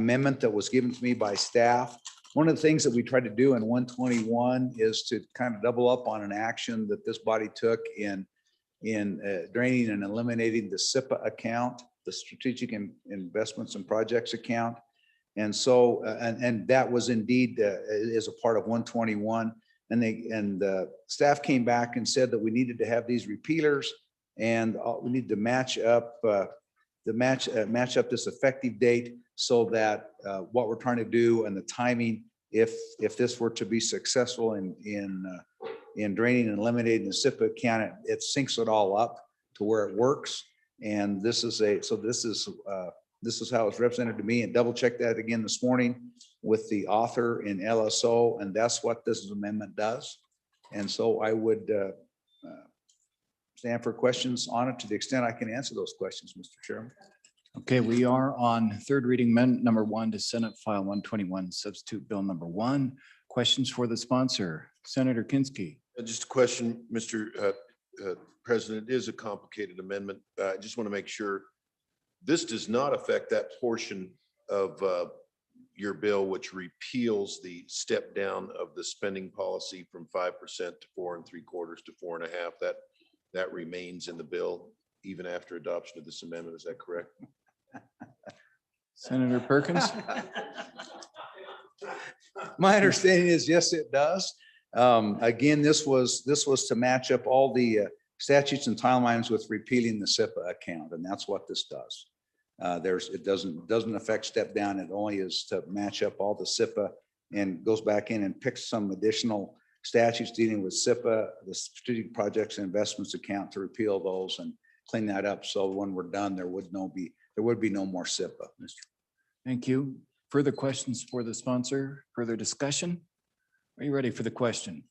amendment that was given to me by staff. One of the things that we tried to do in 121 is to kind of double up on an action that this body took in draining and eliminating the SIPA account, the Strategic Investments and Projects account. And so, and that was indeed is a part of 121. And staff came back and said that we needed to have these repealers, and we need to match up match up this effective date so that what we're trying to do and the timing, if this were to be successful in draining and eliminating the SIPA account, it syncs it all up to where it works. And this is how it's represented to me, and double check that again this morning with the author in LSO, and that's what this amendment does. And so I would stand for questions on it to the extent I can answer those questions, Mr. Chairman. Okay, we are on third reading amendment number 1 to Senate File 121, substitute bill number 1. Questions for the sponsor, Senator Kinski. Just a question, Mr. President. It is a complicated amendment. I just want to make sure this does not affect that portion of your bill which repeals the step down of the spending policy from 5% to 4 3/4 to 4.5%. That remains in the bill even after adoption of this amendment. Is that correct? Senator Perkins. My understanding is yes, it does. Again, this was to match up all the statutes and timelines with repealing the SIPA account, and that's what this does. It doesn't affect step down. It only is to match up all the SIPA and goes back in and picks some additional statutes dealing with SIPA, the Strategic Projects and Investments account, to repeal those and clean that up. So when we're done, there would be no more SIPA. Thank you. Further questions for the sponsor? Further discussion? Are you ready for the question?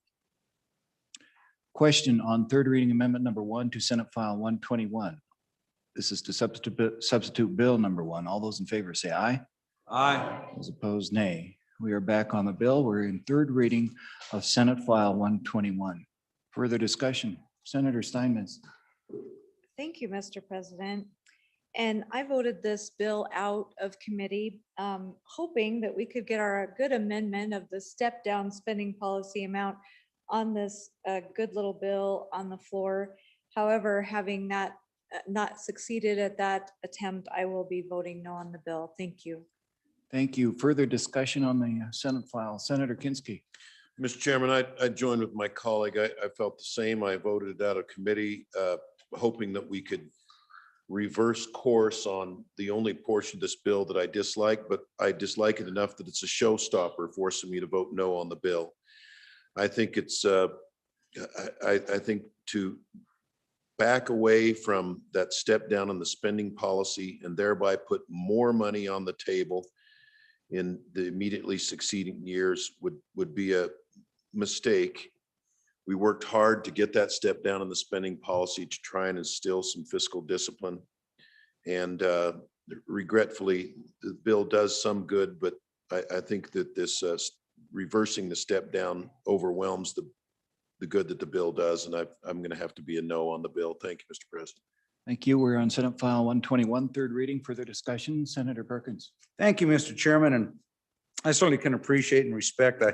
Question on third reading amendment number 1 to Senate File 121. This is to substitute bill number 1. All those in favor say aye. Aye. Those opposed, nay. We are back on the bill. We're in third reading of Senate File 121. Further discussion, Senator Steinmetz. Thank you, Mr. President. And I voted this bill out of committee, hoping that we could get our good amendment of the step down spending policy amount on this good little bill on the floor. However, having that not succeeded at that attempt, I will be voting no on the bill. Thank you. Thank you. Further discussion on the Senate file, Senator Kinski. Mr. Chairman, I joined with my colleague. I felt the same. I voted it out of committee, hoping that we could reverse course on the only portion of this bill that I dislike, but I dislike it enough that it's a showstopper, forcing me to vote no on the bill. I think it's, I think to back away from that step down in the spending policy and thereby put more money on the table in the immediately succeeding years would be a mistake. We worked hard to get that step down in the spending policy to try and instill some fiscal discipline. And regretfully, the bill does some good, but I think that this reversing the step down overwhelms the good that the bill does. And I'm going to have to be a no on the bill. Thank you, Mr. President. Thank you. We're on Senate File 121, third reading. Further discussion, Senator Perkins. Thank you, Mr. Chairman. And I certainly can appreciate and respect.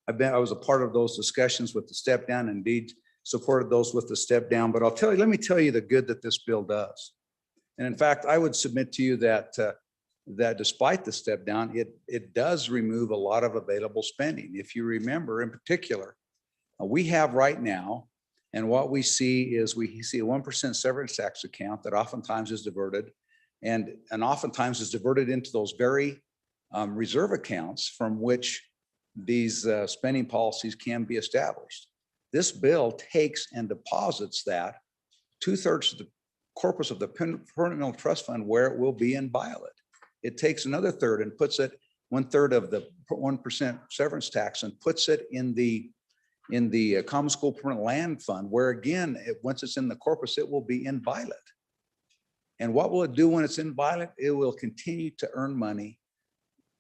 I was a part of those discussions with the step down, indeed supported those with the step down. But let me tell you the good that this bill does. And in fact, I would submit to you that that despite the step down, it does remove a lot of available spending. If you remember, in particular, we have right now, and what we see is we see a 1% severance tax account that oftentimes is diverted, and oftentimes is diverted into those very reserve accounts from which these spending policies can be established. This bill takes and deposits that 2/3 of the corpus of the permanent trust fund where it will be inviolate. It takes another third and puts it 1/3 of the 1% severance tax and puts it in the common school permanent land fund, where again, once it's in the corpus, it will be inviolate. And what will it do when it's inviolate? It will continue to earn money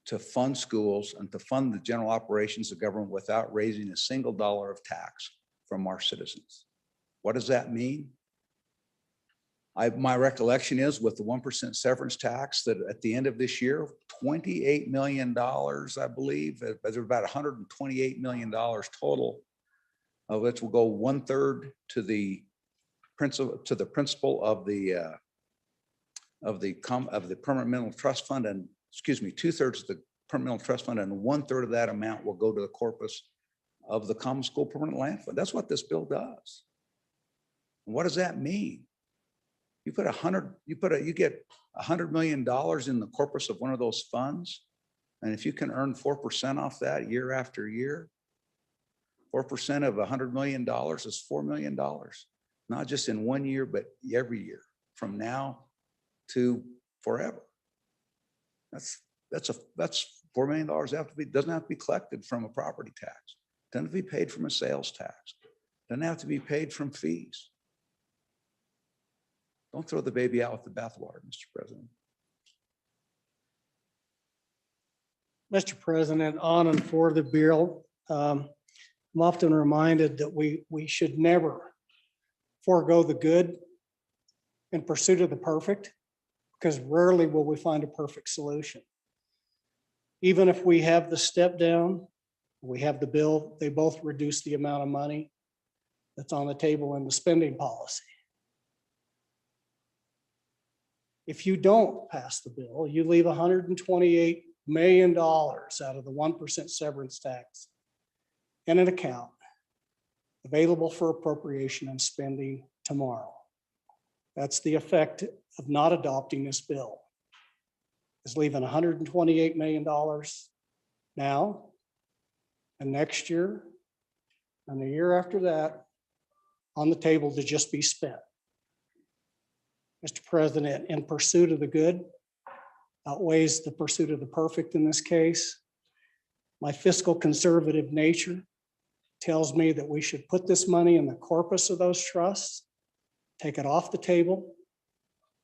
to fund schools and to fund the general operations of government without raising a single dollar of tax from our citizens. What does that mean? My recollection is with the 1% severance tax that at the end of this year, $28 million, I believe, there's about $128 million total, of which will go 1/3 to the principal of the permanent mineral trust fund, and 2/3 of the permanent mineral trust fund, and 1/3 of that amount will go to the corpus of the common school permanent land fund. That's what this bill does. And what does that mean? You get $100 million in the corpus of one of those funds. And if you can earn 4% off that year after year, 4% of $100 million is $4 million, not just in 1 year, but every year from now to forever. That's $4 million doesn't have to be collected from a property tax. Doesn't have to be paid from a sales tax. Doesn't have to be paid from fees. Don't throw the baby out with the bathwater, Mr. President. Mr. President, on and for the bill, I'm often reminded that we should never forego the good in pursuit of the perfect, because rarely will we find a perfect solution. Even if we have the step down, we have the bill, they both reduce the amount of money that's on the table in the spending policy. If you don't pass the bill, you leave $128 million out of the 1% severance tax in an account available for appropriation and spending tomorrow. That's the effect of not adopting this bill, is leaving $128 million now and next year and the year after that on the table to just be spent. Mr. President, in pursuit of the good outweighs the pursuit of the perfect in this case. My fiscal conservative nature tells me that we should put this money in the corpus of those trusts, take it off the table,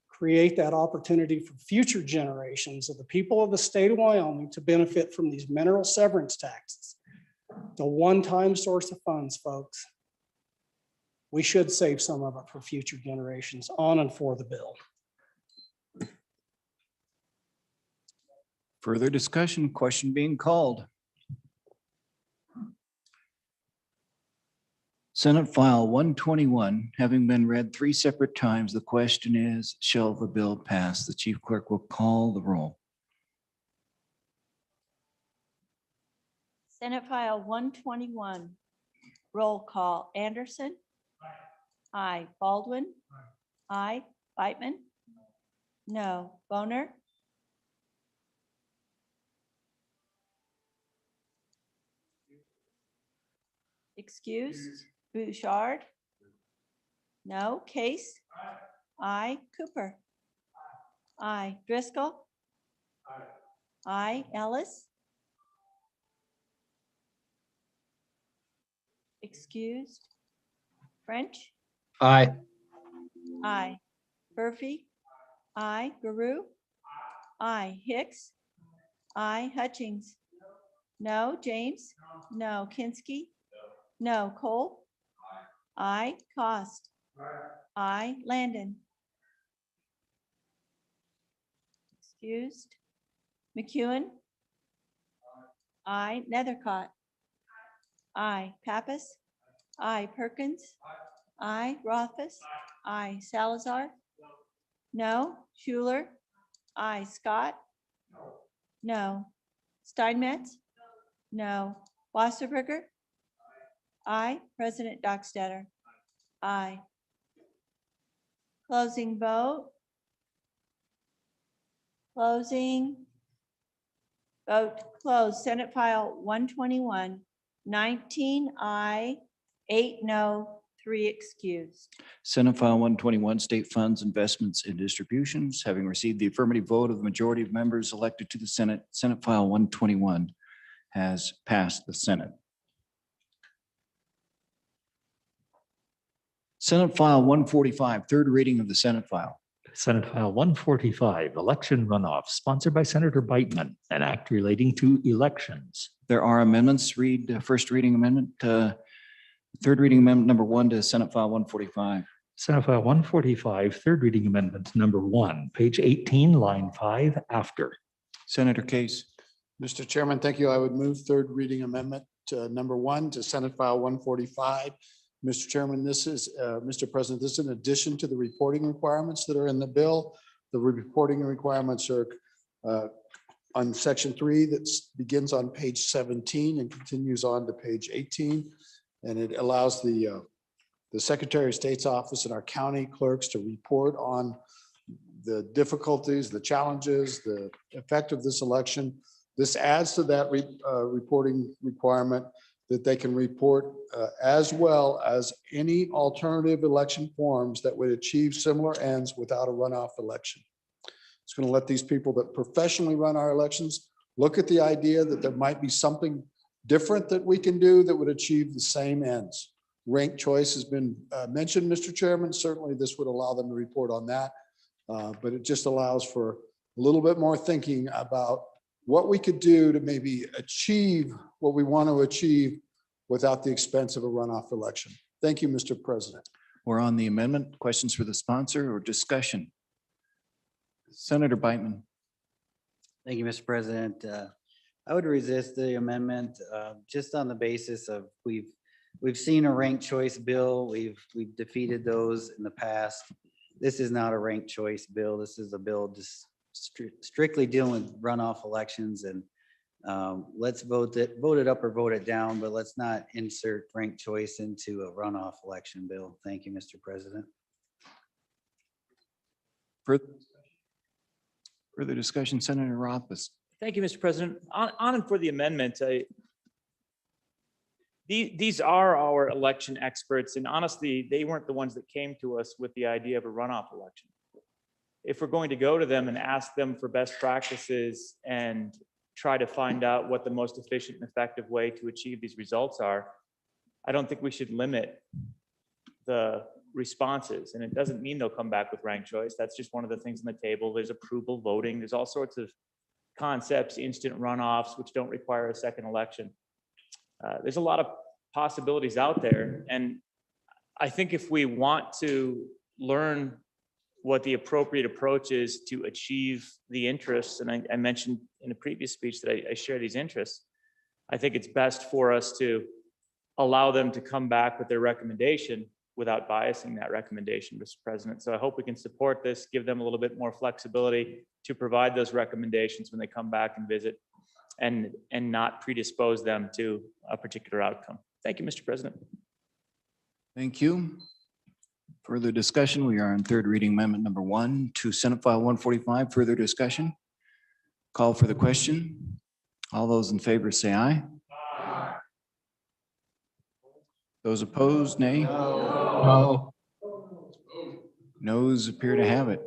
create that opportunity for future generations of the people of the state of Wyoming to benefit from these mineral severance taxes. It's a one-time source of funds, folks. We should save some of it for future generations. On and for the bill. Further discussion, question being called. Senate File 121, having been read 3 separate times, the question is, shall the bill pass? The Chief Clerk will call the roll. Senate File 121, roll call. Anderson? Aye. Baldwin? Aye. Beitman? No. Boner? Excused? Bouchard? No. Case? Aye. Cooper? Aye. Driscoll? Aye. Ellis? Excused? French? Aye. Aye. Murphy? Aye. Guru? Aye. Hicks? Aye. Hutchings? No. James? No. Kinski? No. Cole? Aye. Cost? Aye. Landon? Excused? McEwen? Aye. Nethercott? Aye. Pappas? Aye. Perkins? Aye. Rothfuss? Aye. Salazar? No. Schuler? Aye. Scott? No. Steinmetz? No. Wasserberger? Aye. President Dockstader? Aye. Closing vote. Closing. Vote closed. Senate File 121, 19 aye, 8 no, 3 excused. Senate File 121, State Funds, Investments, and Distributions, having received the affirmative vote of the majority of members elected to the Senate, Senate File 121 has passed the Senate. Senate File 145, third reading of the Senate file. Senate File 145, election runoff, sponsored by Senator Beitman, an act relating to elections. There are amendments. Read first reading amendment, third reading amendment number 1 to Senate File 145. Senate File 145, third reading amendment number 1, page 18, line 5 after. Senator Case. Mr. Chairman, thank you. I would move third reading amendment number 1 to Senate File 145. Mr. Chairman, this is, Mr. President, this is in addition to the reporting requirements that are in the bill. The reporting requirements are on section 3 that begins on page 17 and continues on to page 18. And it allows the Secretary of State's office and our county clerks to report on the difficulties, the challenges, the effect of this election. This adds to that reporting requirement that they can report as well as any alternative election forms that would achieve similar ends without a runoff election. It's going to let these people that professionally run our elections look at the idea that there might be something different that we can do that would achieve the same ends. Ranked choice has been mentioned, Mr. Chairman. Certainly this would allow them to report on that, but it just allows for a little bit more thinking about what we could do to maybe achieve what we want to achieve without the expense of a runoff election. Thank you, Mr. President. We're on the amendment. Questions for the sponsor or discussion? Senator Beitman. Thank you, Mr. President. I would resist the amendment just on the basis of we've seen a ranked choice bill. We've defeated those in the past. This is not a ranked choice bill. This is a bill just strictly dealing with runoff elections, and let's vote it up or vote it down, but let's not insert ranked choice into a runoff election bill. Thank you, Mr. President. Further discussion, Senator Rothfuss. Thank you, Mr. President. On and for the amendment, these are our election experts, and honestly, they weren't the ones that came to us with the idea of a runoff election. If we're going to go to them and ask them for best practices and try to find out what the most efficient and effective way to achieve these results are, I don't think we should limit the responses. And it doesn't mean they'll come back with ranked choice. That's just one of the things on the table. There's approval voting. There's all sorts of concepts, instant runoffs, which don't require a second election. There's a lot of possibilities out there. And I think if we want to learn what the appropriate approach is to achieve the interests, and I mentioned in a previous speech that I share these interests, I think it's best for us to allow them to come back with their recommendation without biasing that recommendation, Mr. President. So I hope we can support this, give them a little bit more flexibility to provide those recommendations when they come back and visit, and not predispose them to a particular outcome. Thank you, Mr. President. Thank you. Further discussion. We are on third reading amendment number 1 to Senate File 145. Further discussion. Call for the question. All those in favor say aye. Aye. Those opposed, nay. No. Noes appear to have it.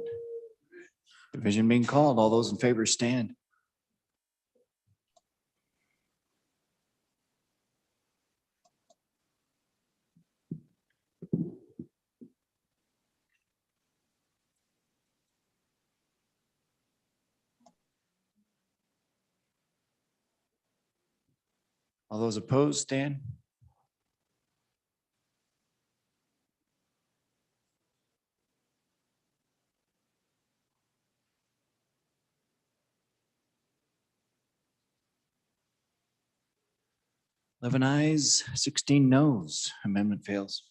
Division being called. All those in favor stand. All those opposed, stand. Eleven ayes, 16 noes. Amendment fails.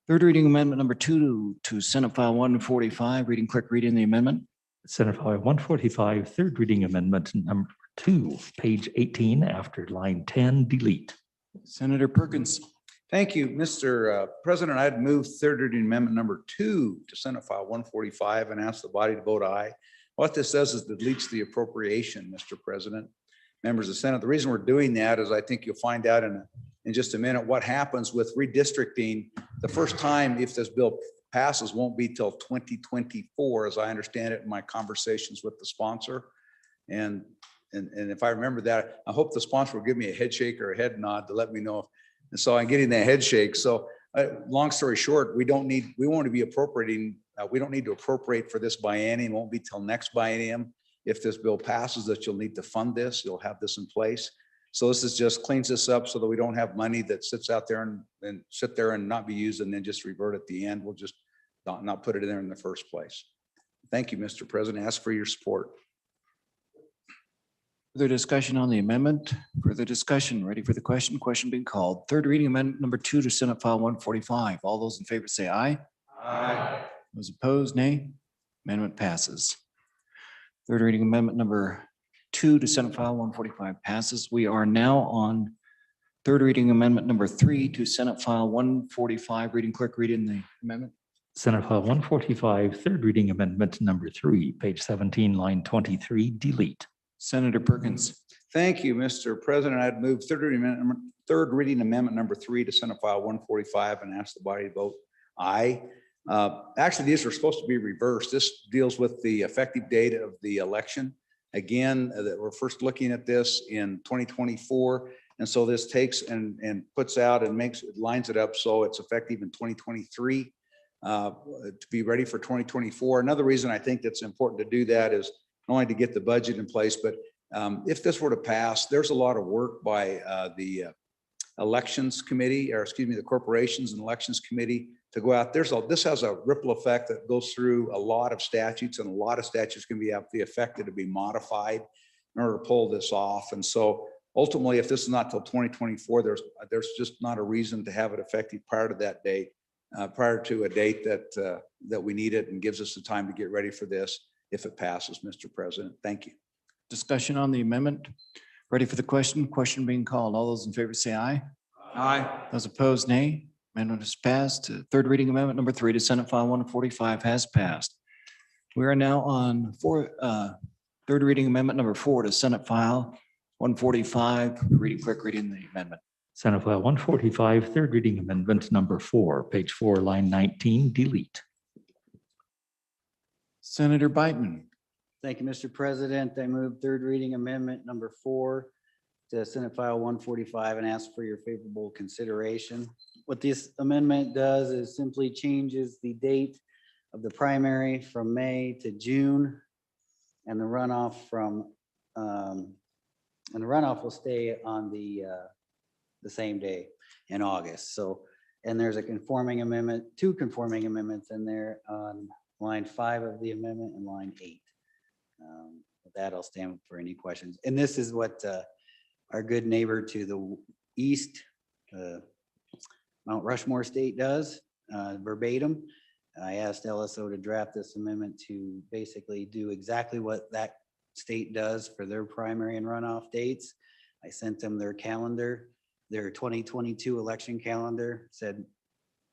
Third reading amendment number 2 to Senate File 145. Reading clerk, reading the amendment. Senate File 145, third reading amendment number 2, page 18 after line 10, delete. Senator Perkins. Thank you, Mr. President. I'd move third reading amendment number 2 to Senate File 145 and ask the body to vote aye. What this does is deletes the appropriation, Mr. President. Members of the Senate, the reason we're doing that is I think you'll find out in just a minute what happens with redistricting. The first time, if this bill passes, won't be till 2024, as I understand it in my conversations with the sponsor. And if I remember that, I hope the sponsor will give me a head shake or a head nod to let me know. And so I'm getting that head shake. So long story short, we want to be appropriating. We don't need to appropriate for this biennium. It won't be till next biennium. If this bill passes, that you'll need to fund this. You'll have this in place. So this is just cleans this up so that we don't have money that sits out there and sit there and not be used and then just revert at the end. We'll just not put it in there in the first place. Thank you, Mr. President. Ask for your support. Further discussion on the amendment? Further discussion? Ready for the question? Question being called. Third reading amendment number 2 to Senate File 145. All those in favor say aye. Aye. Those opposed, nay. Amendment passes. Third reading amendment number 2 to Senate File 145 passes. We are now on third reading amendment number 3 to Senate File 145. Reading clerk, read in the amendment. Senate File 145, third reading amendment number 3, page 17, line 23, delete. Senator Perkins. Thank you, Mr. President. I'd move third reading amendment number 3 to Senate File 145 and ask the body to vote aye. Actually, these are supposed to be reversed. This deals with the effective date of the election. Again, that we're first looking at this in 2024. And so this takes and puts out and lines it up so it's effective in 2023 to be ready for 2024. Another reason I think that's important to do that is not only to get the budget in place, but if this were to pass, there's a lot of work by the elections committee, or excuse me, the corporations and elections committee to go out. This has a ripple effect that goes through a lot of statutes, and a lot of statutes can be affected to be modified in order to pull this off. And so ultimately, if this is not till 2024, there's just not a reason to have it effective prior to that date, prior to a date that we need it and gives us the time to get ready for this if it passes, Mr. President. Thank you. Discussion on the amendment. Ready for the question? Question being called. All those in favor say aye. Aye. Those opposed, nay. Amendment is passed. Third reading amendment number 3 to Senate File 145 has passed. We are now on third reading amendment number 4 to Senate File 145. Reading clerk, reading the amendment. Senate File 145, third reading amendment number 4, page 4, line 19, delete. Senator Biteman. Thank you, Mr. President. I move third reading amendment number 4 to Senate File 145 and ask for your favorable consideration. What this amendment does is simply changes the date of the primary from May to June, and the runoff will stay on the same day in August. So, and there's a conforming amendment, 2 conforming amendments in there on line 5 of the amendment and line 8. With that, I'll stand for any questions. And this is what our good neighbor to the east, Mount Rushmore State does verbatim. I asked LSO to draft this amendment to basically do exactly what that state does for their primary and runoff dates. I sent them their calendar, their 2022 election calendar, said,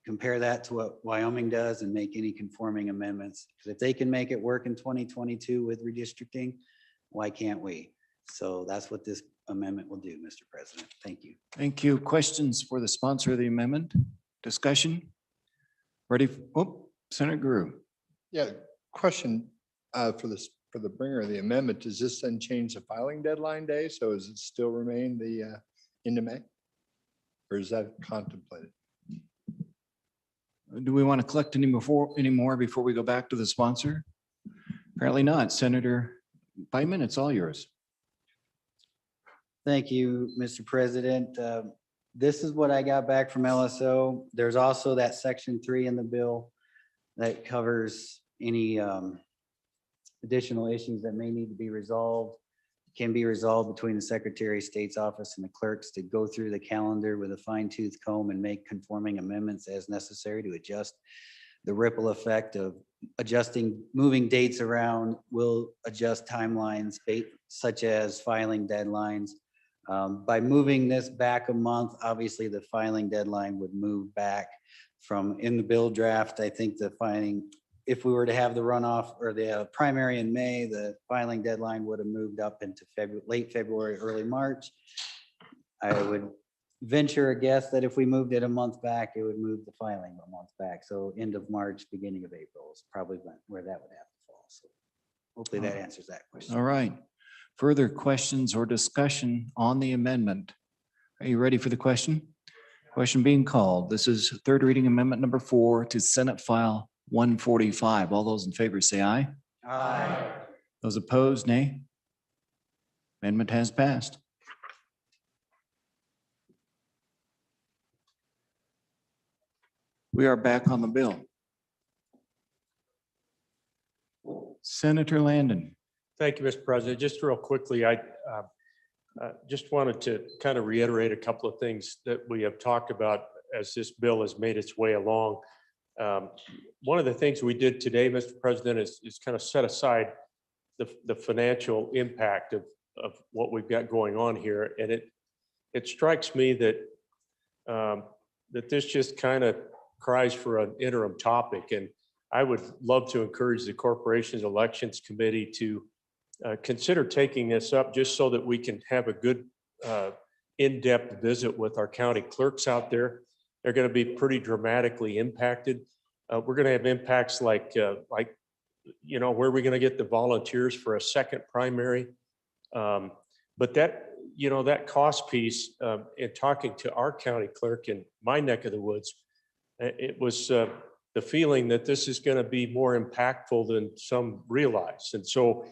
compare that to what Wyoming does and make any conforming amendments. Because if they can make it work in 2022 with redistricting, why can't we? So that's what this amendment will do, Mr. President. Thank you. Thank you. Questions for the sponsor of the amendment? Discussion? Ready? Senator Guru. Yeah, question for the bringer of the amendment. Does this then change the filing deadline day? So does it still remain the into May? Or is that contemplated? Do we want to collect any more before we go back to the sponsor? Apparently not. Senator Biteman, it's all yours. Thank you, Mr. President. This is what I got back from LSO. There's also that section 3 in the bill that covers any additional issues that may need to be resolved. Can be resolved between the Secretary of State's office and the clerks to go through the calendar with a fine-tooth comb and make conforming amendments as necessary to adjust. The ripple effect of moving dates around will adjust timelines such as filing deadlines. By moving this back a month, obviously the filing deadline would move back from in the bill draft. I think the filing, if we were to have the runoff or the primary in May, the filing deadline would have moved up into late February, early March. I would venture a guess that if we moved it a month back, it would move the filing a month back. So end of March, beginning of April is probably where that would have to fall. So hopefully that answers that question. All right. Further questions or discussion on the amendment? Are you ready for the question? Question being called. This is third reading amendment number 4 to Senate File 145. All those in favor say aye. Aye. Those opposed, nay. Amendment has passed. We are back on the bill. Senator Landon. Thank you, Mr. President. Just real quickly, I just wanted to kind of reiterate a couple of things that we have talked about as this bill has made its way along. One of the things we did today, Mr. President, is kind of set aside the financial impact of what we've got going on here. And it strikes me that that this just kind of cries for an interim topic. And I would love to encourage the Corporation's Elections Committee to consider taking this up just so that we can have a good in-depth visit with our county clerks out there. They're going to be pretty dramatically impacted. We're going to have impacts like, you know, where are we going to get the volunteers for a second primary? But that, you know, that cost piece, in talking to our county clerk in my neck of the woods, it was the feeling that this is going to be more impactful than some realize. And so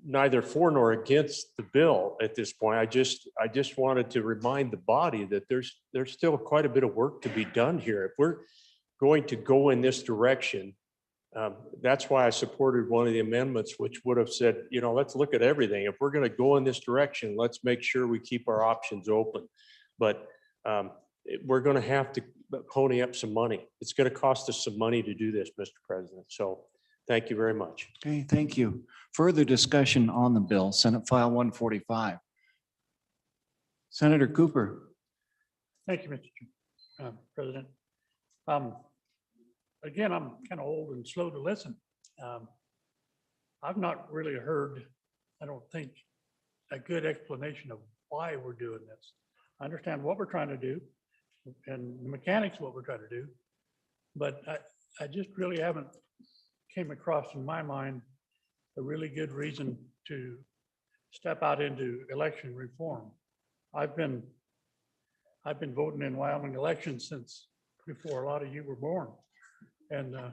neither for nor against the bill at this point. I just wanted to remind the body that there's still quite a bit of work to be done here. If we're going to go in this direction, that's why I supported one of the amendments, which would have said, you know, let's look at everything. If we're going to go in this direction, let's make sure we keep our options open. But we're going to have to pony up some money. It's going to cost us some money to do this, Mr. President. So thank you very much. Okay, thank you. Further discussion on the bill, Senate File 145. Senator Cooper. Thank you, Mr. President. Again, I'm kind of old and slow to listen. I've not really heard, I don't think, a good explanation of why we're doing this. I understand what we're trying to do and the mechanics of what we're trying to do, but I just really haven't came across in my mind a really good reason to step out into election reform. I've been voting in Wyoming elections since before a lot of you were born. And I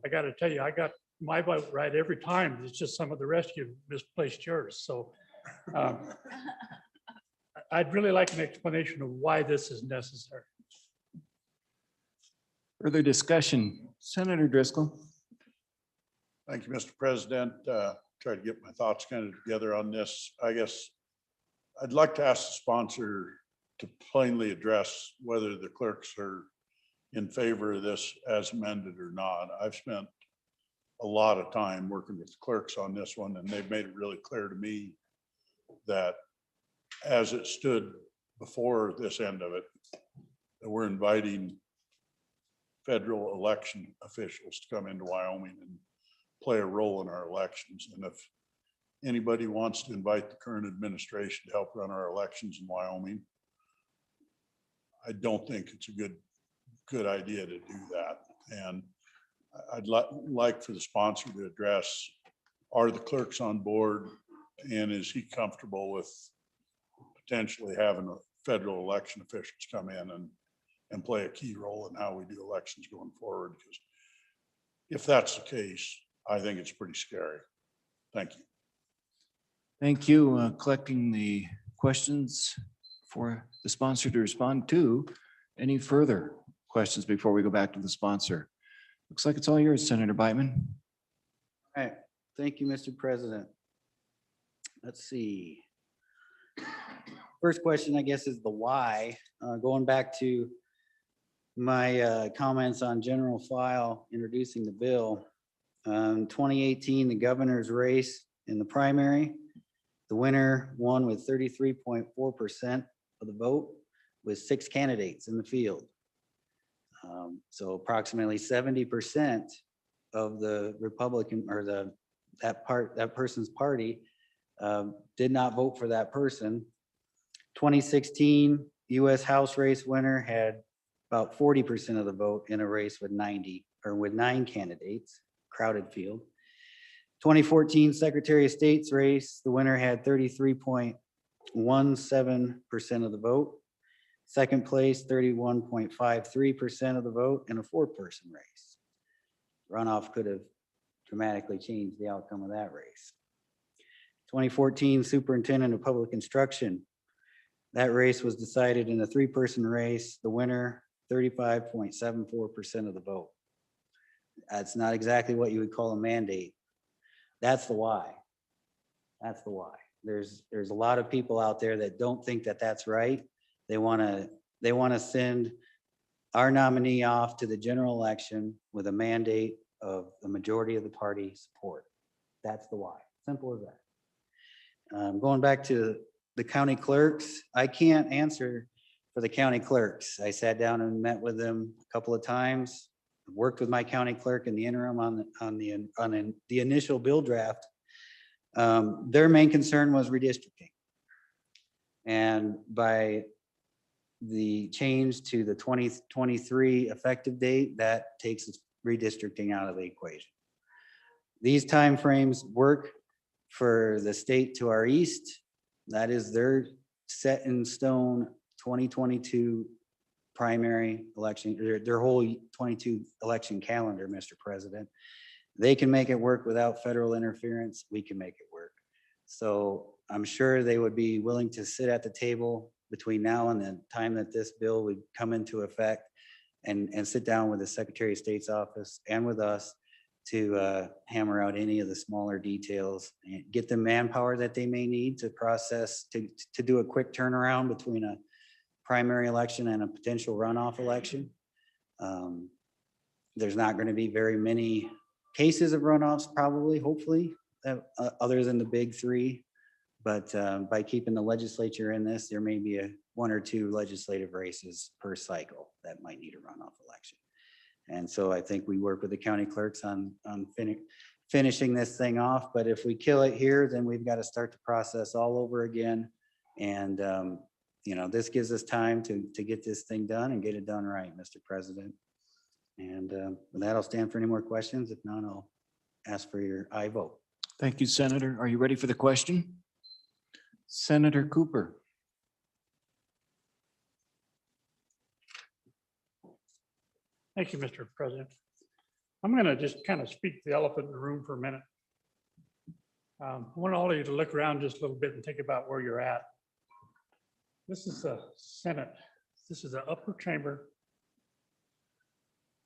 got to tell you, I got my vote right every time. It's just some of the rest of you misplaced yours. So I'd really like an explanation of why this is necessary. Further discussion, Senator Driscoll. Thank you, Mr. President. Try to get my thoughts kind of together on this. I guess I'd like to ask the sponsor to plainly address whether the clerks are in favor of this as amended or not. I've spent a lot of time working with clerks on this one, and they've made it really clear to me that as it stood before this end of it, that we're inviting federal election officials to come into Wyoming and play a role in our elections. And if anybody wants to invite the current administration to help run our elections in Wyoming, I don't think it's a good idea to do that. And I'd like for the sponsor to address, are the clerks on board, and is he comfortable with potentially having a federal election officials come in and play a key role in how we do elections going forward? Because if that's the case, I think it's pretty scary. Thank you. Thank you. Collecting the questions for the sponsor to respond to. Any further questions before we go back to the sponsor? Looks like it's all yours, Senator Beitman. All right, thank you, Mr. President. Let's see. First question, I guess, is the why. Going back to my comments on general file introducing the bill. 2018, the governor's race in the primary, the winner won with 33.4% of the vote with 6 candidates in the field. So approximately 70% of the Republican or that person's party did not vote for that person. 2016 U.S. House race winner had about 40% of the vote in a race with 9 candidates, crowded field. 2014 Secretary of State's race, the winner had 33.17% of the vote. Second place, 31.53% of the vote in a 4-person race. Runoff could have dramatically changed the outcome of that race. 2014 Superintendent of Public Instruction. That race was decided in a 3-person race. The winner 35.74% of the vote. That's not exactly what you would call a mandate. That's the why. That's the why. There's a lot of people out there that don't think that that's right. They want to send our nominee off to the general election with a mandate of the majority of the party support. That's the why. Simple as that. Going back to the county clerks, I can't answer for the county clerks. I sat down and met with them a couple of times, worked with my county clerk in the interim on the initial bill draft. Their main concern was redistricting. And by the change to the 2023 effective date, that takes redistricting out of the equation. These timeframes work for the state to our east. That is their set in stone 2022 primary election, their whole 22 election calendar, Mr. President. They can make it work without federal interference. We can make it work. So I'm sure they would be willing to sit at the table between now and the time that this bill would come into effect and sit down with the Secretary of State's office and with us to hammer out any of the smaller details and get the manpower that they may need to process, to do a quick turnaround between a primary election and a potential runoff election. There's not going to be very many cases of runoffs, probably, hopefully, other than the big three. But by keeping the legislature in this, there may be one or two legislative races per cycle that might need a runoff election. And so I think we work with the county clerks on finishing this thing off. But if we kill it here, then we've got to start the process all over again. And this gives us time to get this thing done and get it done right, Mr. President. And with that, I'll stand for any more questions. If not, I'll ask for your aye vote. Thank you, Senator. Are you ready for the question? Senator Cooper. Thank you, Mr. President. I'm going to just kind of speak the elephant in the room for a minute. I want all of you to look around just a little bit and think about where you're at. This is the Senate. This is the upper chamber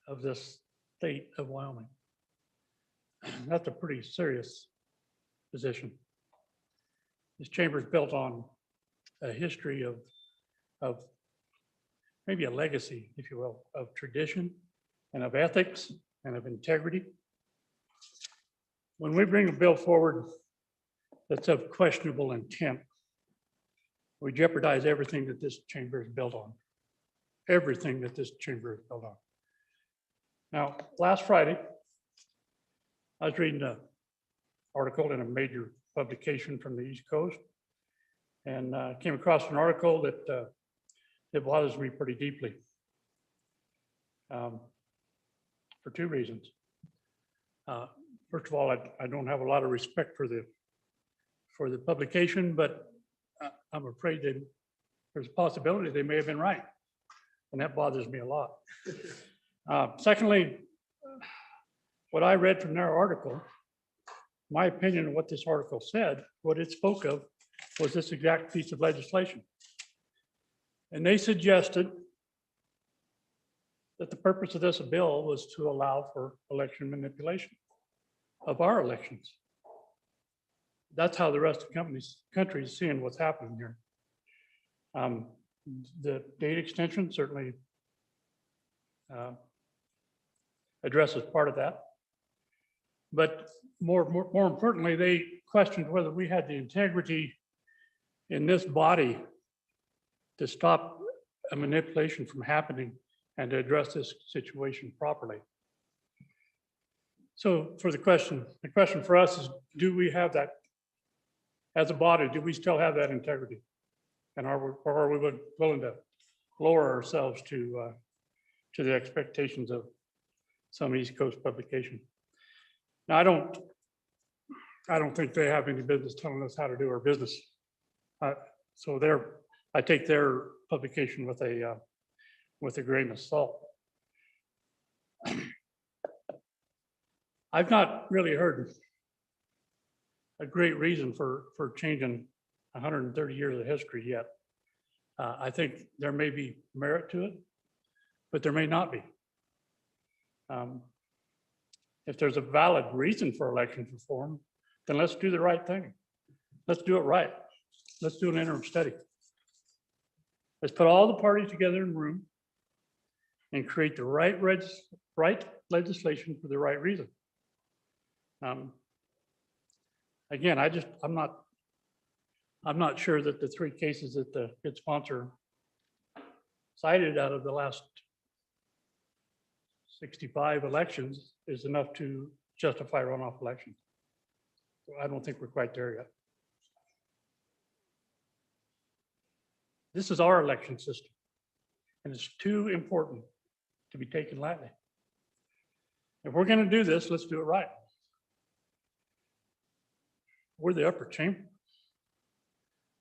of this state of Wyoming. That's a pretty serious position. This chamber is built on a history of maybe a legacy, if you will, of tradition and of ethics and of integrity. When we bring a bill forward that's of questionable intent, we jeopardize everything that this chamber is built on. Everything that this chamber is built on. Now, last Friday, I was reading an article in a major publication from the East Coast and came across an article that it bothers me pretty deeply for two reasons. First of all, I don't have a lot of respect for the publication, but I'm afraid that there's a possibility they may have been right, and that bothers me a lot. Secondly, what I read from their article, my opinion of what this article said, what it spoke of, was this exact piece of legislation. And they suggested that the purpose of this bill was to allow for election manipulation of our elections. That's how the rest of the country is seeing what's happening here. The date extension certainly addresses part of that. But more importantly, they questioned whether we had the integrity in this body to stop a manipulation from happening and to address this situation properly. So for the question for us is, do we have that as a body? Do we still have that integrity? And are we willing to lower ourselves to the expectations of some East Coast publication? Now, I don't think they have any business telling us how to do our business. So I take their publication with a grain of salt. I've not really heard a great reason for changing 130 years of history yet. I think there may be merit to it. but there may not be. If there's a valid reason for election reform, then let's do the right thing. Let's do it right. Let's do an interim study. Let's put all the parties together in a room and create the right legislation for the right reason. Again, I'm not sure that the three cases that the good sponsor cited out of the last 65 elections is enough to justify runoff elections. I don't think we're quite there yet. This is our election system, and it's too important to be taken lightly. If we're going to do this, let's do it right. We're the upper chamber.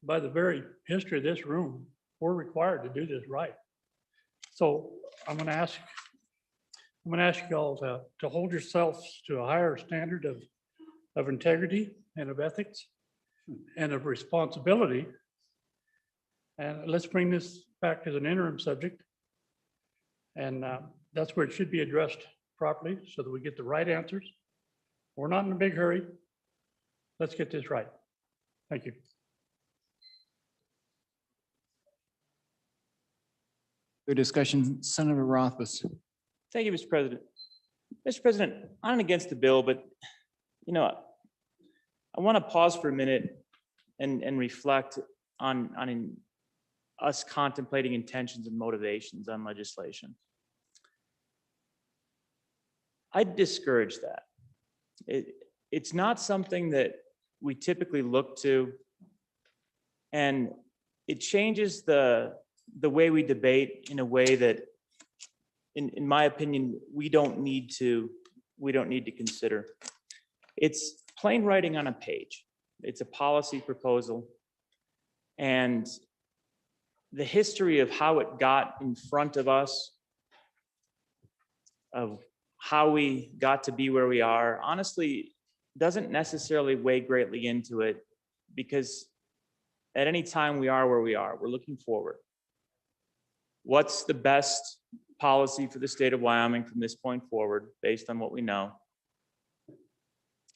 By the very history of this room, we're required to do this right. So I'm going to ask you all to hold yourselves to a higher standard of integrity and of ethics and of responsibility. And let's bring this back as an interim subject. And that's where it should be addressed properly so that we get the right answers. We're not in a big hurry. Let's get this right. Thank you. Your discussion, Senator Rothfuss. Thank you, Mr. President. Mr. President, I'm not against the bill, but I want to pause for a minute and reflect on us contemplating intentions and motivations on legislation. I discourage that. It's not something that we typically look to, and it changes the way we debate in a way that, in my opinion, we don't need to consider. It's plain writing on a page. It's a policy proposal, and the history of how it got in front of us, of how we got to be where we are, honestly, doesn't necessarily weigh greatly into it, because at any time we are where we are, we're looking forward. What's the best policy for the state of Wyoming from this point forward, based on what we know?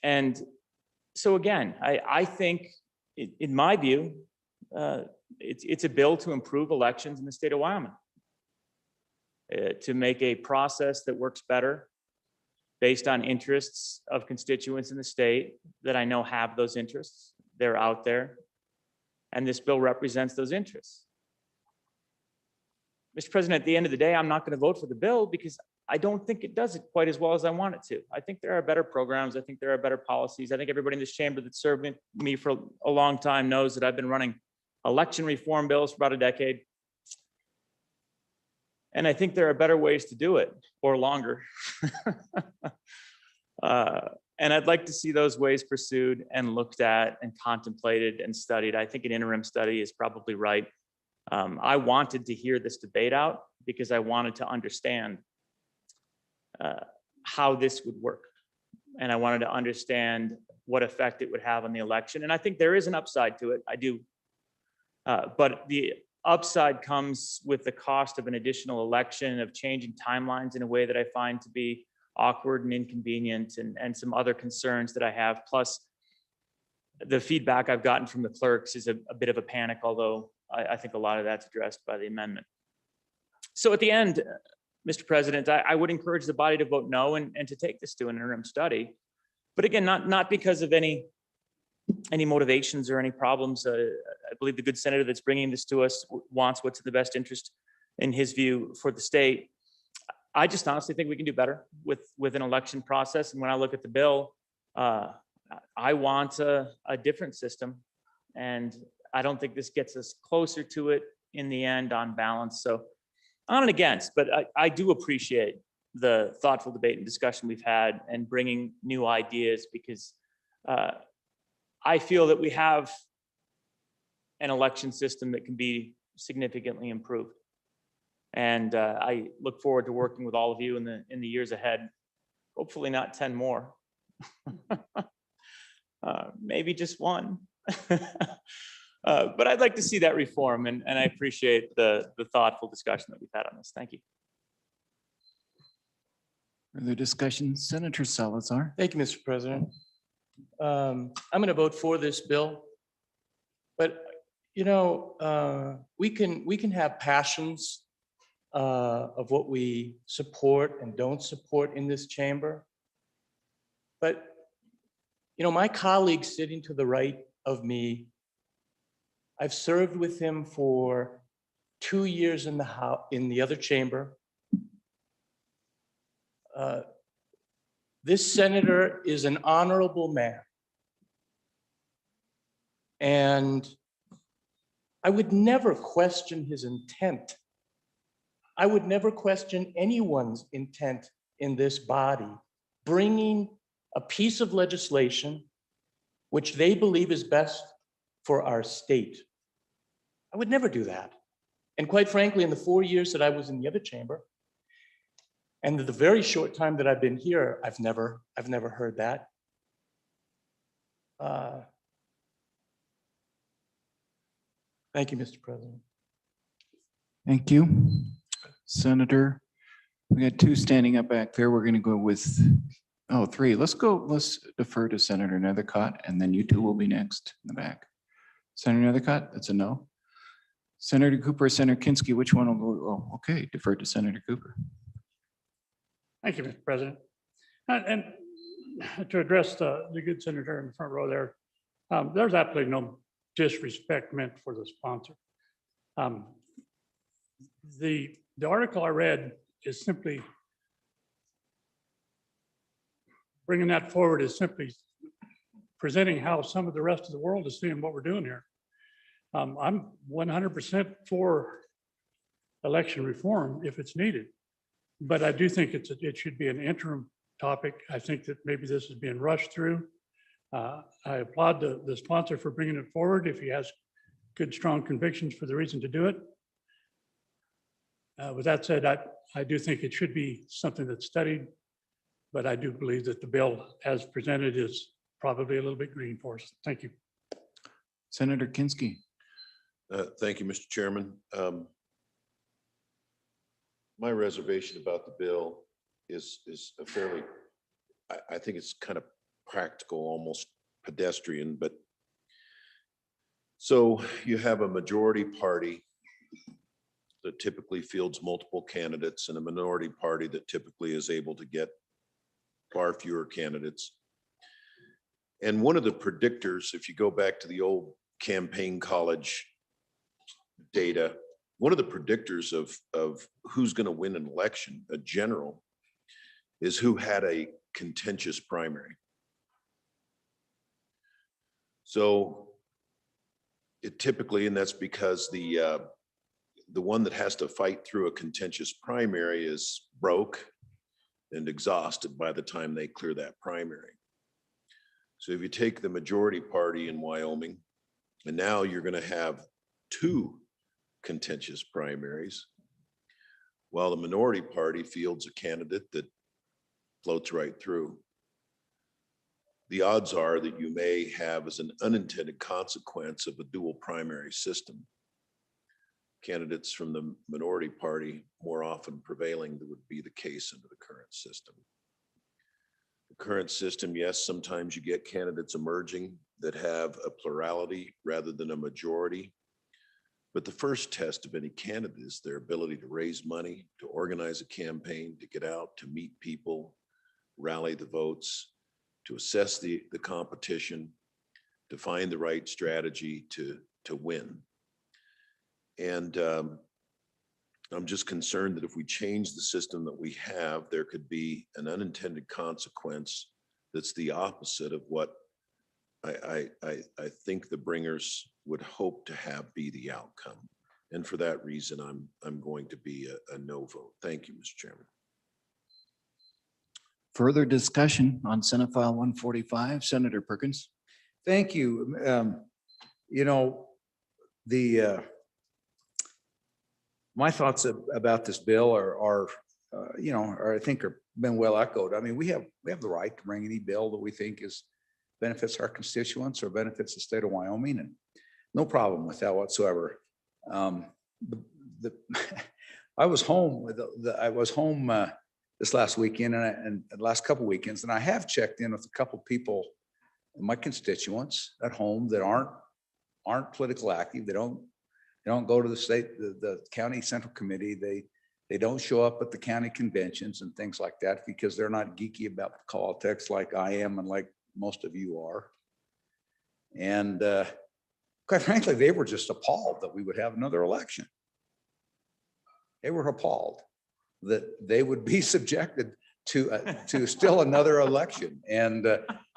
And so again, I think, in my view, it's a bill to improve elections in the state of Wyoming, to make a process that works better based on interests of constituents in the state that I know have those interests. They're out there, and this bill represents those interests. Mr. President, at the end of the day, I'm not going to vote for the bill because I don't think it does it quite as well as I want it to. I think there are better programs. I think there are better policies. I think everybody in this chamber that served me for a long time knows that I've been running election reform bills for about a decade. And I think there are better ways to do it, or longer. And I'd like to see those ways pursued and looked at and contemplated and studied. I think an interim study is probably right. I wanted to hear this debate out because I wanted to understand how this would work. And I wanted to understand what effect it would have on the election. And I think there is an upside to it. I do. But the upside comes with the cost of an additional election, of changing timelines in a way that I find to be awkward and inconvenient, and some other concerns that I have. Plus, the feedback I've gotten from the clerks is a bit of a panic, although I think a lot of that's addressed by the amendment. So at the end, Mr. President, I would encourage the body to vote no and to take this to an interim study. But again, not because of any motivations or any problems. I believe the good senator that's bringing this to us wants what's in the best interest, in his view, for the state. I just honestly think we can do better with an election process. And when I look at the bill, I want a different system. And I don't think this gets us closer to it in the end on balance. So on and against, but I do appreciate the thoughtful debate and discussion we've had and bringing new ideas, because I feel that we have an election system that can be significantly improved. And I look forward to working with all of you in the years ahead. Hopefully not 10 more, maybe just one. But I'd like to see that reform, and I appreciate the thoughtful discussion that we've had on this. Thank you. Further discussion, Senator Salazar. Thank you, Mr. President. I'm going to vote for this bill. But, you know, we can have passions of what we support and don't support in this chamber. But, you know, my colleague sitting to the right of me, I've served with him for 2 years in the house, in the other chamber. This senator is an honorable man. And I would never question his intent. I would never question anyone's intent in this body, bringing a piece of legislation which they believe is best for our state. I would never do that. And quite frankly, in the 4 years that I was in the other chamber, and the very short time that I've been here, I've never heard that. Thank you, Mr. President. Thank you. Senator, we got two standing up back there. We're going to go with, oh, three. Let's defer to Senator Nethercott, and then you two will be next in the back. Senator Nethercott, that's a no. Senator Cooper, Senator Kinski, which one will go? Oh, okay, defer to Senator Cooper. Thank you, Mr. President. And to address the good senator in the front row there, there's absolutely no disrespect meant for the sponsor. The article I read is simply bringing that forward, is simply presenting how some of the rest of the world is seeing what we're doing here. I'm 100% for election reform if it's needed, but I do think it should be an interim topic. I think that maybe this is being rushed through. I applaud the sponsor for bringing it forward if he has good, strong convictions for the reason to do it. With that said, I do think it should be something that's studied, but I do believe that the bill as presented is probably a little bit green for us. Thank you. Senator Kinski. Thank you, Mr. Chairman. My reservation about the bill is a fairly, I think it's kind of practical, almost pedestrian, but so you have a majority party that typically fields multiple candidates and a minority party that typically is able to get far fewer candidates. And one of the predictors, if you go back to the old campaign college data, one of the predictors of who's going to win an election, a general, is who had a contentious primary. So it typically, and that's because the one that has to fight through a contentious primary is broke and exhausted by the time they clear that primary. So if you take the majority party in Wyoming, and now you're going to have two contentious primaries, while the minority party fields a candidate that floats right through. The odds are that you may have, as an unintended consequence of a dual primary system, candidates from the minority party more often prevailing than would be the case under the current system. The current system, yes, sometimes you get candidates emerging that have a plurality rather than a majority. But the first test of any candidate is their ability to raise money, to organize a campaign, to get out, to meet people, rally the votes, to assess the competition, to find the right strategy to win. And I'm just concerned that if we change the system that we have, there could be an unintended consequence that's the opposite of what I think the bringers would hope to have be the outcome. And for that reason, I'm going to be a no vote. Thank you, Mr. Chairman. Further discussion on Senate File 145, Senator Perkins. Thank you. You know, my thoughts about this bill are I think are been well echoed. I mean, we have the right to bring any bill that we think benefits our constituents or benefits the state of Wyoming, and no problem with that whatsoever. I was home with the this last weekend and the last couple weekends, and I have checked in with a couple people, my constituents at home that aren't political active. They don't go to the county central committee. They don't show up at the county conventions and things like that because they're not geeky about politics like I am and like most of you are. And quite frankly, they were just appalled that we would have another election. They were appalled that they would be subjected to still another election. And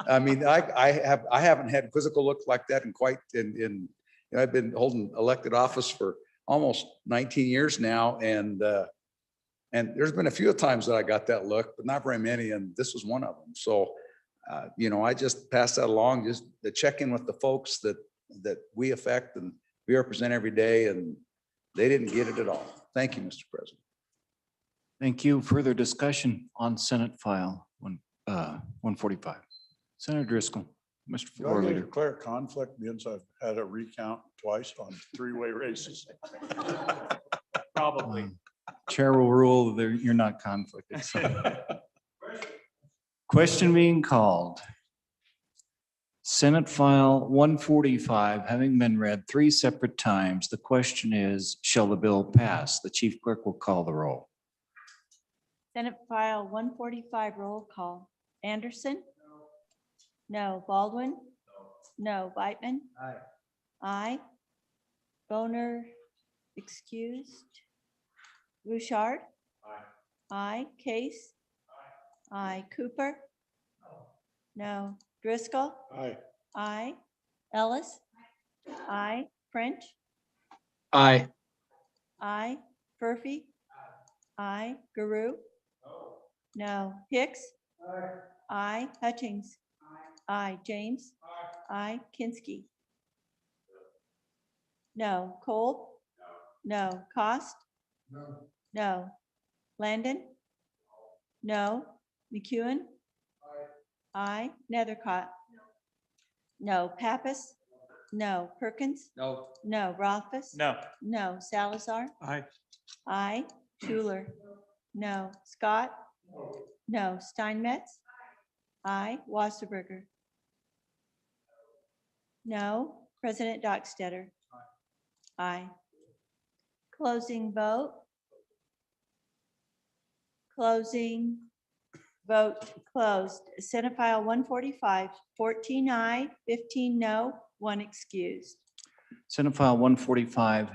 I mean, I haven't had quizzical look like that in I've been holding elected office for almost 19 years now. And there's been a few times that I got that look, but not very many. And this was one of them. So, I just pass that along, just to check in with the folks that we affect and we represent every day. And they didn't get it at all. Thank you, Mr. President. Thank you. Further discussion on Senate File 145. Senator Driscoll, Mr. Floor Leader. Declare conflict means I've had a recount twice on three-way races. Probably. Chair will rule that you're not conflicted. So. Question being called. Senate File 145 having been read 3 separate times. The question is, shall the bill pass? The chief clerk will call the roll. Senate File 145, roll call. Anderson? No. Baldwin? No. Whitman? Aye. Aye. Boner excused. Bouchard? Aye. Case? Aye. Cooper? No. Driscoll? Aye. Aye. Ellis? Aye. French? Aye. Aye. Furphy? Aye. Guru? No. Hicks? Aye. Hutchings? Aye. James? Aye. Kinsky? No. Cole? No. Cost? No. Landon? No. McEwen? Aye. Nethercott? No. Pappas? No. Perkins? No. No. Rothfuss? No. No. Salazar? Aye. Aye. Schuler? No. Scott? No. Steinmetz? Aye. Wasserberger? No. President Dockstetter? Aye. Closing vote. Closing vote closed. Senate File 145, 14 aye, 15 no, 1 excused. Senate File 145,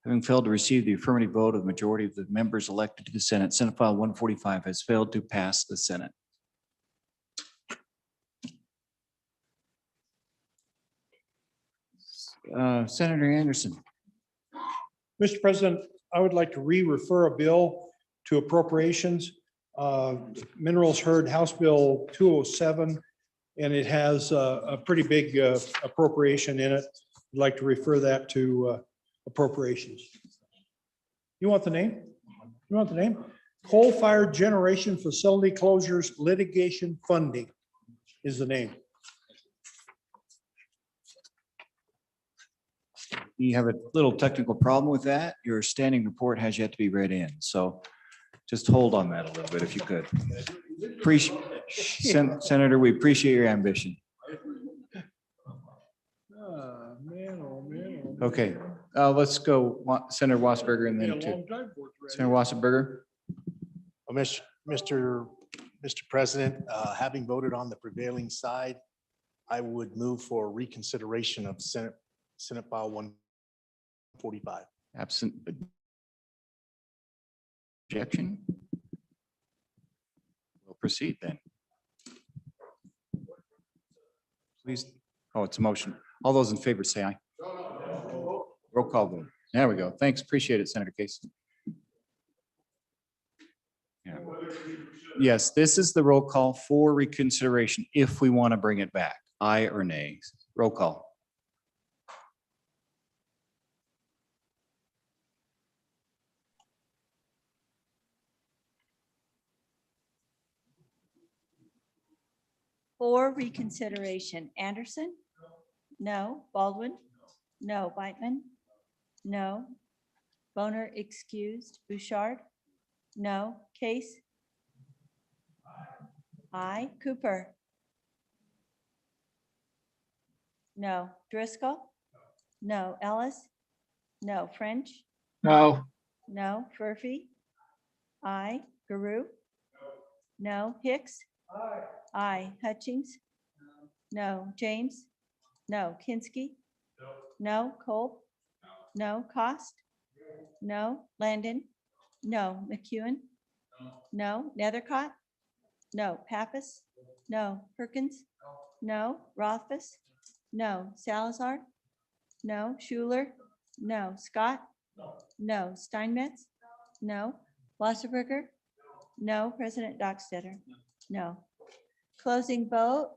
having failed to receive the affirmative vote of the majority of the members elected to the Senate, Senate File 145 has failed to pass the Senate. Senator Anderson. Mr. President, I would like to re-refer a bill to appropriations. Minerals Heard House Bill 207, and it has a pretty big appropriation in it. I'd like to refer that to appropriations. You want the name? You want the name? Coal-fired generation facility closures litigation funding is the name. You have a little technical problem with that. Your standing report has yet to be read in, so just hold on that a little bit if you could. Senator, we appreciate your ambition. Okay, let's go Senator Wasserberger and then to Senator Wasserberger. Well, Mr. President, having voted on the prevailing side, I would move for reconsideration of Senate File 145. Absent objection. We'll proceed then. Please. Oh, it's a motion. All those in favor say aye. Roll call vote. There we go. Thanks. Appreciate it, Senator Case. Yeah. Yes, this is the roll call for reconsideration if we want to bring it back. Aye or nay. Roll call. For reconsideration, Anderson? No. Baldwin? No. Whitman? No. Boner excused. Bouchard? No. Case? Aye. Cooper. No. Driscoll. No. Ellis. No. French. No. No. Furphy. Aye. Guru. No. Hicks. Aye. Hutchings. No. James. No. Kinsky. No. Cole. No. Cost. No. Landon. No. McEwen. No. Nethercott. No. Pappas. No. Perkins. No. Rothfuss. No. Salazar. No. Schuler. No. Scott. No. Steinmetz. No. Wasserberger. No. President Dockstetter. No. Closing vote.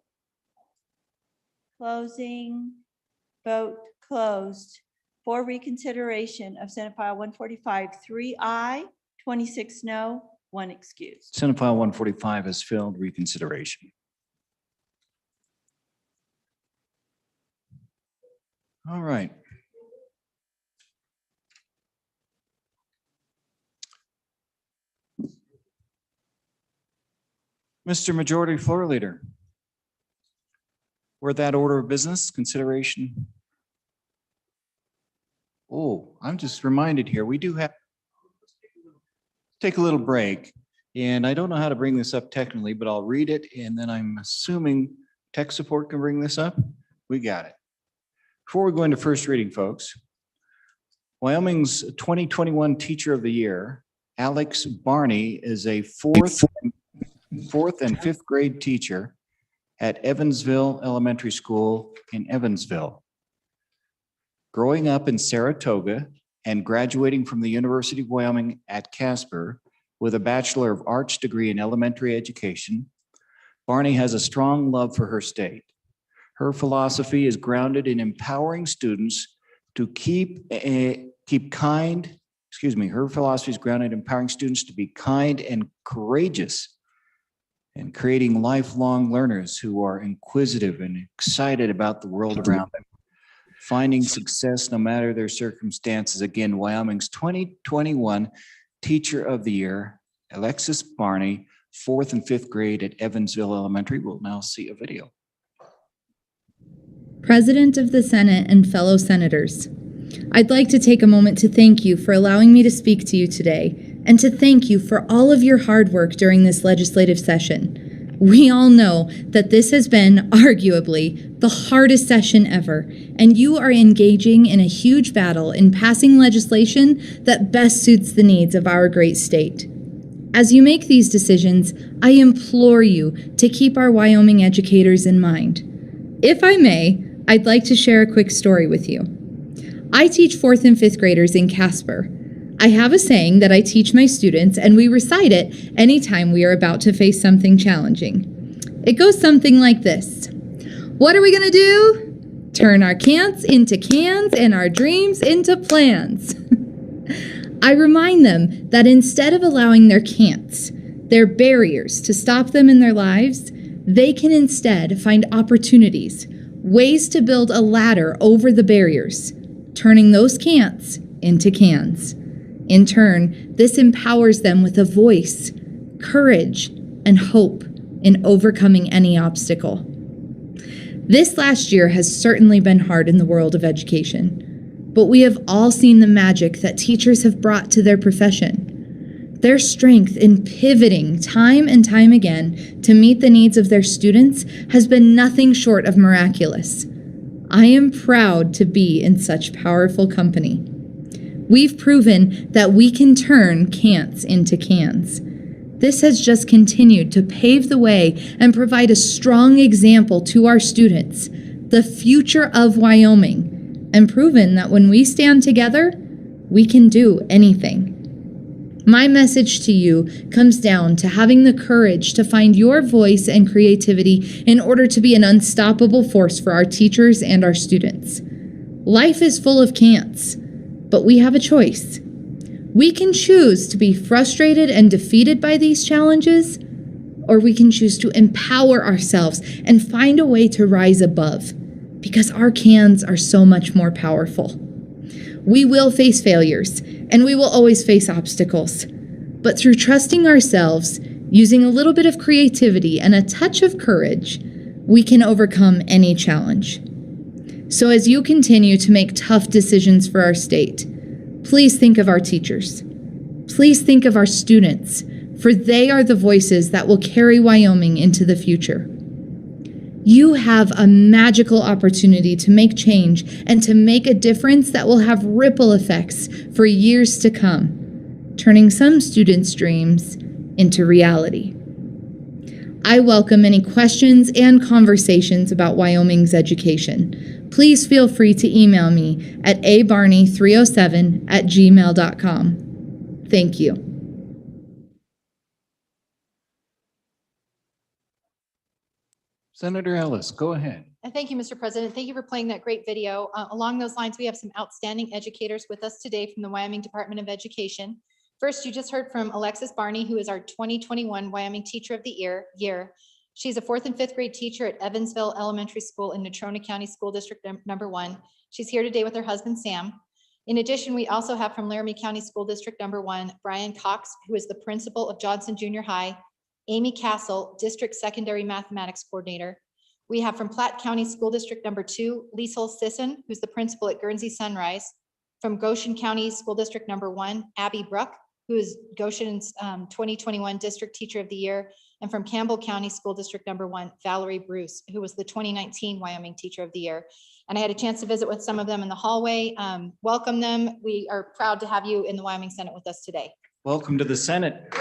Closing vote closed. For reconsideration of Senate File 145, 3 aye, 26 no, 1 excused. Senate File 145 has failed reconsideration. All right. Mr. Majority Floor Leader. We're at that order of business consideration. Oh, I'm just reminded here, we do have take a little break. And I don't know how to bring this up technically, but I'll read it. And then I'm assuming tech support can bring this up. We got it. Before we go into first reading, folks, Wyoming's 2021 Teacher of the Year, Alex Barney, is a fourth and fifth grade teacher at Evansville Elementary School in Evansville. Growing up in Saratoga and graduating from the University of Wyoming at Casper with a Bachelor of Arts degree in elementary education, Barney has a strong love for her state. Her philosophy is grounded in empowering students to her philosophy is grounded in empowering students to be kind and courageous and creating lifelong learners who are inquisitive and excited about the world around them, finding success no matter their circumstances. Again, Wyoming's 2021 Teacher of the Year, Alexis Barney, fourth and fifth grade at Evansville Elementary. We'll now see a video. President of the Senate and fellow senators, I'd like to take a moment to thank you for allowing me to speak to you today and to thank you for all of your hard work during this legislative session. We all know that this has been arguably the hardest session ever, and you are engaging in a huge battle in passing legislation that best suits the needs of our great state. As you make these decisions, I implore you to keep our Wyoming educators in mind. If I may, I'd like to share a quick story with you. I teach fourth and fifth graders in Casper. I have a saying that I teach my students, and we recite it anytime we are about to face something challenging. It goes something like this. What are we going to do? Turn our can'ts into cans and our dreams into plans. I remind them that instead of allowing their can'ts, their barriers to stop them in their lives, they can instead find opportunities, ways to build a ladder over the barriers, turning those can'ts into cans. In turn, this empowers them with a voice, courage, and hope in overcoming any obstacle. This last year has certainly been hard in the world of education, but we have all seen the magic that teachers have brought to their profession. Their strength in pivoting time and time again to meet the needs of their students has been nothing short of miraculous. I am proud to be in such powerful company. We've proven that we can turn can'ts into cans. This has just continued to pave the way and provide a strong example to our students, the future of Wyoming, and proven that when we stand together, we can do anything. My message to you comes down to having the courage to find your voice and creativity in order to be an unstoppable force for our teachers and our students. Life is full of can'ts, but we have a choice. We can choose to be frustrated and defeated by these challenges, or we can choose to empower ourselves and find a way to rise above, because our cans are so much more powerful. We will face failures, and we will always face obstacles. But through trusting ourselves, Using a little bit of creativity and a touch of courage, we can overcome any challenge. So as you continue to make tough decisions for our state, please think of our teachers. Please think of our students, for they are the voices that will carry Wyoming into the future. You have a magical opportunity to make change and to make a difference that will have ripple effects for years to come, turning some students' dreams into reality. I welcome any questions and conversations about Wyoming's education. Please feel free to email me at abarney307@gmail.com. Thank you. Senator Ellis, go ahead. And thank you, Mr. President. Thank you for playing that great video. Along those lines, we have some outstanding educators with us today from the Wyoming Department of Education. First, you just heard from Alexis Barney, who is our 2021 Wyoming Teacher of the Year. She's a 4th and 5th grade teacher at Evansville Elementary School in Natrona County School District number 1. She's here today with her husband, Sam. In addition, we also have from Laramie County School District number 1, Brian Cox, who is the principal of Johnson Junior High, Amy Castle, District Secondary Mathematics Coordinator. We have from Platte County School District number 2, Liesel Sisson, who's the principal at Guernsey Sunrise. From Goshen County School District number 1, Abby Bruck, who is Goshen's 2021 District Teacher of the Year. And from Campbell County School District number 1, Valerie Bruce, who was the 2019 Wyoming Teacher of the Year. And I had a chance to visit with some of them in the hallway. Welcome them. We are proud to have you in the Wyoming Senate with us today. Welcome to the Senate.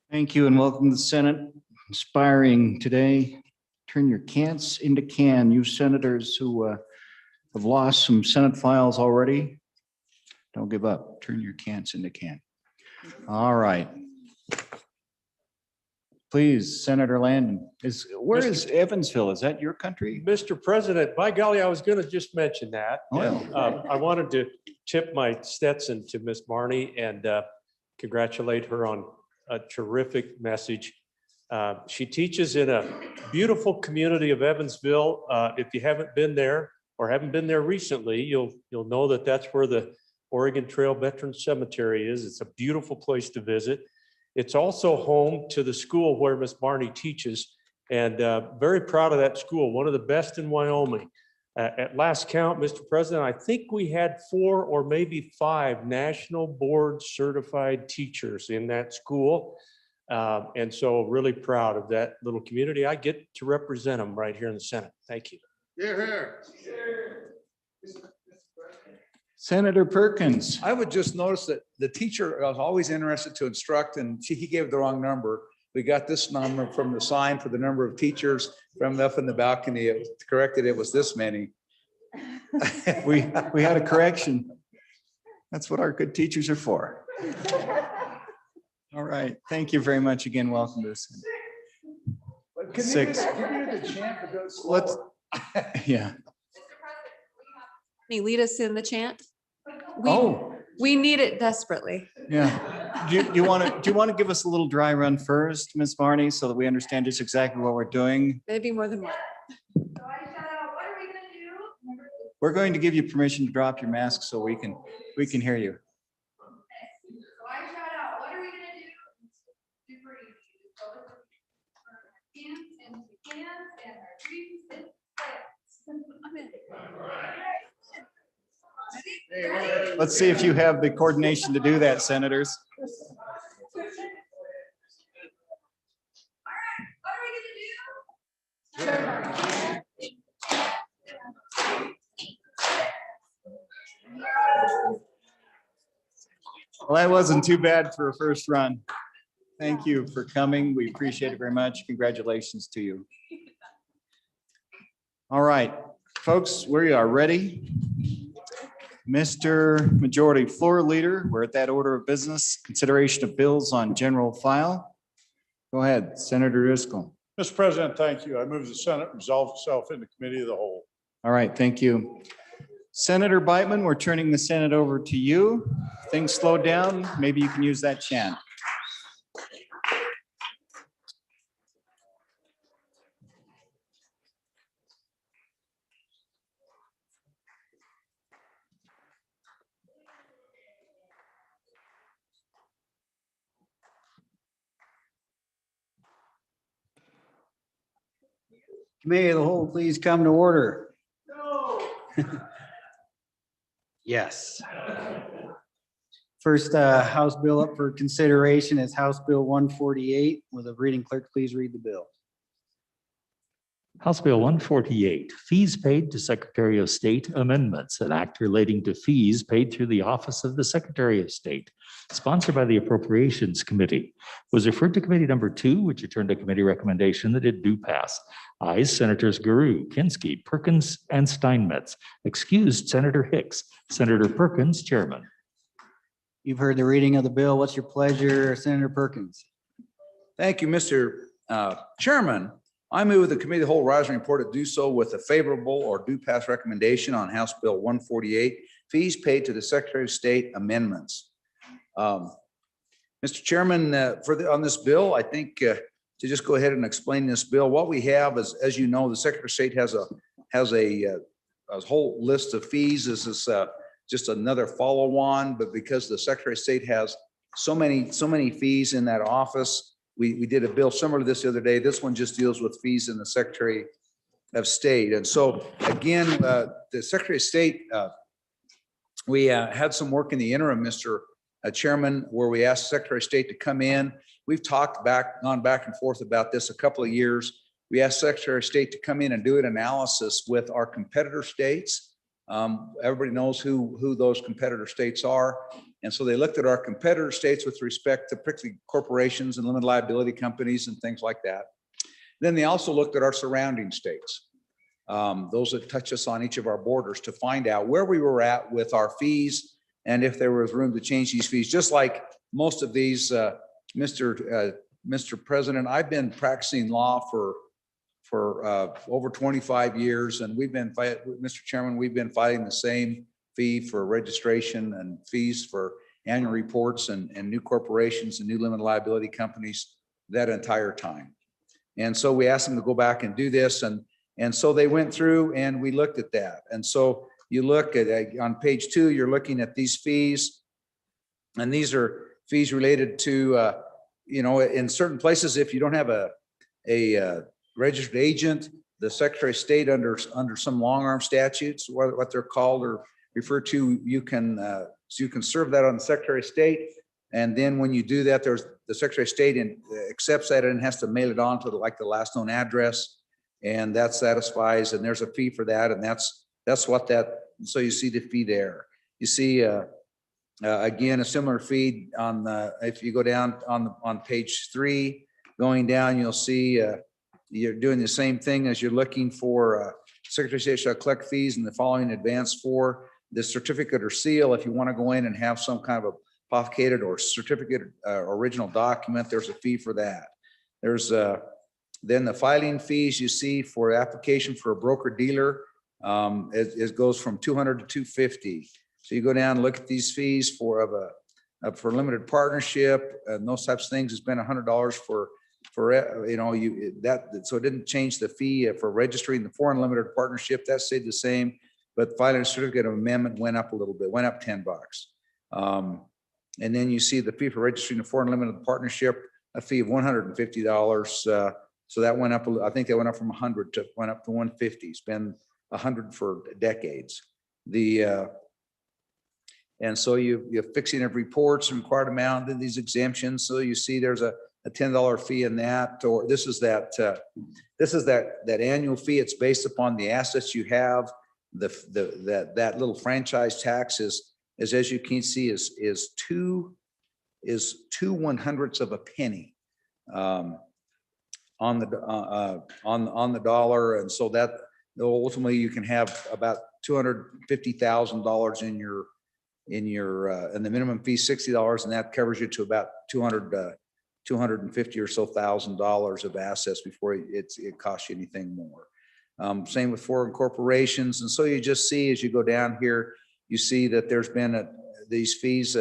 Thank you and welcome to the Senate. Inspiring today. Turn your can'ts into can. You senators who have lost some Senate files already, don't give up. Turn your can'ts into can. All right. Please, Senator Landon. Where is Evansville? Is that your country? Mr. President, by golly, I was going to just mention that. Oh, yeah. And, I wanted to tip my Stetson to Miss Barney and congratulate her on a terrific message. She teaches in a beautiful community of Evansville. If you haven't been there or haven't been there recently, you'll know that that's where the Oregon Trail Veterans Cemetery is. It's a beautiful place to visit. It's also home to the school where Miss Barney teaches, and very proud of that school, one of the best in Wyoming. At last count, Mr. President, I think we had 4 or maybe 5 national board certified teachers in that school. And so really proud of that little community. I get to represent them right here in the Senate. Thank you. Here. Senator Perkins. I would just notice that the teacher was always interested to instruct, and he gave the wrong number. We got this number from the sign for the number of teachers from up in the balcony. It corrected, it was this many. We had a correction. That's what our good teachers are for. All right. Thank you very much again. Welcome to this. Can 6. you do the chant to go slower? Let's, yeah. Can you lead us in the chant? We need it desperately. Yeah. Do you want to give us a little dry run first, Ms. Barney, so that we understand just exactly what we're doing? Maybe more than one. We're going to give you permission to drop your mask so we can hear you. Let's see if you have the coordination to do that, senators. Well, that wasn't too bad for a first run. Thank you for coming. We appreciate it very much. Congratulations to you. All right, folks, we are ready. Mr. Majority Floor Leader, we're at that order of business. Consideration of bills on general file. Go ahead, Senator Driscoll. Mr. President, thank you. I move the Senate resolve itself into committee of the whole. All right, thank you. Senator Beitman, we're turning the Senate over to you. Things slowed down. Maybe you can use that chant. Committee of the whole, please come to order. Yes. First House bill up for consideration is House Bill 148. Will the reading clerk please read the bill? House Bill 148, fees paid to Secretary of State amendments, an act relating to fees paid through the Office of the Secretary of State, sponsored by the Appropriations Committee, was referred to Committee Number 2, which returned a committee recommendation that it do pass. Ayes Senators Guru, Kinsky, Perkins, and Steinmetz. Excused Senator Hicks. Senator Perkins, Chairman. You've heard the reading of the bill. What's your pleasure, Senator Perkins? Thank you, Mr. Chairman. I move the committee of the whole rise and report to do so with a favorable or do pass recommendation on House Bill 148, fees paid to the Secretary of State amendments. Mr. Chairman, on this bill, I think to just go ahead and explain this bill, what we have is, as you know, the Secretary of State has a whole list of fees. This is just another follow-on, but because the Secretary of State has so many fees in that office, we did a bill similar to this the other day. This one just deals with fees in the Secretary of State. And so again, the Secretary of State, we had some work in the interim, Mr. Chairman, where we asked the Secretary of State to come in. We've gone back and forth about this a couple of years. We asked Secretary of State to come in and do an analysis with our competitor states. Everybody knows who those competitor states are. And so they looked at our competitor states with respect to particularly corporations and limited liability companies and things like that. Then they also looked at our surrounding states, those that touch us on each of our borders, to find out where we were at with our fees and if there was room to change these fees. Just like most of these, Mr. President, I've been practicing law for over 25 years, and Mr. Chairman, we've been fighting the same fee for registration and fees for annual reports and new corporations and new limited liability companies that entire time. And so we asked them to go back and do this, and so they went through and we looked at that. And so you look at on page 2, you're looking at these fees, and these are fees related to in certain places, if you don't have a registered agent, the Secretary of State under some long arm statutes, what they're called or referred to, you can serve that on the Secretary of State. And then when you do that, there's the Secretary of State accepts that and has to mail it on to the last known address, and that satisfies. And there's a fee for that, and that's what that. So you see the fee there. You see again a similar fee on if you go down on page 3, going down, you'll see. You're doing the same thing as you're looking for Secretary of State shall collect fees in the following advance for the certificate or seal. If you want to go in and have some kind of a authenticated or certificate original document, there's a fee for that. There's then the filing fees you see for application for a broker dealer. It goes from $200 to $250. So you go down and look at these fees for limited partnership and those types of things. It's been $100 for so it didn't change the fee for registering the foreign limited partnership. That stayed the same, but filing a certificate of amendment went up a little bit, went up $10. And then you see the fee for registering a foreign limited partnership, a fee of $150. So that went up. I think that went up from 100 to went up to 150. It's been 100 for decades. And so you're fixing of reports and required amount in these exemptions. So you see there's a $10 fee in that, or this is that annual fee. It's based upon the assets you have. That little franchise tax is as you can see is 2 100ths of a penny on the dollar, and so that ultimately you can have about $250,000 in the minimum fee $60, and that covers you to about $250 or so $1,000 of assets before it costs you anything more. Same with foreign corporations. And so you just see as you go down here, you see that there's been these fees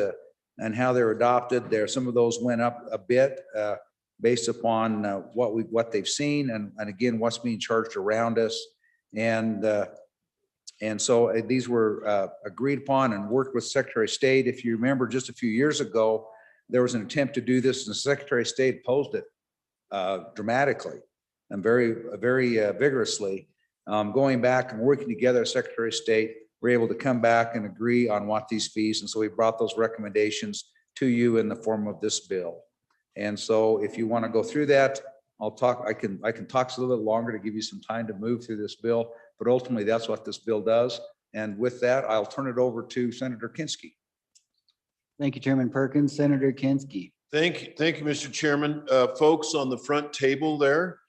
and how they're adopted. Some of those went up a bit based upon what they've seen and again what's being charged around us. And so these were agreed upon and worked with Secretary of State. If you remember, just a few years ago, there was an attempt to do this, and the Secretary of State opposed it dramatically. and very vigorously. Going back and working together as Secretary of State, we're able to come back and agree on what these fees. And so we brought those recommendations to you in the form of this bill. And so if you want to go through that, I can talk a little bit longer to give you some time to move through this bill, but ultimately that's what this bill does. And with that, I'll turn it over to Senator Kinski. Thank you, Chairman Perkins. Senator Kinski. Thank you, Mr. Chairman. Folks, on the front table there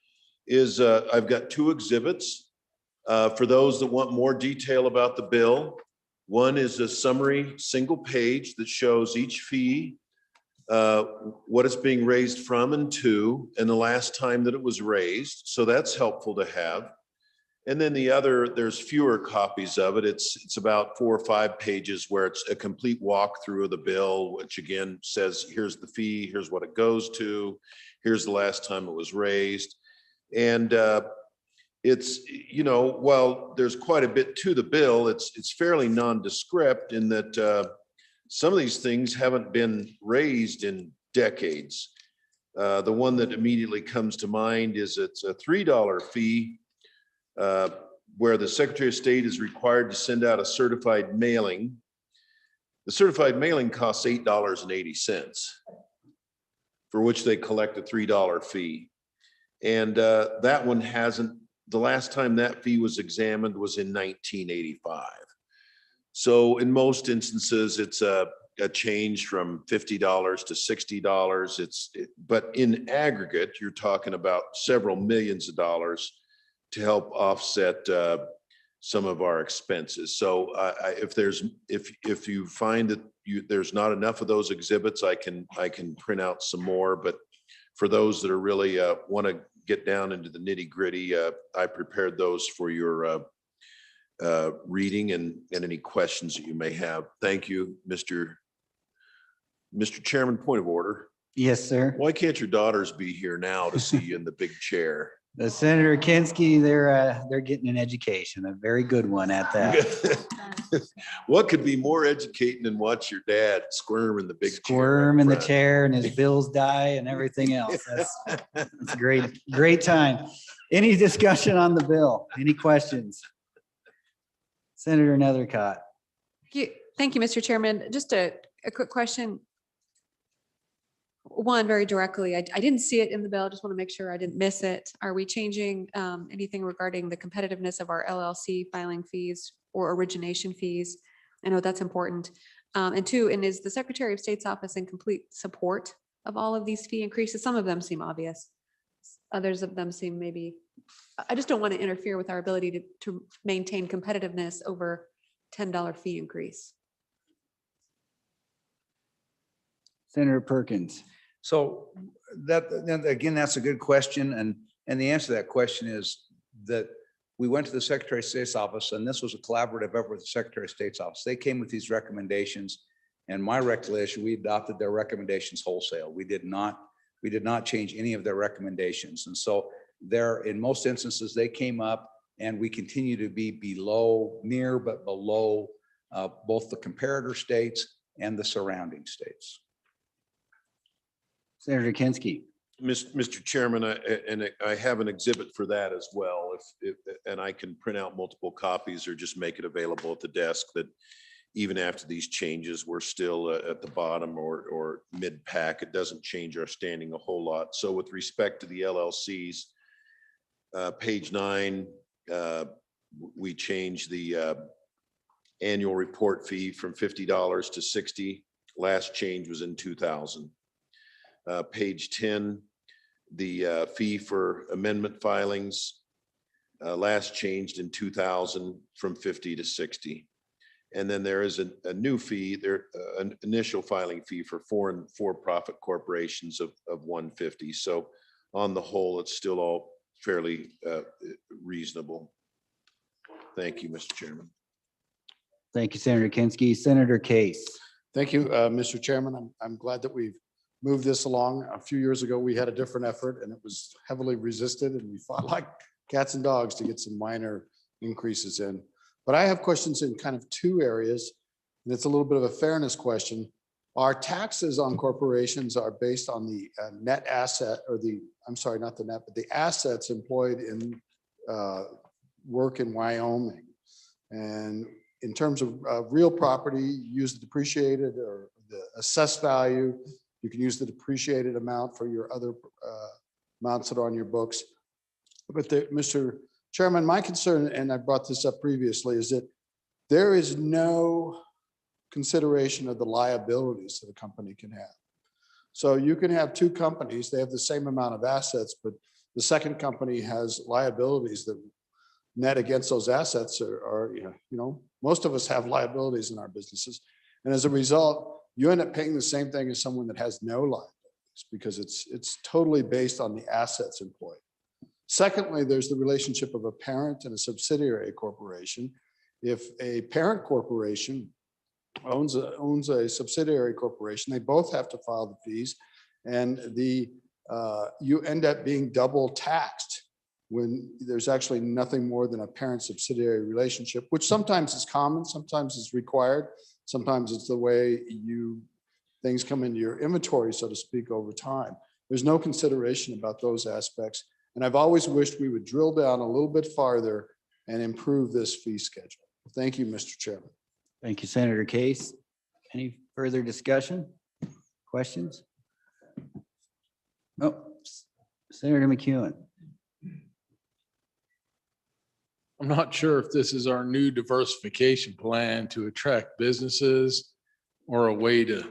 is, I've got two exhibits. For those that want more detail about the bill, one is a summary single page that shows each fee, what it's being raised from and to, and the last time that it was raised. So that's helpful to have. And then the other, there's fewer copies of it. It's about 4 or 5 pages where it's a complete walkthrough of the bill, which again says, here's the fee, here's what it goes to, here's the last time it was raised. And it's, you know, while there's quite a bit to the bill, it's fairly nondescript in that some of these things haven't been raised in decades. The one that immediately comes to mind is it's a $3 fee where the Secretary of State is required to send out a certified mailing. The certified mailing costs $8.80, for which they collect a $3 fee. And that one hasn't, the last time that fee was examined was in 1985. So in most instances, it's a change from $50 to $60. But in aggregate, you're talking about several millions of dollars to help offset some of our expenses. So if you find that there's not enough of those exhibits, I can print out some more. But for those that are really want to get down into the nitty gritty, I prepared those for your reading and any questions that you may have. Thank you, Mr. Chairman. Point of order. Yes, sir. Why can't your daughters be here now to see you in the big chair? The Senator Kinski, they're getting an education, a very good one at that. What could be more educating than watch your dad squirm in the big chair? Squirm in the chair and his bills die and everything else. That's a great time. Any discussion on the bill? Any questions? Senator Nethercott. Thank you, Mr. Chairman. Just a quick question. One, very directly, I didn't see it in the bill. I just want to make sure I didn't miss it. Are we changing anything regarding the competitiveness of our LLC filing fees or origination fees? I know that's important. And two, and is the Secretary of State's office in complete support of all of these fee increases? Some of them seem obvious. Others of them seem maybe, I just don't want to interfere with our ability to maintain competitiveness over $10 fee increase. Senator Perkins. So again, that's a good question. And the answer to that question is that we went to the Secretary of State's office, and this was a collaborative effort with the Secretary of State's office. They came with these recommendations, and my recollection, we adopted their recommendations wholesale. We did not change any of their recommendations. And so there, in most instances, they came up, and we continue to be near but below both the comparator states and the surrounding states. Senator Kinski. Mr. Chairman, I have an exhibit for that as well. And I can print out multiple copies or just make it available at the desk, that even after these changes, we're still at the bottom or mid-pack. It doesn't change our standing a whole lot. So with respect to the LLCs, page 9, we changed the annual report fee from $50 to $60. Last change was in 2000. Page 10, the fee for amendment filings last changed in 2000 from 50 to 60. And then there is a new fee, an initial filing fee for for-profit corporations of $150. So on the whole, it's still all fairly reasonable. Thank you, Mr. Chairman. Thank you, Senator Kinski. Senator Case. Thank you, Mr. Chairman. I'm glad that we've moved this along. A few years ago, we had a different effort, and it was heavily resisted, and we fought like cats and dogs to get some minor increases in. But I have questions in kind of two areas, and it's a little bit of a fairness question. Our taxes on corporations are based on the net asset or I'm sorry, not the net, but the assets employed in work in Wyoming. And in terms of real property, use the depreciated or the assessed value. You can use the depreciated amount for your other amounts that are on your books. But Mr. Chairman, my concern, and I brought this up previously, is that there is no consideration of the liabilities that a company can have. So you can have two companies, they have the same amount of assets, but the second company has liabilities that net against those assets are most of us have liabilities in our businesses. And as a result, you end up paying the same thing as someone that has no liabilities because it's totally based on the assets employed. Secondly, there's the relationship of a parent and a subsidiary corporation. If a parent corporation owns a subsidiary corporation, they both have to file the fees, and you end up being double taxed when there's actually nothing more than a parent subsidiary relationship, which sometimes is common, sometimes it's required, sometimes it's the way things come into your inventory, so to speak, over time. There's no consideration about those aspects. And I've always wished we would drill down a little bit farther and improve this fee schedule. Thank you, Mr. Chairman. Thank you, Senator Case. Any further discussion? Questions? Oh, Senator McEwen. I'm not sure if this is our new diversification plan to attract businesses or a way to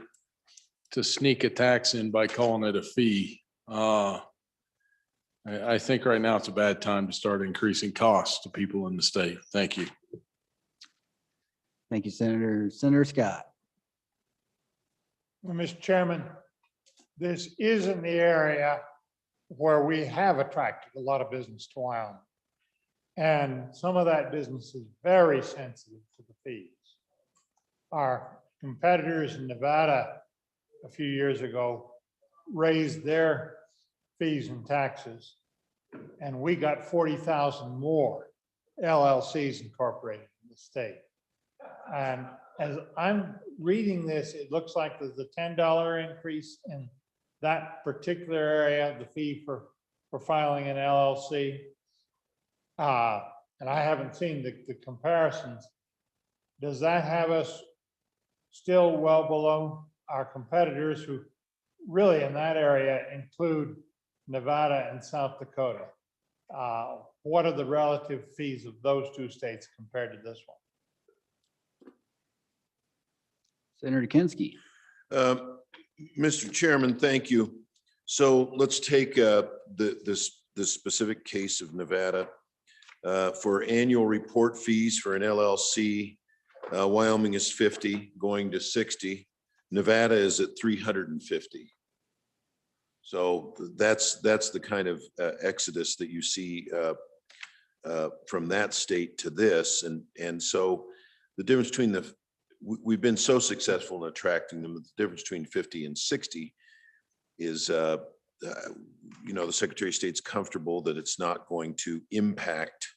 sneak a tax in by calling it a fee. I think right now it's a bad time to start increasing costs to people in the state. Thank you. Thank you, Senator. Senator Scott. Well, Mr. Chairman, this is in the area where we have attracted a lot of business to Wyoming. And some of that business is very sensitive to the fees. Our competitors in Nevada a few years ago raised their fees and taxes, and we got 40,000 more LLCs incorporated in the state. And as I'm reading this, it looks like there's a $10 increase in that particular area, the fee for filing an LLC. And I haven't seen the comparisons. Does that have us still well below our competitors who really in that area include Nevada and South Dakota? What are the relative fees of those two states compared to this one? Senator Kinski. Mr. Chairman, thank you. So let's take this specific case of Nevada. For annual report fees for an LLC, Wyoming is 50, going to 60. Nevada is at 350. So that's the kind of exodus that you see from that state to this. And so the difference between we've been so successful in attracting them, the difference between 50 and 60 is, the Secretary of State's comfortable that it's not going to impact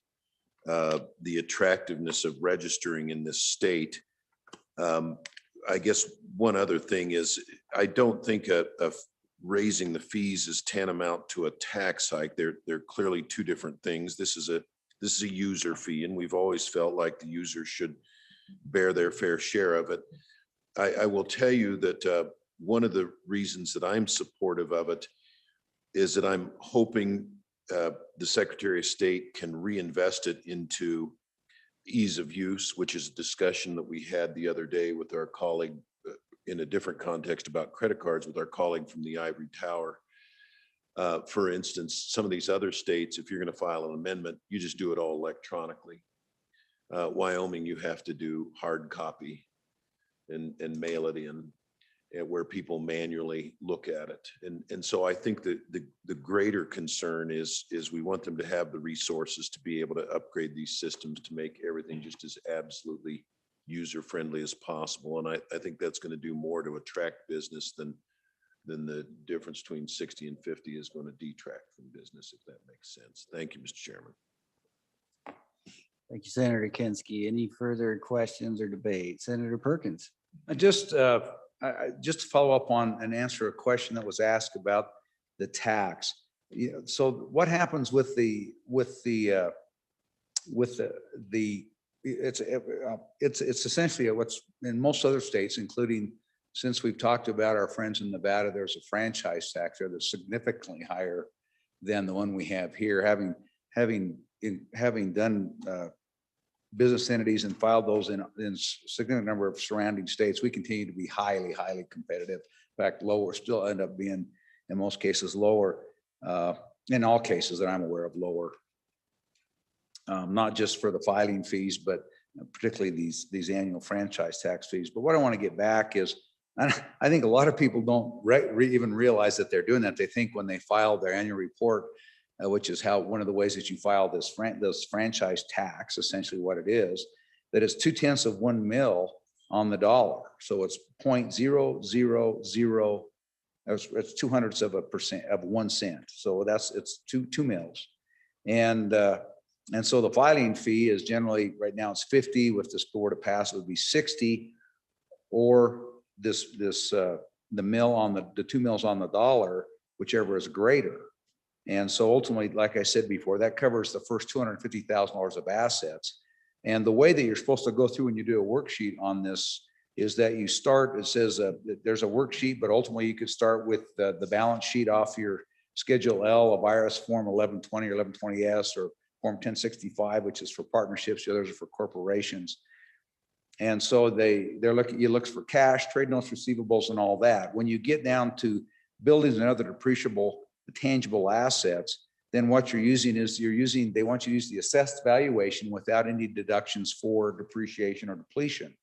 the attractiveness of registering in this state. I guess one other thing is, I don't think raising the fees is tantamount to a tax hike. They're clearly two different things. This is a user fee, and we've always felt like the user should bear their fair share of it. I will tell you that one of the reasons that I'm supportive of it is that I'm hoping the Secretary of State can reinvest it into ease of use, which is a discussion that we had the other day with our colleague in a different context about credit cards with our colleague from the Ivory Tower. For instance, some of these other states, if you're going to file an amendment, you just do it all electronically. Wyoming, you have to do hard copy and mail it in, where people manually look at it. And so I think that the greater concern is we want them to have the resources to be able to upgrade these systems to make everything just as absolutely user-friendly as possible. And I think that's going to do more to attract business than the difference between 60 and 50 is going to detract from business, if that makes sense. Thank you, Mr. Chairman. Thank you, Senator Kinski. Any further questions or debate? Senator Perkins. Just just to follow up on and answer a question that was asked about the tax. So what happens with it's essentially what's in most other states, including, since we've talked about our friends in Nevada, there's a franchise tax there that's significantly higher than the one we have here. Having done business entities and filed those in significant number of surrounding states, we continue to be highly competitive. In fact, lower, still end up being in most cases lower, in all cases that I'm aware of, lower. Not just for the filing fees, but particularly these annual franchise tax fees. But what I want to get back is, I think a lot of people don't even realize that they're doing that. They think when they file their annual report, which is one of the ways that you file this franchise tax, essentially what it is, that it's 0.2 of 1 mil on the dollar. So it's 0.000, it's 0.02% of 1 cent. So it's two mils. And so the filing fee is generally, right now it's 50. With this board to pass, it would be 60, or the mill on the 2 mils on the dollar, whichever is greater. And so ultimately, like I said before, that covers the first $250,000 of assets. And the way that you're supposed to go through when you do a worksheet on this is that you start, it says there's a worksheet, but ultimately you could start with the balance sheet off your Schedule L of IRS Form 1120 or 1120S, or Form 1065, which is for partnerships. The others are for corporations. And so you look for cash, trade notes, receivables, and all that. When you get down to buildings and other depreciable tangible assets, then what you're using is they want you to use the assessed valuation without any deductions for depreciation or depletion.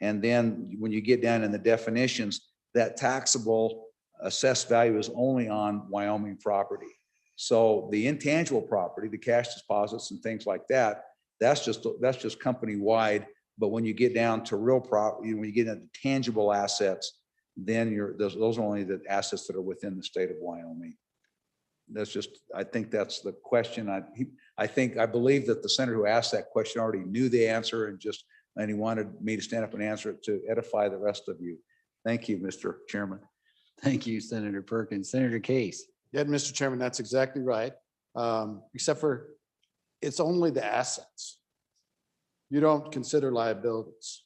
And then when you get down in the definitions, that taxable assessed value is only on Wyoming property. So the intangible property, the cash deposits and things like that, that's just company wide. But when you get down to real property, when you get into tangible assets, then those are only the assets that are within the state of Wyoming. I think that's the question. I believe that the senator who asked that question already knew the answer, and he wanted me to stand up and answer it to edify the rest of you. Thank you, Mr. Chairman. Thank you, Senator Perkins. Senator Case. Yeah, Mr. Chairman, that's exactly right. Except for it's only the assets. You don't consider liabilities.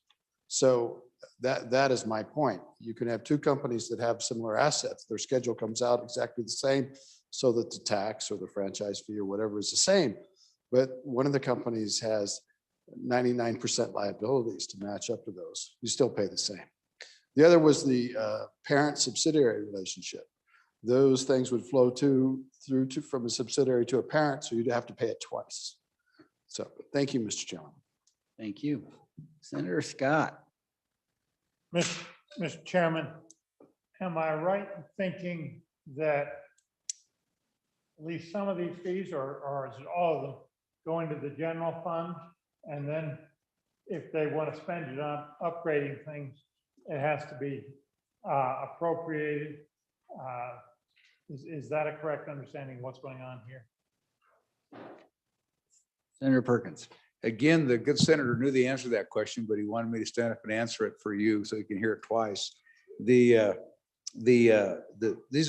So that is my point. You can have two companies that have similar assets. Their schedule comes out exactly the same, so that the tax or the franchise fee or whatever is the same. But one of the companies has 99% liabilities to match up to those. You still pay the same. The other was the parent subsidiary relationship. Those things would flow from a subsidiary to a parent, so you'd have to pay it twice. So thank you, Mr. Chairman. Thank you. Senator Scott. Mr. Chairman, am I right in thinking that at least some of these fees, or is it all of them, going to the general fund? And then if they want to spend it on upgrading things, it has to be appropriated. Is that a correct understanding of what's going on here? Senator Perkins. Again, the good senator knew the answer to that question, but he wanted me to stand up and answer it for you so you can hear it twice. These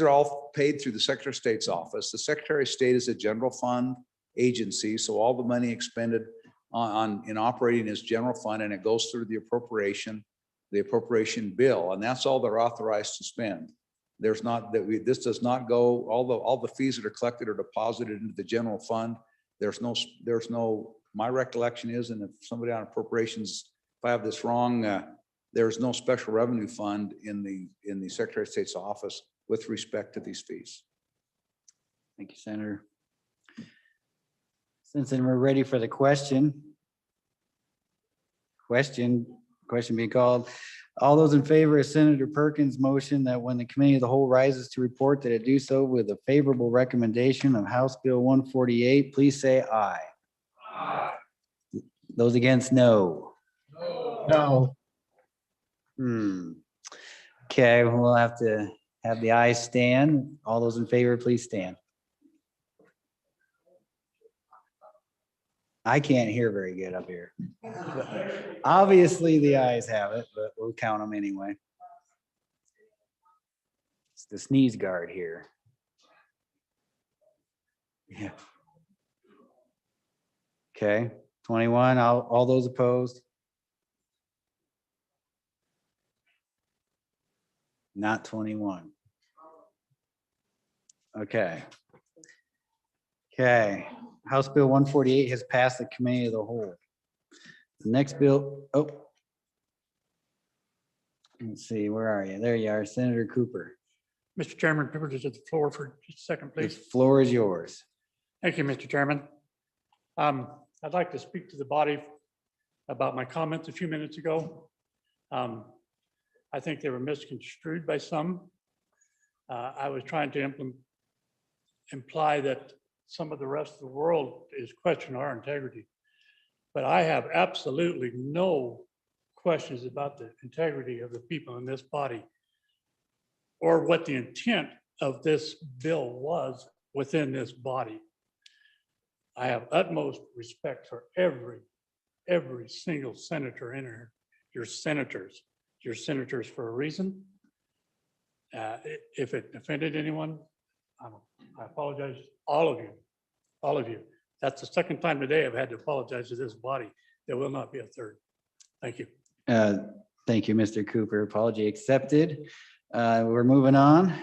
are all paid through the Secretary of State's office. The Secretary of State is a general fund agency, so all the money expended in operating is general fund, and it goes through the appropriation bill, and that's all they're authorized to spend. This does not go, all the fees that are collected are deposited into the general fund. There's no, my recollection is, and if somebody on appropriations, if I have this wrong, there's no special revenue fund in the Secretary of State's office with respect to these fees. Thank you, Senator. Since then we're ready for the question being called. All those in favor of Senator Perkins' motion that when the committee of the whole rises to report, that it do so with a favorable recommendation of House Bill 148, please say aye. Aye. Those against, no. No. Okay, we'll have to have the ayes stand. All those in favor, please stand. I can't hear very good up here. Obviously, the ayes have it, but we'll count them anyway. the sneeze guard here. Yeah. Okay, 21, all those opposed? Not 21. Okay. Okay, House Bill 148 has passed the committee of the whole. The next bill, oh. Let's see, where are you? There you are, Senator Cooper. Mr. Chairman, privileges of the floor for just a second, The please. floor is yours. Thank you, Mr. Chairman. I'd like to speak to the body about my comments a few minutes ago. I think they were misconstrued by some. I was trying to imply that some of the rest of the world is questioning our integrity. But I have absolutely no questions about the integrity of the people in this body or what the intent of this bill was within this body. I have utmost respect for every single senator in here. You're senators for a reason. If it offended anyone, I apologize, all of you. That's the second time today I've had to apologize to this body. There will not be a third. Thank you. Thank you, Mr. Cooper. Apology accepted. We're moving on.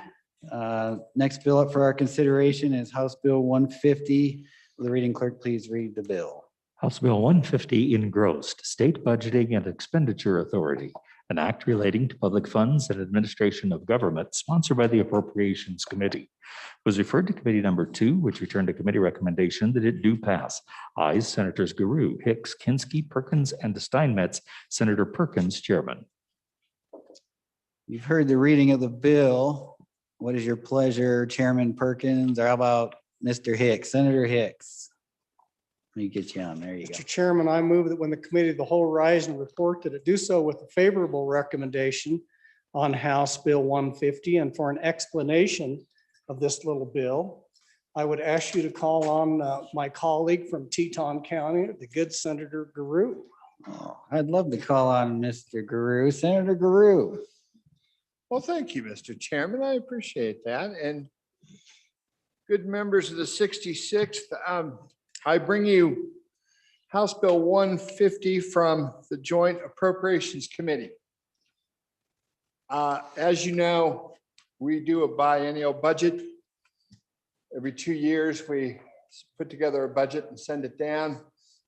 Next bill up for our consideration is House Bill 150. Will the reading clerk please read the bill? House Bill 150 engrossed State Budgeting and Expenditure Authority, an act relating to public funds and administration of government sponsored by the Appropriations Committee. Was referred to committee number 2, which returned a committee recommendation that it do pass. Ayes, Senators Guru, Hicks, Kinsky, Perkins, and Steinmetz. Senator Perkins, chairman. You've heard the reading of the bill. What is your pleasure, Chairman Perkins, or how about Mr. Hicks? Senator Hicks. Let me get you on. There you go. Mr. Chairman, I move that when the committee of the whole rise and report that it do so with a favorable recommendation on House Bill 150, and for an explanation of this little bill, I would ask you to call on my colleague from Teton County, the good Senator Guru. Oh, I'd love to call on Mr. Guru. Senator Guru. Well, thank you, Mr. Chairman. I appreciate that. And good members of the 66th, I bring you House Bill 150 from the Joint Appropriations Committee. As you know, we do a biennial budget. Every 2 years, we put together a budget and send it down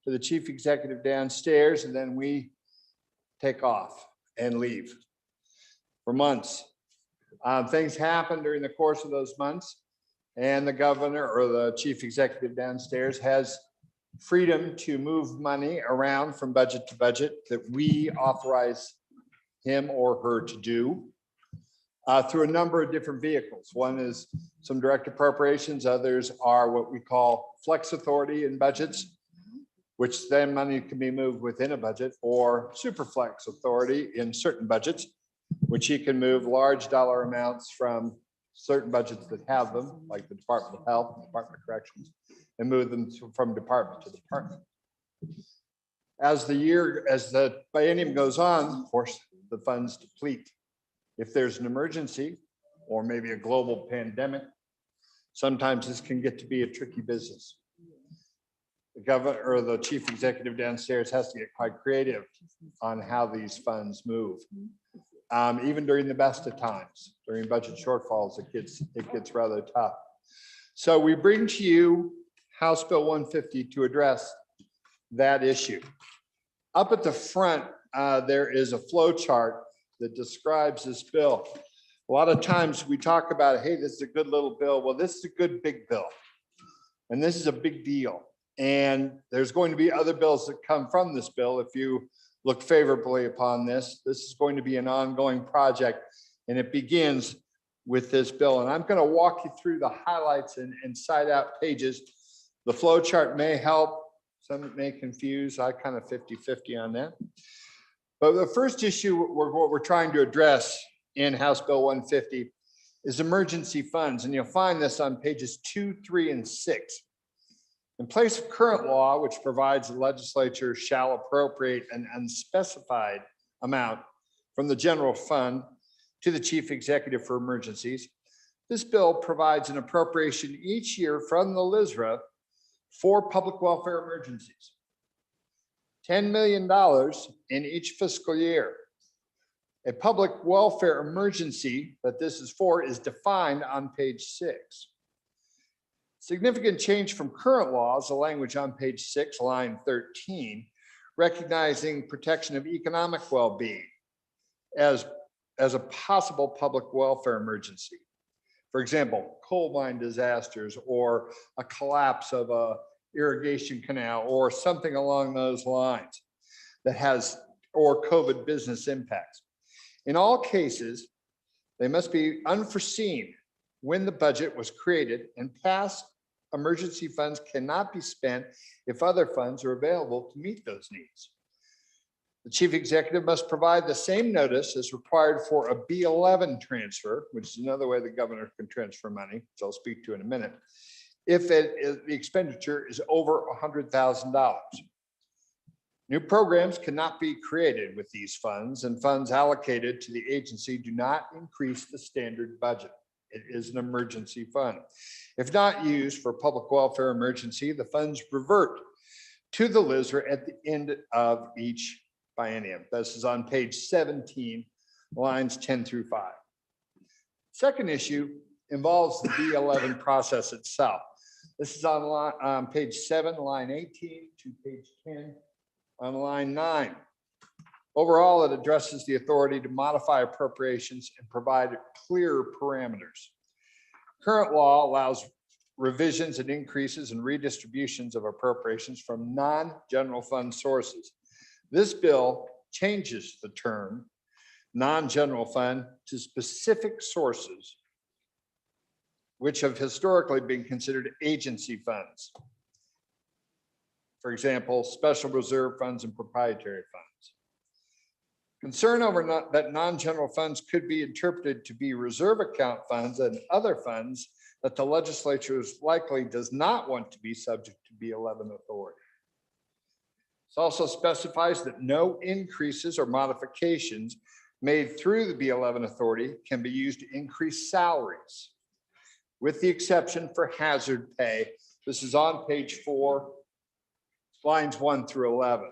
to the chief executive downstairs, and then we take off and leave for months. Things happen during the course of those months, and the governor or the chief executive downstairs has freedom to move money around from budget to budget that we authorize him or her to do through a number of different vehicles. One is some direct appropriations. Others are what we call flex authority in budgets, which then money can be moved within a budget, or super flex authority in certain budgets, which he can move large dollar amounts from certain budgets that have them, like the Department of Health, and Department of Corrections, and move them from department to department. As the biennium goes on, of course, the funds deplete. If there's an emergency or maybe a global pandemic, sometimes this can get to be a tricky business. The governor or the chief executive downstairs has to get quite creative on how these funds move. Even during the best of times, during budget shortfalls, it gets rather tough. So we bring to you House Bill 150 to address that issue. Up at the front, there is a flow chart that describes this bill. A lot of times we talk about, hey, this is a good little bill. Well, this is a good big bill. And this is a big deal. And there's going to be other bills that come from this bill. If you look favorably upon this, this is going to be an ongoing project, and it begins with this bill. And I'm going to walk you through the highlights and side out pages. The flow chart may help. Some may confuse. I kind of 50-50 on that. But the first issue what we're trying to address in House Bill 150 is emergency funds. And you'll find this on pages 2, 3, and 6. In place of current law, which provides the legislature shall appropriate an unspecified amount from the general fund to the chief executive for emergencies, This bill provides an appropriation each year from the LISRA for public welfare emergencies. $10 million in each fiscal year. A public welfare emergency that this is for is defined on page 6. Significant change from current laws, the language on page 6, line 13, recognizing protection of economic well-being as a possible public welfare emergency. For example, coal mine disasters or a collapse of a irrigation canal or something along those lines that has, or COVID business impacts. In all cases, they must be unforeseen when the budget was created, and past emergency funds cannot be spent if other funds are available to meet those needs. The chief executive must provide the same notice as required for a B11 transfer, which is another way the governor can transfer money, which I'll speak to in a minute, if the expenditure is over $100,000. New programs cannot be created with these funds, and funds allocated to the agency do not increase the standard budget. It is an emergency fund. If not used for public welfare emergency, the funds revert to the LISRA at the end of each biennium. This is on page 17, lines 10 through 5. Second issue involves the B11 process itself. This is on page 7, line 18 to page 10 on line 9. Overall, it addresses the authority to modify appropriations and provide clear parameters. Current law allows revisions and increases and redistributions of appropriations from non-general fund sources. This bill changes the term non-general fund to specific sources, which have historically been considered agency funds. For example, special reserve funds and proprietary funds. Concern over that non-general funds could be interpreted to be reserve account funds and other funds that the legislature likely does not want to be subject to B11 authority. It also specifies that no increases or modifications made through the B11 authority can be used to increase salaries, with the exception for hazard pay. This is on page 4, lines 1 through 11.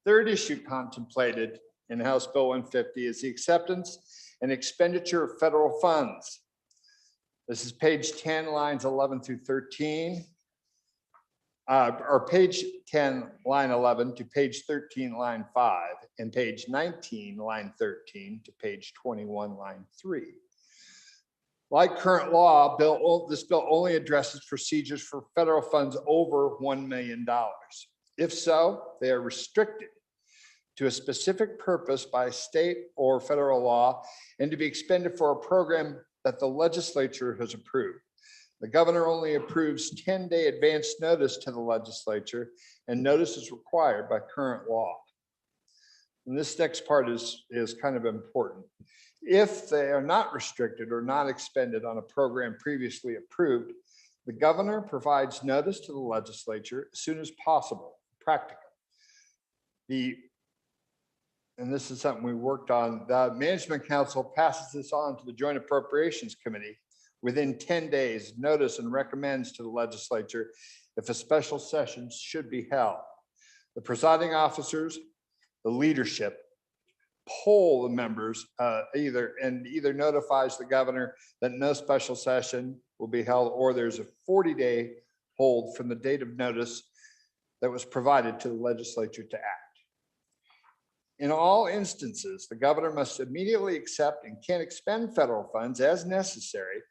Third issue contemplated in House Bill 150 is the acceptance and expenditure of federal funds. This is page 10, lines 11 through 13, or page 10, line 11 to page 13, line 5, and page 19, line 13 to page 21, line 3. Like current law, this bill only addresses procedures for federal funds over $1 million. If so, they are restricted to a specific purpose by state or federal law and to be expended for a program that the legislature has approved. The governor only approves 10-day advance notice to the legislature, and notice is required by current law. And this next part is kind of important. If they are not restricted or not expended on a program previously approved, the governor provides notice to the legislature as soon as possible, practical. And this is something we worked on. The Management Council passes this on to the Joint Appropriations Committee within 10 days notice and recommends to the legislature if a special session should be held. The presiding officers, the leadership, poll the members either notifies the governor that no special session will be held, or there's a 40-day hold from the date of notice that was provided to the legislature to act. In all instances, the governor must immediately accept and can expend federal funds as necessary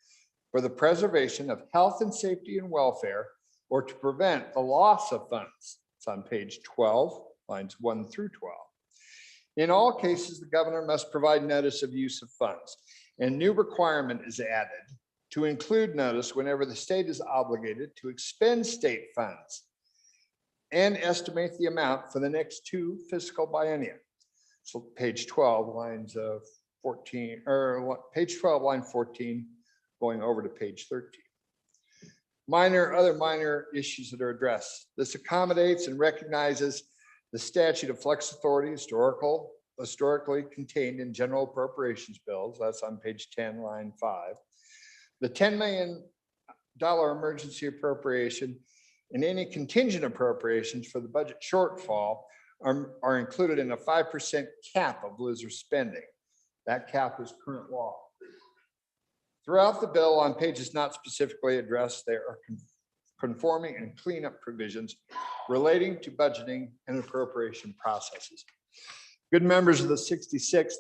for the preservation of health and safety and welfare, or to prevent the loss of funds. It's on page 12, lines 1 through 12. In all cases, the governor must provide notice of use of funds. A new requirement is added to include notice whenever the state is obligated to expend state funds and estimate the amount for the next 2 fiscal biennia. So page 12, lines 14, or page 12, line 14, going over to page 13. Other minor issues that are addressed. This accommodates and recognizes the statute of flex authority, historical historically contained in general appropriations bills. That's on page 10, line 5. The $10 million emergency appropriation and any contingent appropriations for the budget shortfall are included in a 5% cap of Blizzard spending. That cap is current law. Throughout the bill, on pages not specifically addressed, there are conforming and cleanup provisions relating to budgeting and appropriation processes. Good members of the 66th,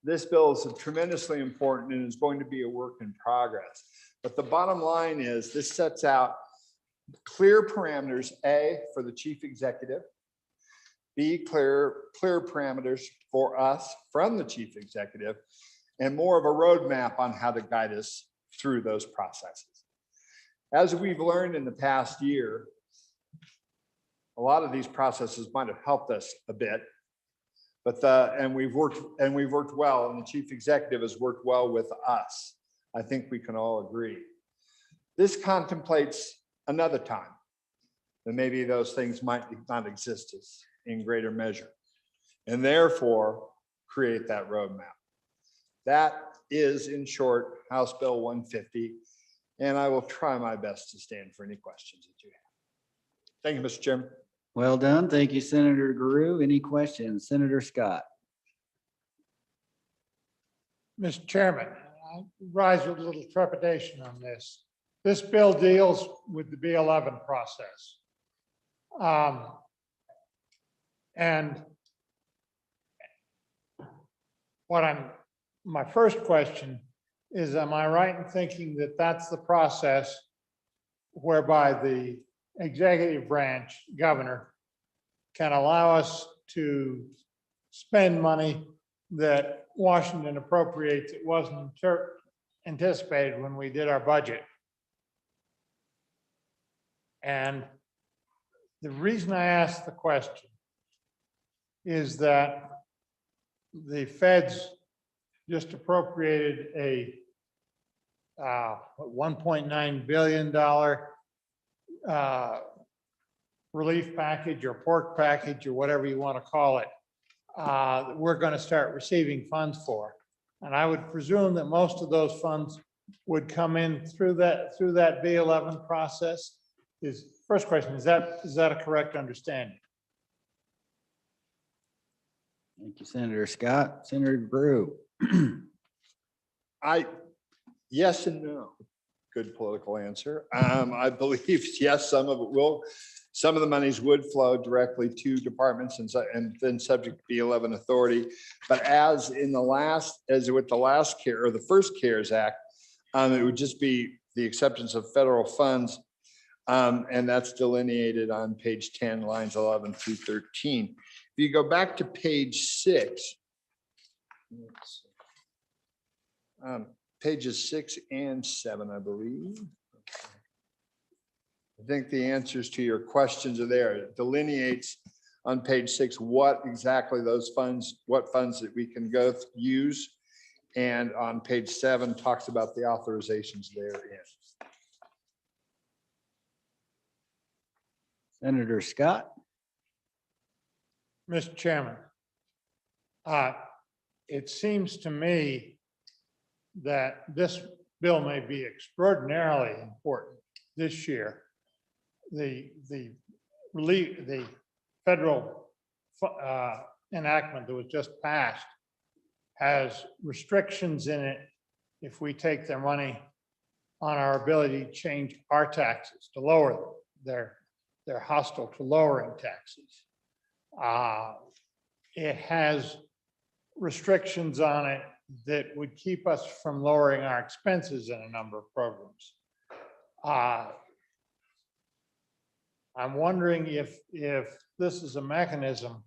this bill is tremendously important and is going to be a work in progress. But the bottom line is this sets out clear parameters, A, for the chief executive, B, clear parameters for us from the chief executive, and more of a roadmap on how to guide us through those processes. As we've learned in the past year, a lot of these processes might have helped us a bit, but we've worked well, and the chief executive has worked well with us. I think we can all agree. This contemplates another time that maybe those things might not exist in greater measure, and therefore create that roadmap. That is, in short, House Bill 150, and I will try my best to stand for any questions that you have. Thank you, Mr. Chairman. Well done. Thank you, Senator Guru. Any questions? Senator Scott. Mr. Chairman, I rise with a little trepidation on this. This bill deals with the B11 process. And my first question is, am I right in thinking that that's the process whereby the executive branch governor can allow us to spend money that Washington appropriates? It wasn't anticipated when we did our budget. And the reason I asked the question is that the feds just appropriated a $1.9 billion relief package or pork package or whatever you want to call it. We're going to start receiving funds for. And I would presume that most of those funds would come in through that B11 process. First question, is that a correct understanding? Thank you, Senator Scott. Senator Brew. Yes and no. Good political answer. I believe, yes, some of the monies would flow directly to departments and then subject to B11 authority. But as with the last CARE or the first CARES Act, it would just be the acceptance of federal funds. And that's delineated on page 10, lines 11 through 13. If you go back to page 6, pages 6 and 7, I believe. I think the answers to your questions are there. It delineates on page 6 what exactly what funds that we can go use. And on page 7 talks about the authorizations therein. Senator Scott. Mr. Chairman, it seems to me that this bill may be extraordinarily important this year. The federal enactment that was just passed has restrictions in it if we take their money on our ability to change our taxes, to lower them. They're hostile to lowering taxes. It has restrictions on it that would keep us from lowering our expenses in a number of programs. I'm wondering if this is a mechanism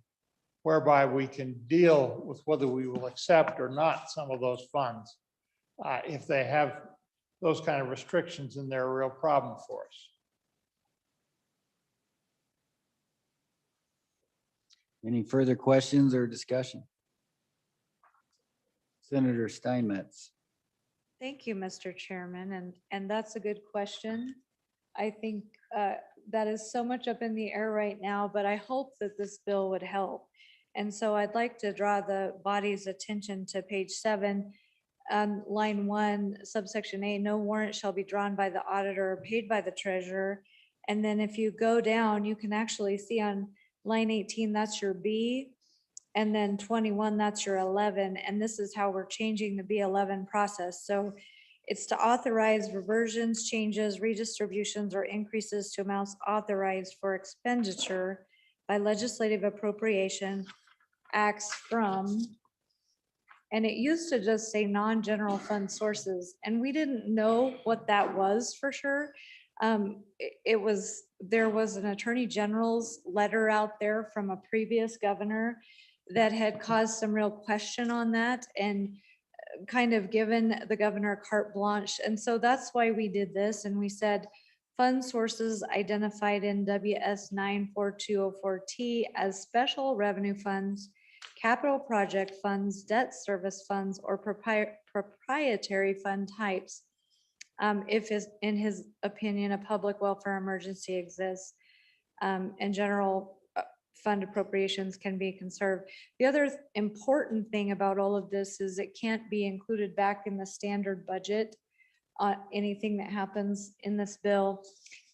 whereby we can deal with whether we will accept or not some of those funds. If they have those kind of restrictions, then they're a real problem for us. Any further questions or discussion? Senator Steinmetz. Thank you, Mr. Chairman, and that's a good question. I think that is so much up in the air right now, but I hope that this bill would help. And so I'd like to draw the body's attention to page 7, line 1, subsection A, no warrant shall be drawn by the auditor or paid by the treasurer. And then if you go down, you can actually see on line 18, that's your B. And then 21, that's your 11. And this is how we're changing the B11 process. So it's to authorize reversions, changes, redistributions, or increases to amounts authorized for expenditure by legislative appropriation acts from, and it used to just say non-general fund sources, and we didn't know what that was for sure. There was an attorney general's letter out there from a previous governor that had caused some real question on that and kind of given the governor carte blanche. And so that's why we did this. And we said fund sources identified in WS 94204T as special revenue funds, capital project funds, debt service funds, or proprietary fund types. If in his opinion, a public welfare emergency exists, and general fund appropriations can be conserved. The other important thing about all of this is it can't be included back in the standard budget, anything that happens in this bill.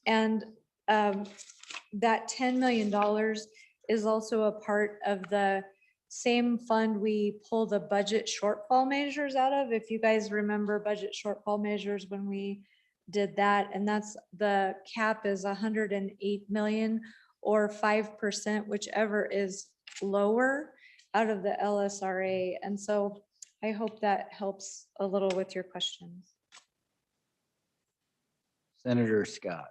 And that $10 million is also a part of the same fund we pull the budget shortfall measures out of. If you guys remember budget shortfall measures when we did that, and that's the cap is 108 million or 5%, whichever is lower out of the LSRA. And so I hope that helps a little with your questions. Senator Scott.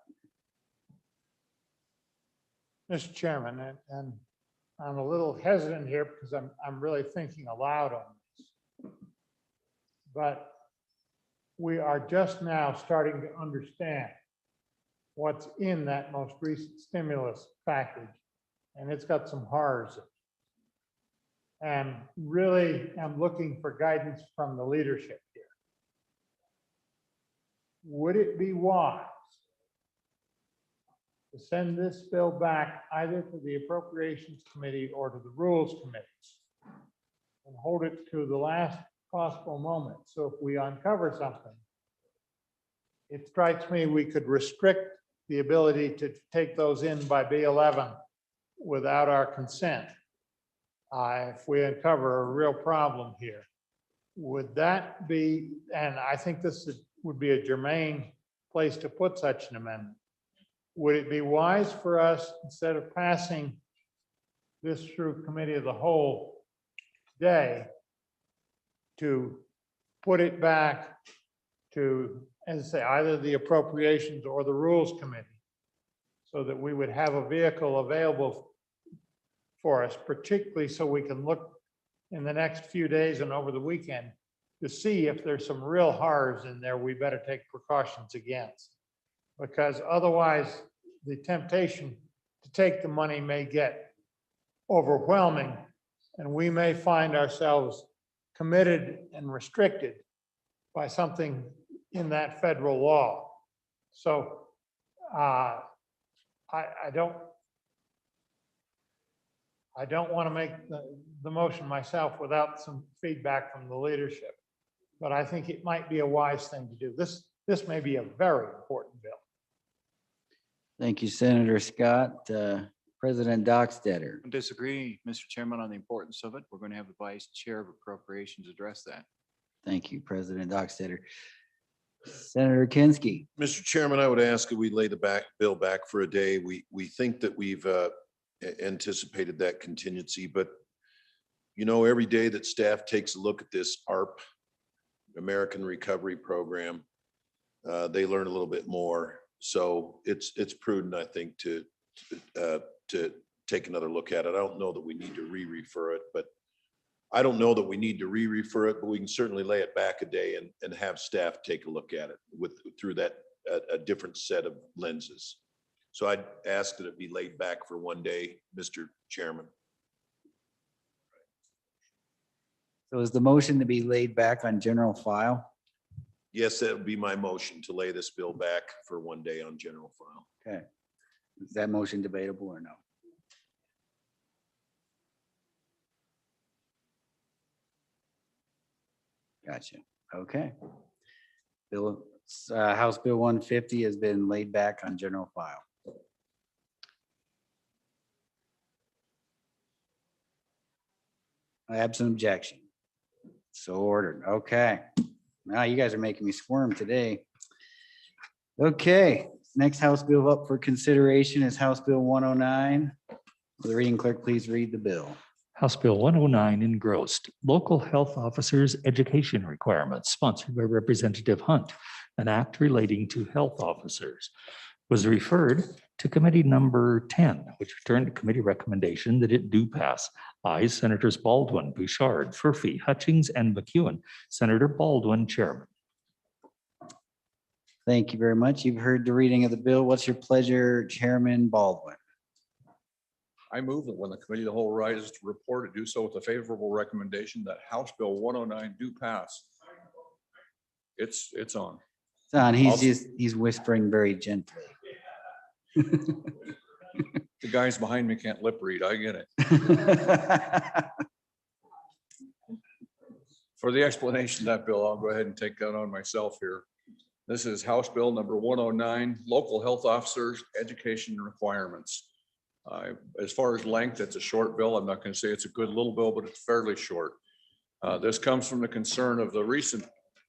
Mr. Chairman, and I'm a little hesitant here because I'm really thinking aloud on this. But we are just now starting to understand what's in that most recent stimulus package, and it's got some horrors in it. And really am looking for guidance from the leadership here. Would it be wise to send this bill back either to the Appropriations Committee or to the Rules Committee and hold it to the last possible moment? So if we uncover something, it strikes me we could restrict the ability to take those in by B11 without our consent. If we uncover a real problem here, would that be, and I think this would be a germane place to put such an amendment. Would it be wise for us, instead of passing this through Committee of the Whole today, to put it back to, as I say, either the Appropriations or the Rules Committee, so that we would have a vehicle available for us, particularly so we can look in the next few days and over the weekend to see if there's some real horrors in there we better take precautions against. Because otherwise, the temptation to take the money may get overwhelming, and we may find ourselves committed and restricted by something in that federal law. So I don't want to make the motion myself without some feedback from the leadership, but I think it might be a wise thing to do. This may be a very important bill. Thank you, Senator Scott. President Dockstetter. I disagree, Mr. Chairman, on the importance of it. We're going to have the Vice Chair of Appropriations address that. Thank you, President Dockstetter. Senator Kinsky. Mr. Chairman, I would ask that we lay the bill back for a day. We think that we've anticipated that contingency, but you know, every day that staff takes a look at this ARP, American Recovery Program, they learn a little bit more. So it's prudent, I think, to take another look at it. I don't know that we need to re-refer it, but we can certainly lay it back a day and have staff take a look at it through that a different set of lenses. So I'd ask that it be laid back for one day, Mr. Chairman. So is the motion to be laid back on general file? Yes, that would be my motion, to lay this bill back for one day on general file. Okay. Is that motion debatable or no? Gotcha. Okay. Bill, House Bill 150 has been laid back on general file. Absent objection. So ordered. Okay. Now you guys are making me squirm today. Okay, next House Bill up for consideration is House Bill 109. Will the reading clerk please read the bill? House Bill 109 engrossed, local health officers' education requirements, sponsored by Representative Hunt, an act relating to health officers, was referred to committee number 10, which returned to committee recommendation that it do pass. Ayes, Senators Baldwin, Bouchard, Furphy, Hutchings, and McEwen. Senator Baldwin, Chairman. Thank you very much. You've heard the reading of the bill. What's your pleasure, Chairman Baldwin? I move that when the committee of the whole rises to report, to do so with a favorable recommendation that House Bill 109 do pass. It's on. Son, he's whispering very gently. The guys behind me can't lip read. I get it. For the explanation of that bill, I'll go ahead and take that on myself here. This is House Bill number 109, local health officers education requirements. As far as length, it's a short bill. I'm not going to say it's a good little bill, but it's fairly short. This comes from the concern of the recent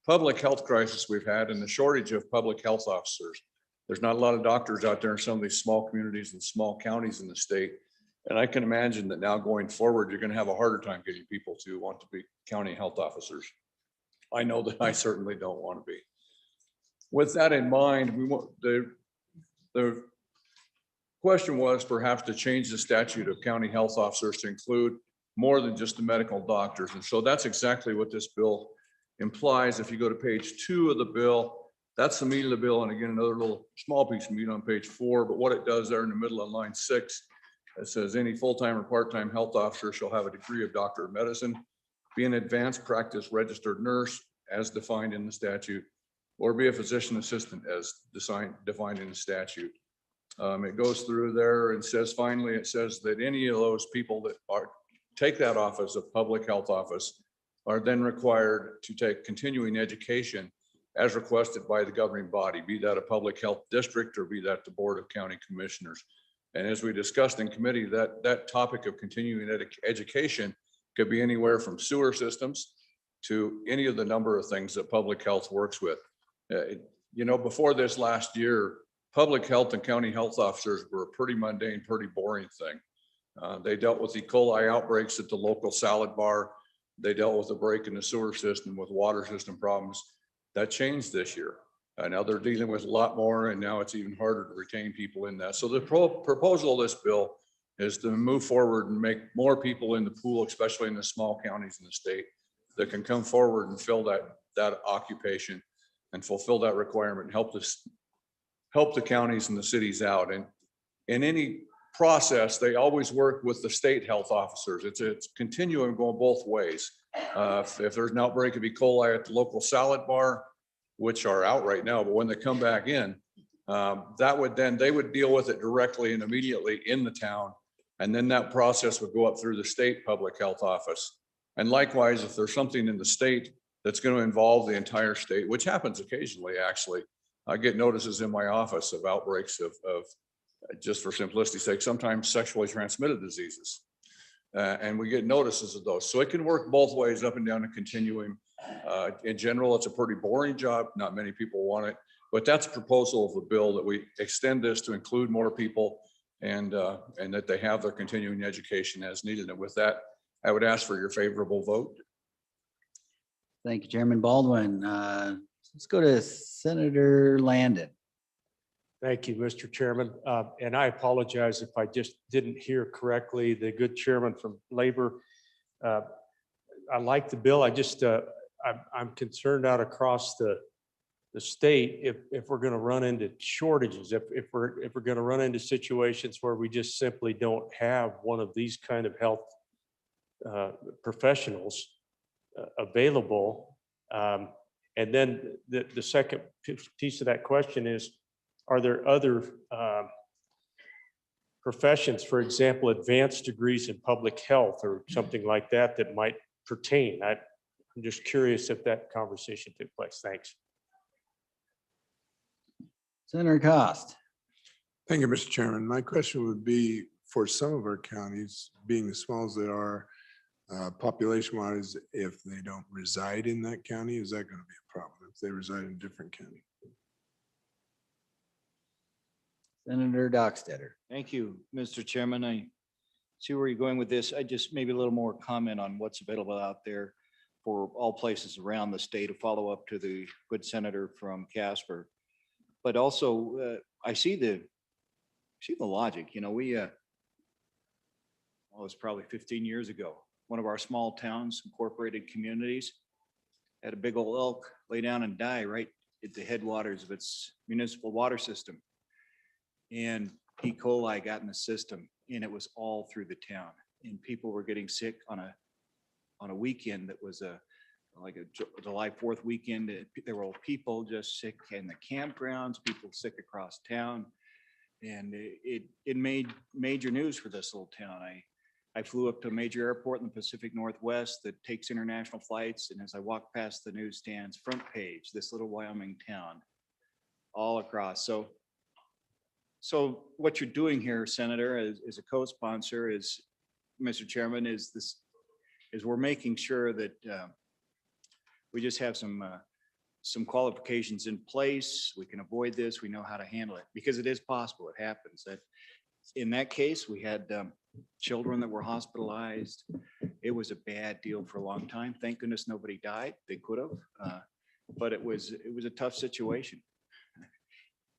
public health crisis we've had and the shortage of public health officers. There's not a lot of doctors out there in some of these small communities and small counties in the state. And I can imagine that now going forward, you're going to have a harder time getting people to want to be county health officers. I know that I certainly don't want to be. With that in mind, we want the question was perhaps to change the statute of county health officers to include more than just the medical doctors. And so that's exactly what this bill implies. If you go to page 2 of the bill, that's the meat of the bill. And again, another little small piece of meat on page 4, but what it does there in the middle of line 6, it says any full-time or part-time health officer shall have a degree of doctor of medicine, be an advanced practice registered nurse as defined in the statute, or be a physician assistant as defined in the statute. It goes through there and says, finally, it says that any of those people that take that office of public health office are then required to take continuing education as requested by the governing body, be that a public health district or be that the Board of County Commissioners. And as we discussed in committee, that topic of continuing education could be anywhere from sewer systems to any of the number of things that public health works with. You know, before this last year, public health and county health officers were a pretty mundane, pretty boring thing. They dealt with E. coli outbreaks at the local salad bar. They dealt with a break in the sewer system with water system problems. That changed this year. Now they're dealing with a lot more, and now it's even harder to retain people in that. So the proposal of this bill is to move forward and make more people in the pool, especially in the small counties in the state, that can come forward and fill that occupation and fulfill that requirement and help the counties and the cities out. And in any process, they always work with the state health officers. It's continuing going both ways. If there's an outbreak of E. coli at the local salad bar, which are out right now, but when they come back in, they would deal with it directly and immediately in the town. And then that process would go up through the state public health office. And likewise, if there's something in the state that's going to involve the entire state, which happens occasionally, actually, I get notices in my office of outbreaks of just for simplicity's sake, sometimes sexually transmitted diseases. And we get notices of those. So it can work both ways up and down a continuum. In general, it's a pretty boring job. Not many people want it, but that's a proposal of the bill that we extend this to include more people and that they have their continuing education as needed. And with that, I would ask for your favorable vote. Thank you, Chairman Baldwin. Let's go to Senator Landon. Thank you, Mr. Chairman. And I apologize if I just didn't hear correctly. The good chairman from Labor, I like the bill. I just, I'm concerned out across the state if we're going to run into shortages, if we're going to run into situations where we just simply don't have one of these kind of health professionals available. And then the second piece of that question is, are there other professions, for example, advanced degrees in public health or something like that, that might pertain? I'm I'm just curious if that conversation took place. Thanks. Senator Cost. Thank you, Mr. Chairman. My question would be, for some of our counties, being as small as they are, population-wise, if they don't reside in that county, is that going to be a problem if they reside in a different county? Senator Dockstetter. Thank you, Mr. Chairman. I see where you're going with this. I just maybe a little more comment on what's available out there for all places around the state, to follow up to the good senator from Casper. But also, I see the logic. You know, it was probably 15 years ago. One of our small towns, incorporated communities, had a big old elk lay down and die right at the headwaters of its municipal water system. And E. coli got in the system, and it was all through the town. And people were getting sick on a weekend that was like a July 4th weekend. There were people just sick in the campgrounds, people sick across town. And it made major news for this little town. I flew up to a major airport in the Pacific Northwest that takes international flights. And as I walked past the newsstands, front page, this little Wyoming town, all across. So what you're doing here, Senator, as a co-sponsor, is, Mr. Chairman, is we're making sure that we just have some qualifications in place. We can avoid this. We know how to handle it, because it is possible. It happens. That in that case, we had children that were hospitalized. It was a bad deal for a long time. Thank goodness nobody died. They could have, but it was a tough situation.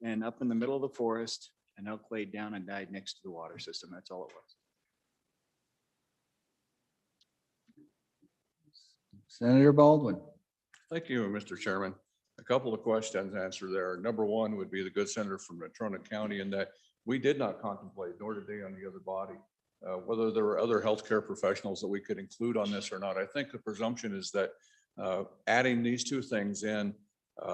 And up in the middle of the forest, an elk laid down and died next to the water system. That's all it was. Senator Baldwin. Thank you, Mr. Chairman. A couple of questions answered there. Number one would be the good senator from Natrona County, in that we did not contemplate, nor did they on the other body, whether there were other healthcare professionals that we could include on this or not. I think the presumption is that adding these two things in,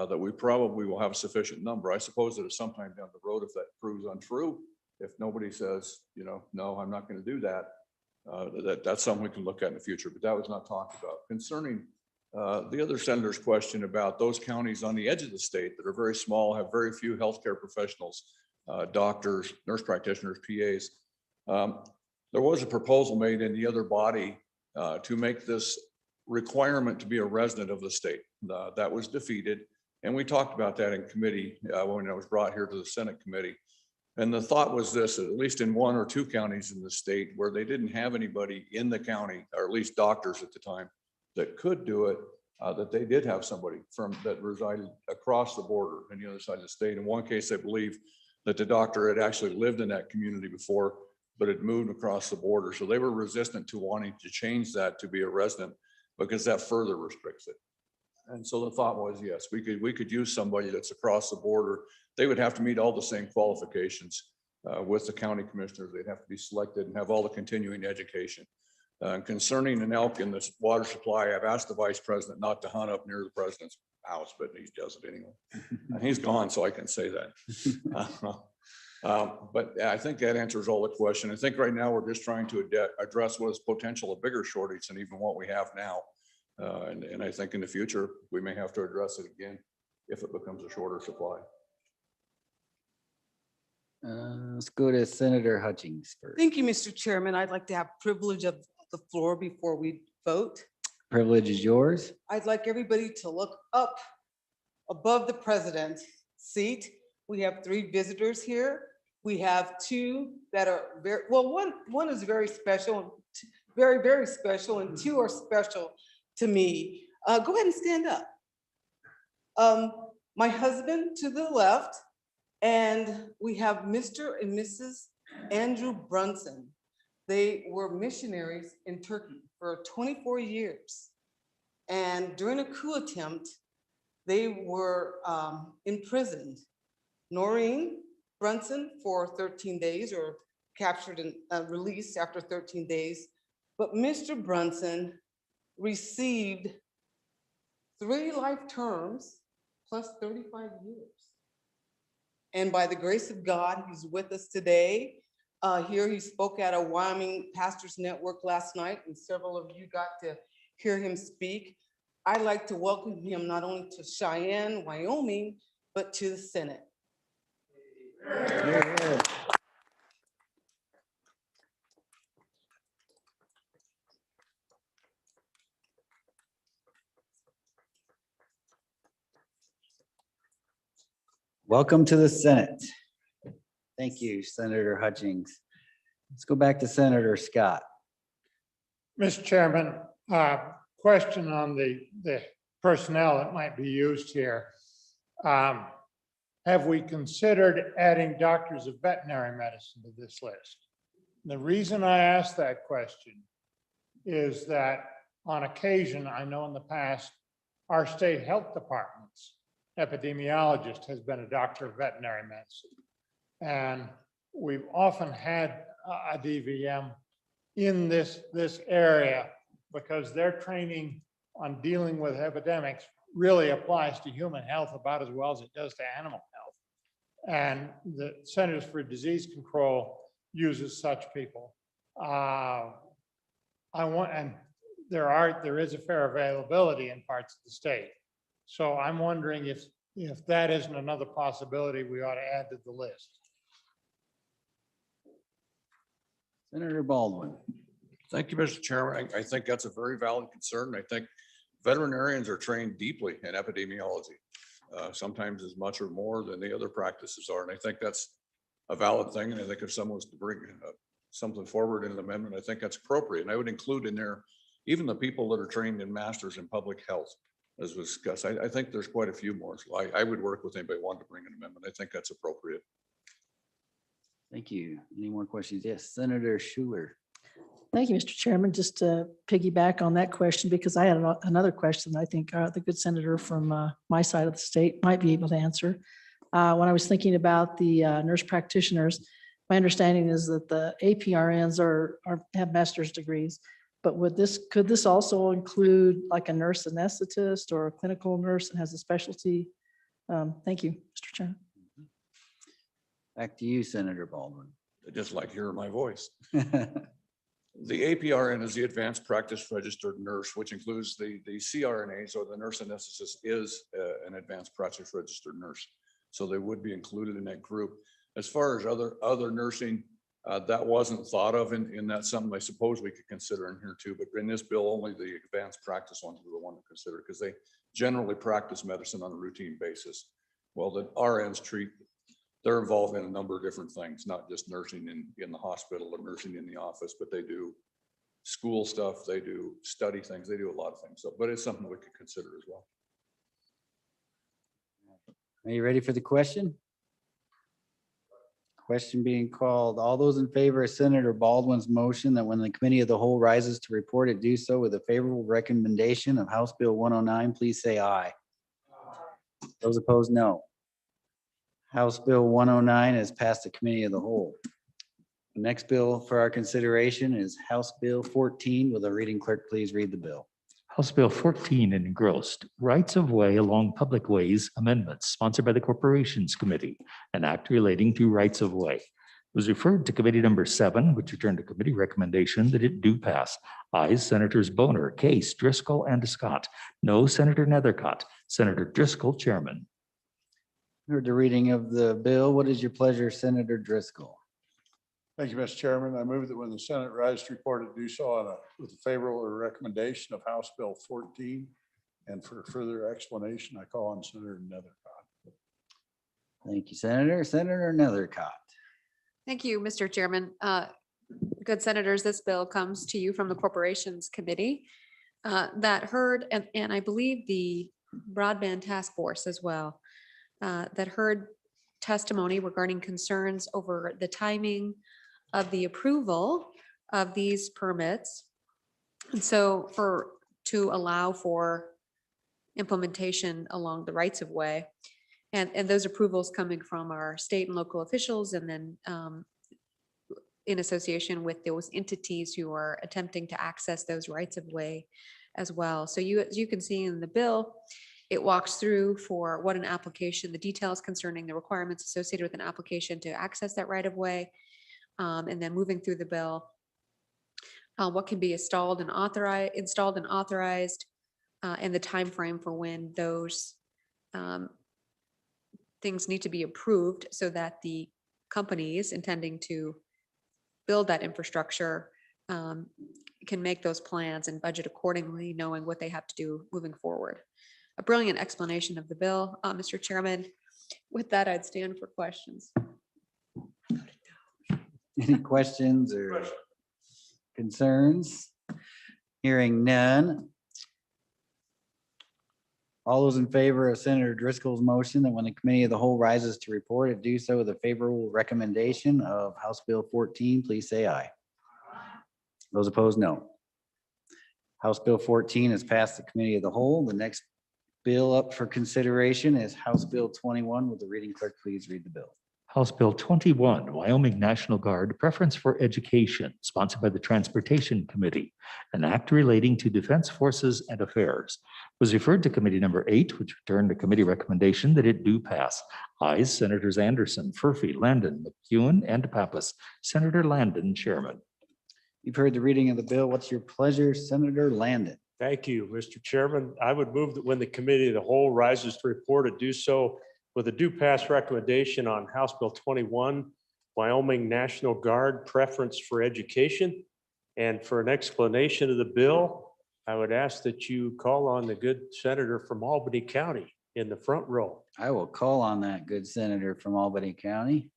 that we probably will have a sufficient number. I suppose that at some time down the road, if that proves untrue, if nobody says, no, I'm not going to do that, that's something we can look at in the future, but that was not talked about. Concerning the other senator's question about those counties on the edge of the state that are very small, have very few healthcare professionals, doctors, nurse practitioners, PAs. There was a proposal made in the other body to make this requirement to be a resident of the state. That was defeated. And we talked about that in committee when I was brought here to the Senate committee. And the thought was this, at least in one or two counties in the state where they didn't have anybody in the county, or at least doctors at the time, that could do it, that they did have somebody that resided across the border on the other side of the state. In one case, I believe that the doctor had actually lived in that community before, but had moved across the border. So they were resistant to wanting to change that to be a resident, because that further restricts it. And so the thought was, yes, we could use somebody that's across the border. They would have to meet all the same qualifications with the county commissioners. They'd have to be selected and have all the continuing education. Concerning an elk in this water supply, I've asked the vice president not to hunt up near the president's house, but he does it anyway. And he's gone, so I can say that. But I think that answers all the question. I think right now we're just trying to address what is potential a bigger shortage than even what we have now. And I think in the future, we may have to address it again if it becomes a shorter supply. Let's go to Senator Hutchings first. Thank you, Mr. Chairman. I'd like to have privilege of the floor before we vote. Privilege is yours. I'd like everybody to look up above the president's seat. We have 3 visitors here. We have 2 that are very, well, one is very special, very, very special, and 2 are special to me. Go ahead and stand up. My husband to the left, and we have Mr. and Mrs. Andrew Brunson. They were missionaries in Turkey for 24 years. And during a coup attempt, they were imprisoned. Noreen Brunson for 13 days, or captured and released after 13 days. But Mr. Brunson received 3 life terms plus 35 years. And by the grace of God, he's with us today. Here he spoke at a Wyoming Pastors Network last night, and several of you got to hear him speak. I'd like to welcome him not only to Cheyenne, Wyoming, but to the Senate. Welcome to the Senate. Thank you, Senator Hutchings. Let's go back to Senator Scott. Mr. Chairman, question on the personnel that might be used here. Have we considered adding doctors of veterinary medicine to this list? The reason I ask that question is that on occasion, I know in the past, our state health department's epidemiologist has been a doctor of veterinary medicine. And we've often had a DVM in this area because their training on dealing with epidemics really applies to human health about as well as it does to animal health. And the Centers for Disease Control uses such people. And there is a fair availability in parts of the state. So I'm wondering if that isn't another possibility we ought to add to the list. Senator Baldwin. Thank you, Mr. Chairman. I think that's a very valid concern. I think veterinarians are trained deeply in epidemiology, sometimes as much or more than the other practices are. And I think that's a valid thing. And I think if someone was to bring something forward in an amendment, I think that's appropriate. And I would include in there even the people that are trained in masters in public health, as was discussed. I think there's quite a few more. So I would work with anybody who wanted to bring an amendment. I think that's appropriate. Thank you. Any more questions? Yes, Senator Schuler. Thank you, Mr. Chairman. Just to piggyback on that question, because I had another question I think the good senator from my side of the state might be able to answer. When I was thinking about the nurse practitioners, my understanding is that the APRNs have master's degrees, but could this also include like a nurse anesthetist or a clinical nurse that has a specialty? Thank you, Mr. Chairman. Back to you, Senator Baldwin. I just like hearing my voice. The APRN is the Advanced Practice Registered Nurse, which includes the CRNAs, or the nurse anesthetist is an Advanced Practice Registered Nurse. So they would be included in that group. As far as other nursing, that wasn't thought of, and that's something I suppose we could consider in here too. But in this bill, only the advanced practice ones were the one to consider because they generally practice medicine on a routine basis. Well, the RNs they're involved in a number of different things, not just nursing in the hospital or nursing in the office, but they do school stuff, they do study things, they do a lot of things. So, but it's something we could consider as well. Are you ready for the question? Question being called. All those in favor of Senator Baldwin's motion that when the committee of the whole rises to report it, do so with a favorable recommendation of House Bill 109, please say aye. Those opposed, no. House Bill 109 has passed the committee of the whole. The next bill for our consideration is House Bill 14. Will the reading clerk please read the bill? House Bill 14 engrossed rights of way along public ways amendments sponsored by the Corporations Committee, an act relating to rights of way. It was referred to committee number 7, which returned to committee recommendation that it do pass. Ayes Senators Boner, Case, Driscoll, and Scott. No, Senator Nethercott. Senator Driscoll, Chairman. Heard the reading of the bill. What is your pleasure, Senator Driscoll? Thank you, Mr. Chairman. I move that when the Senate rises to report it, do so with a favorable recommendation of House Bill 14. And for further explanation, I call on Senator Nethercott. Thank you, Senator. Senator Nethercott. Thank you, Mr. Chairman. Good senators, this bill comes to you from the Corporations Committee that heard, and I believe the Broadband Task Force as well, that heard testimony regarding concerns over the timing of the approval of these permits. And so to allow for implementation along the rights of way, and those approvals coming from our state and local officials, and then in association with those entities who are attempting to access those rights of way as well. So you can see in the bill, it walks through for what an application, the details concerning the requirements associated with an application to access that right of way. And then moving through the bill, what can be installed and authorized, and the time frame for when those things need to be approved so that the companies intending to build that infrastructure can make those plans and budget accordingly, knowing what they have to do moving forward. A brilliant explanation of the bill, Mr. Chairman. With that, I'd stand for questions. Any questions or concerns? Hearing none. All those in favor of Senator Driscoll's motion that when the committee of the whole rises to report it, do so with a favorable recommendation of House Bill 14, please say aye. Those opposed, no. House Bill 14 has passed the committee of the whole. The next bill up for consideration is House Bill 21. Will the reading clerk please read the bill? House Bill 21, Wyoming National Guard Preference for Education, sponsored by the Transportation Committee, an act relating to Defense Forces and Affairs, was referred to Committee Number 8, which returned a committee recommendation that it do pass. Ayes, Senators Anderson, Furphy, Landon, McEwen, and Pappas. Senator Landon, Chairman. You've heard the reading of the bill. What's your pleasure, Senator Landon? Thank you, Mr. Chairman. I would move that when the committee of the whole rises to report it, do so with a due pass recommendation on House Bill 21, Wyoming National Guard Preference for Education. And for an explanation of the bill, I would ask that you call on the good senator from Albany County in the front row. I will call on that good senator from Albany County.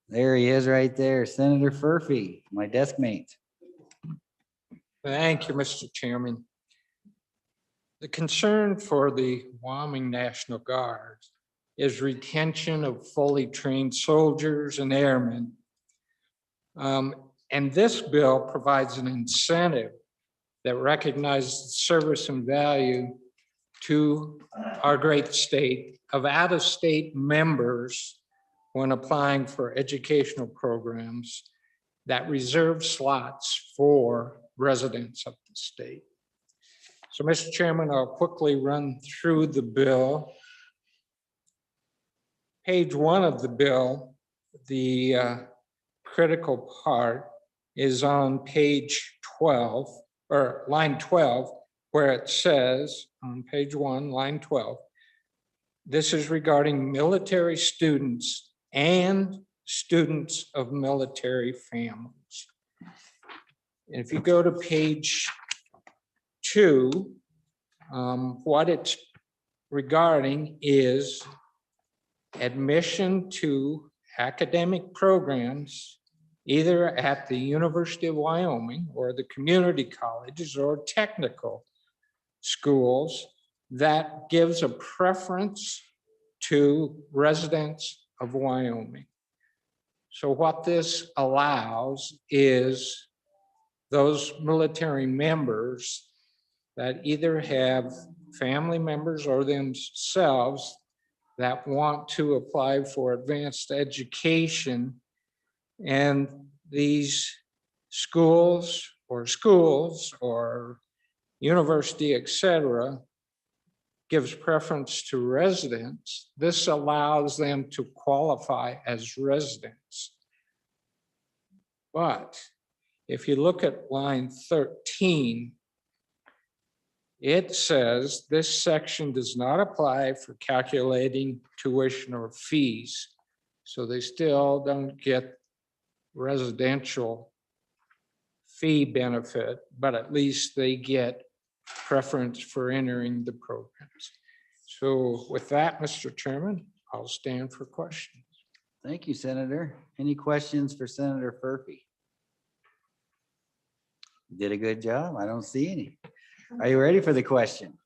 There he is right there, Senator Furphy, my desk mate. Thank you, Mr. Chairman. The concern for the Wyoming National Guard is retention of fully trained soldiers and airmen. And this bill provides an incentive that recognizes the service and value to our great state of out-of-state members when applying for educational programs that reserve slots for residents of the state. So, Mr. Chairman, I'll quickly run through the bill. Page 1 of the bill, the critical part is on page 12, or line 12, where it says on page 1, line 12, this is regarding military students and students of military families. And if you go to page 2, what it's regarding is admission to academic programs either at the University of Wyoming or the community colleges or technical schools that gives a preference to residents of Wyoming. So what this allows is those military members that either have family members or themselves that want to apply for advanced education, and these schools or university, etc., gives preference to residents. This allows them to qualify as residents. But if you look at line 13, it says this section does not apply for calculating tuition or fees. So they still don't get residential fee benefit, but at least they get preference for entering the programs. So with that, Mr. Chairman, I'll stand for questions. Thank you, Senator. Any questions for Senator Furphy? Did a good job. I don't see any. Are you ready for the question?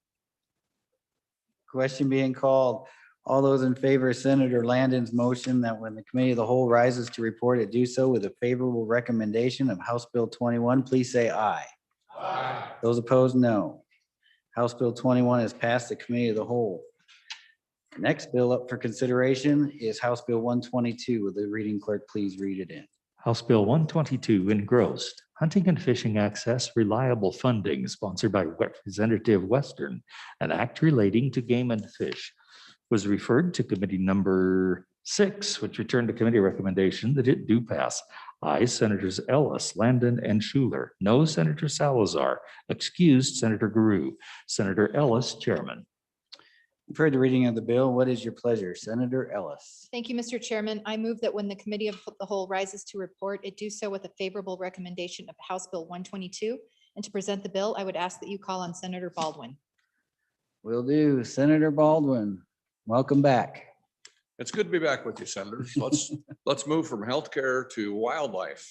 Question being called. All those in favor of Senator Landon's motion that when the committee of the whole rises to report it, do so with a favorable recommendation of House Bill 21, please say aye. Aye. Those opposed, no. House Bill 21 has passed the committee of the whole. The next bill up for consideration is House Bill 122. Will the reading clerk please read it in? House Bill 122 engrossed, Hunting and Fishing Access Reliable Funding, sponsored by Representative Western, an act relating to game and fish, was referred to committee number 6, which returned a committee recommendation that it do pass. Aye, Senators Ellis, Landon, and Schuler. No, Senator Salazar. Excused, Senator Guru. Senator Ellis, Chairman. You've heard the reading of the bill. What is your pleasure? Senator Ellis. Thank you, Mr. Chairman. I move that when the Committee of the Whole rises to report, it do so with a favorable recommendation of House Bill 122. And to present the bill, I would ask that you call on Senator Baldwin. Will do. Senator Baldwin, welcome back. It's good to be back with you, senators. Let's move from healthcare to wildlife.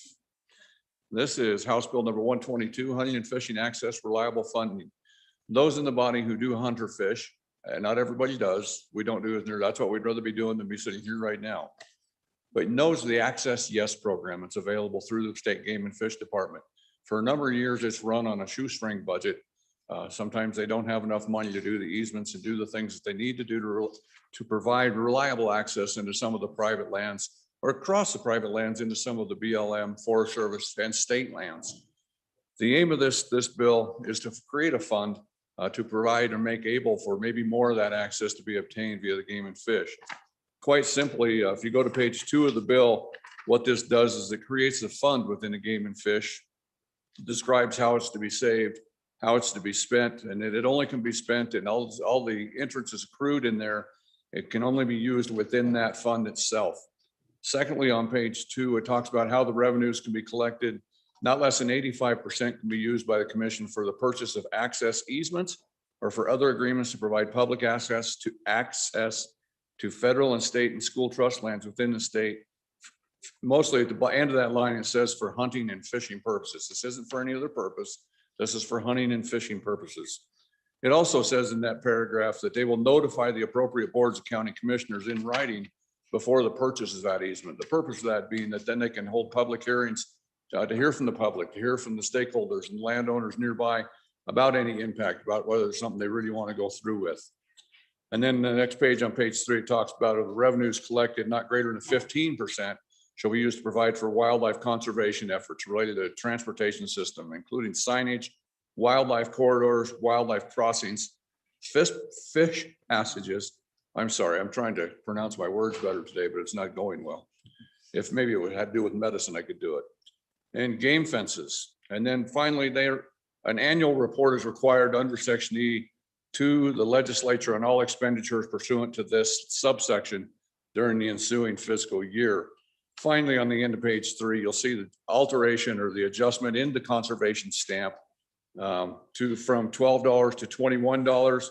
This is House Bill number 122, hunting and fishing access, reliable funding. Those in the body who do hunt or fish, and not everybody does, we don't do it there. That's what we'd rather be doing than be sitting here right now. But knows the Access Yes program. It's available through the State Game and Fish Department. For a number of years, it's run on a shoestring budget. Sometimes they don't have enough money to do the easements and do the things that they need to do to provide reliable access into some of the private lands or across the private lands into some of the BLM, Forest Service, and state lands. The aim of this bill is to create a fund to provide and make able for maybe more of that access to be obtained via the Game and Fish. Quite simply, if you go to page 2 of the bill, what this does is it creates a fund within the Game and Fish, describes how it's to be saved, how it's to be spent, and it only can be spent and all the interest is accrued in there. It can only be used within that fund itself. Secondly, on page 2, it talks about how the revenues can be collected. Not less than 85% can be used by the commission for the purchase of access easements or for other agreements to provide public access to federal and state and school trust lands within the state. Mostly at the end of that line, it says for hunting and fishing purposes. This isn't for any other purpose. This is for hunting and fishing purposes. It also says in that paragraph that they will notify the appropriate boards of county commissioners in writing before the purchase of that easement. The purpose of that being that then they can hold public hearings to hear from the public, to hear from the stakeholders and landowners nearby about any impact, about whether it's something they really want to go through with. And then the next page, on page 3, it talks about the revenues collected not greater than 15% shall be used to provide for wildlife conservation efforts related to transportation system, including signage, wildlife corridors, wildlife crossings, fish passages. I'm sorry, I'm trying to pronounce my words better today, but it's not going well. If maybe it had to do with medicine, I could do it. And game fences. And then finally, an annual report is required under Section E to the legislature on all expenditures pursuant to this subsection during the ensuing fiscal year. Finally, on the end of page 3, you'll see the alteration or the adjustment in the conservation stamp from $12 to $21.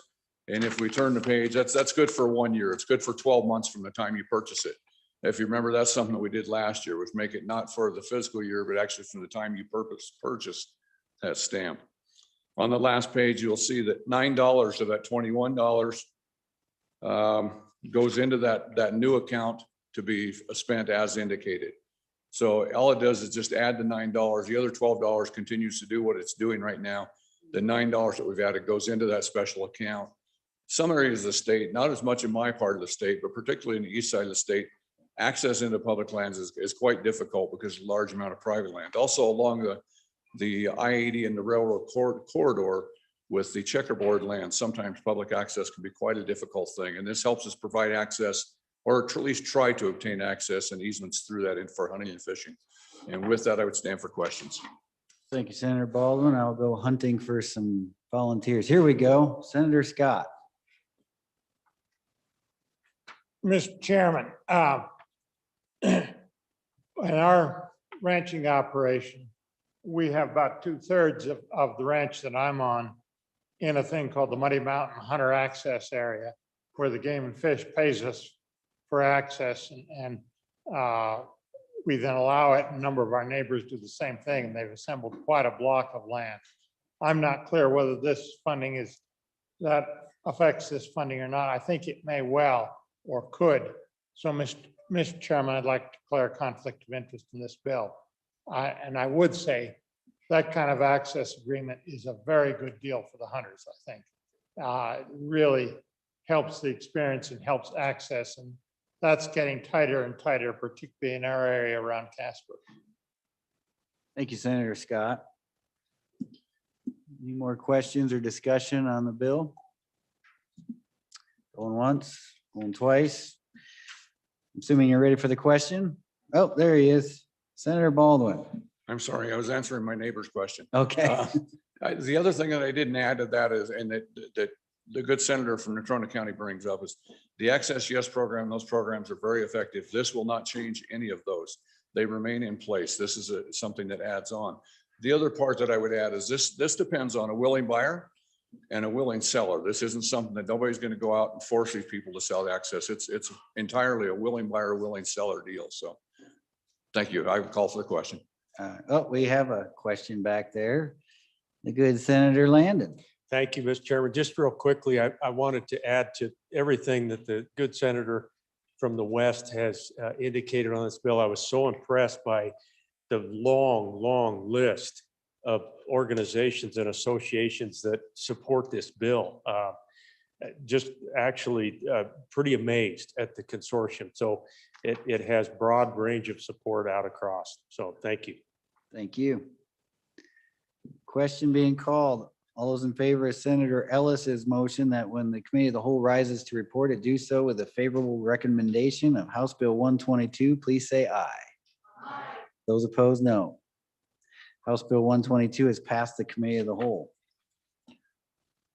And if we turn the page, that's good for 1 year. It's good for 12 months from the time you purchase it. If you remember, that's something that we did last year, was make it not for the fiscal year, but actually from the time you purchased that stamp. On the last page, you'll see that $9 of that $21 goes into that new account to be spent as indicated. So all it does is just add the $9. The other $12 continues to do what it's doing right now. The $9 that we've added goes into that special account. Some areas of the state, not as much in my part of the state, but particularly in the east side of the state, access into public lands is quite difficult because of a large amount of private land. Also along the I-80 and the railroad corridor with the checkerboard land, sometimes public access can be quite a difficult thing. And this helps us provide access, or at least try to obtain access and easements through that for hunting and fishing. And with that, I would stand for questions. Thank you, Senator Baldwin. I'll go hunting for some volunteers. Here we go. Senator Scott. Mr. Chairman, in our ranching operation, we have about 2/3 of the ranch that I'm on in a thing called the Muddy Mountain Hunter Access Area, where the Game and Fish pays us for access, and we then allow it. A number of our neighbors do the same thing, and they've assembled quite a block of land. I'm not clear whether this funding that affects this funding or not. I think it may well or could. So, Mr. Chairman, I'd like to declare a conflict of interest in this bill. And I would say that kind of access agreement is a very good deal for the hunters, I think. It really helps the experience and helps access, and that's getting tighter and tighter, particularly in our area around Casper. Thank you, Senator Scott. Any more questions or discussion on the bill? Going once, going twice. I'm assuming you're ready for the question. Oh, there he is. Senator Baldwin. I'm sorry, I was answering my neighbor's question. Okay. The other thing that I didn't add to that is, and that the good senator from Natrona County brings up is the Access Yes program. Those programs are very effective. This will not change any of those. They remain in place. This is something that adds on. The other part that I would add is this depends on a willing buyer and a willing seller. This isn't something that nobody's going to go out and force these people to sell access. It's entirely a willing buyer, willing seller deal. So thank you. I would call for the question. Oh, we have a question back there. The good Senator Landon. Thank you, Mr. Chairman. Just real quickly, I wanted to add to everything that the good senator from the West has indicated on this bill. I was so impressed by the long list of organizations and associations that support this bill. Just actually pretty amazed at the consortium. So it has broad range of support out across. So thank you. Thank you. Question being called. All those in favor of Senator Ellis's motion that when the committee of the whole rises to report it, do so with a favorable recommendation of House Bill 122, please say aye. Aye. Those opposed, no. House Bill 122 has passed the committee of the whole.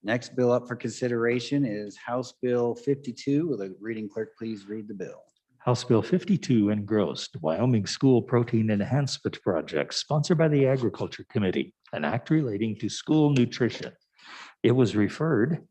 Next bill up for consideration is House Bill 52. Will the reading clerk please read the bill? House Bill 52 engrossed Wyoming School Protein Enhancement Project, sponsored by the Agriculture Committee, an act relating to school nutrition. It was referred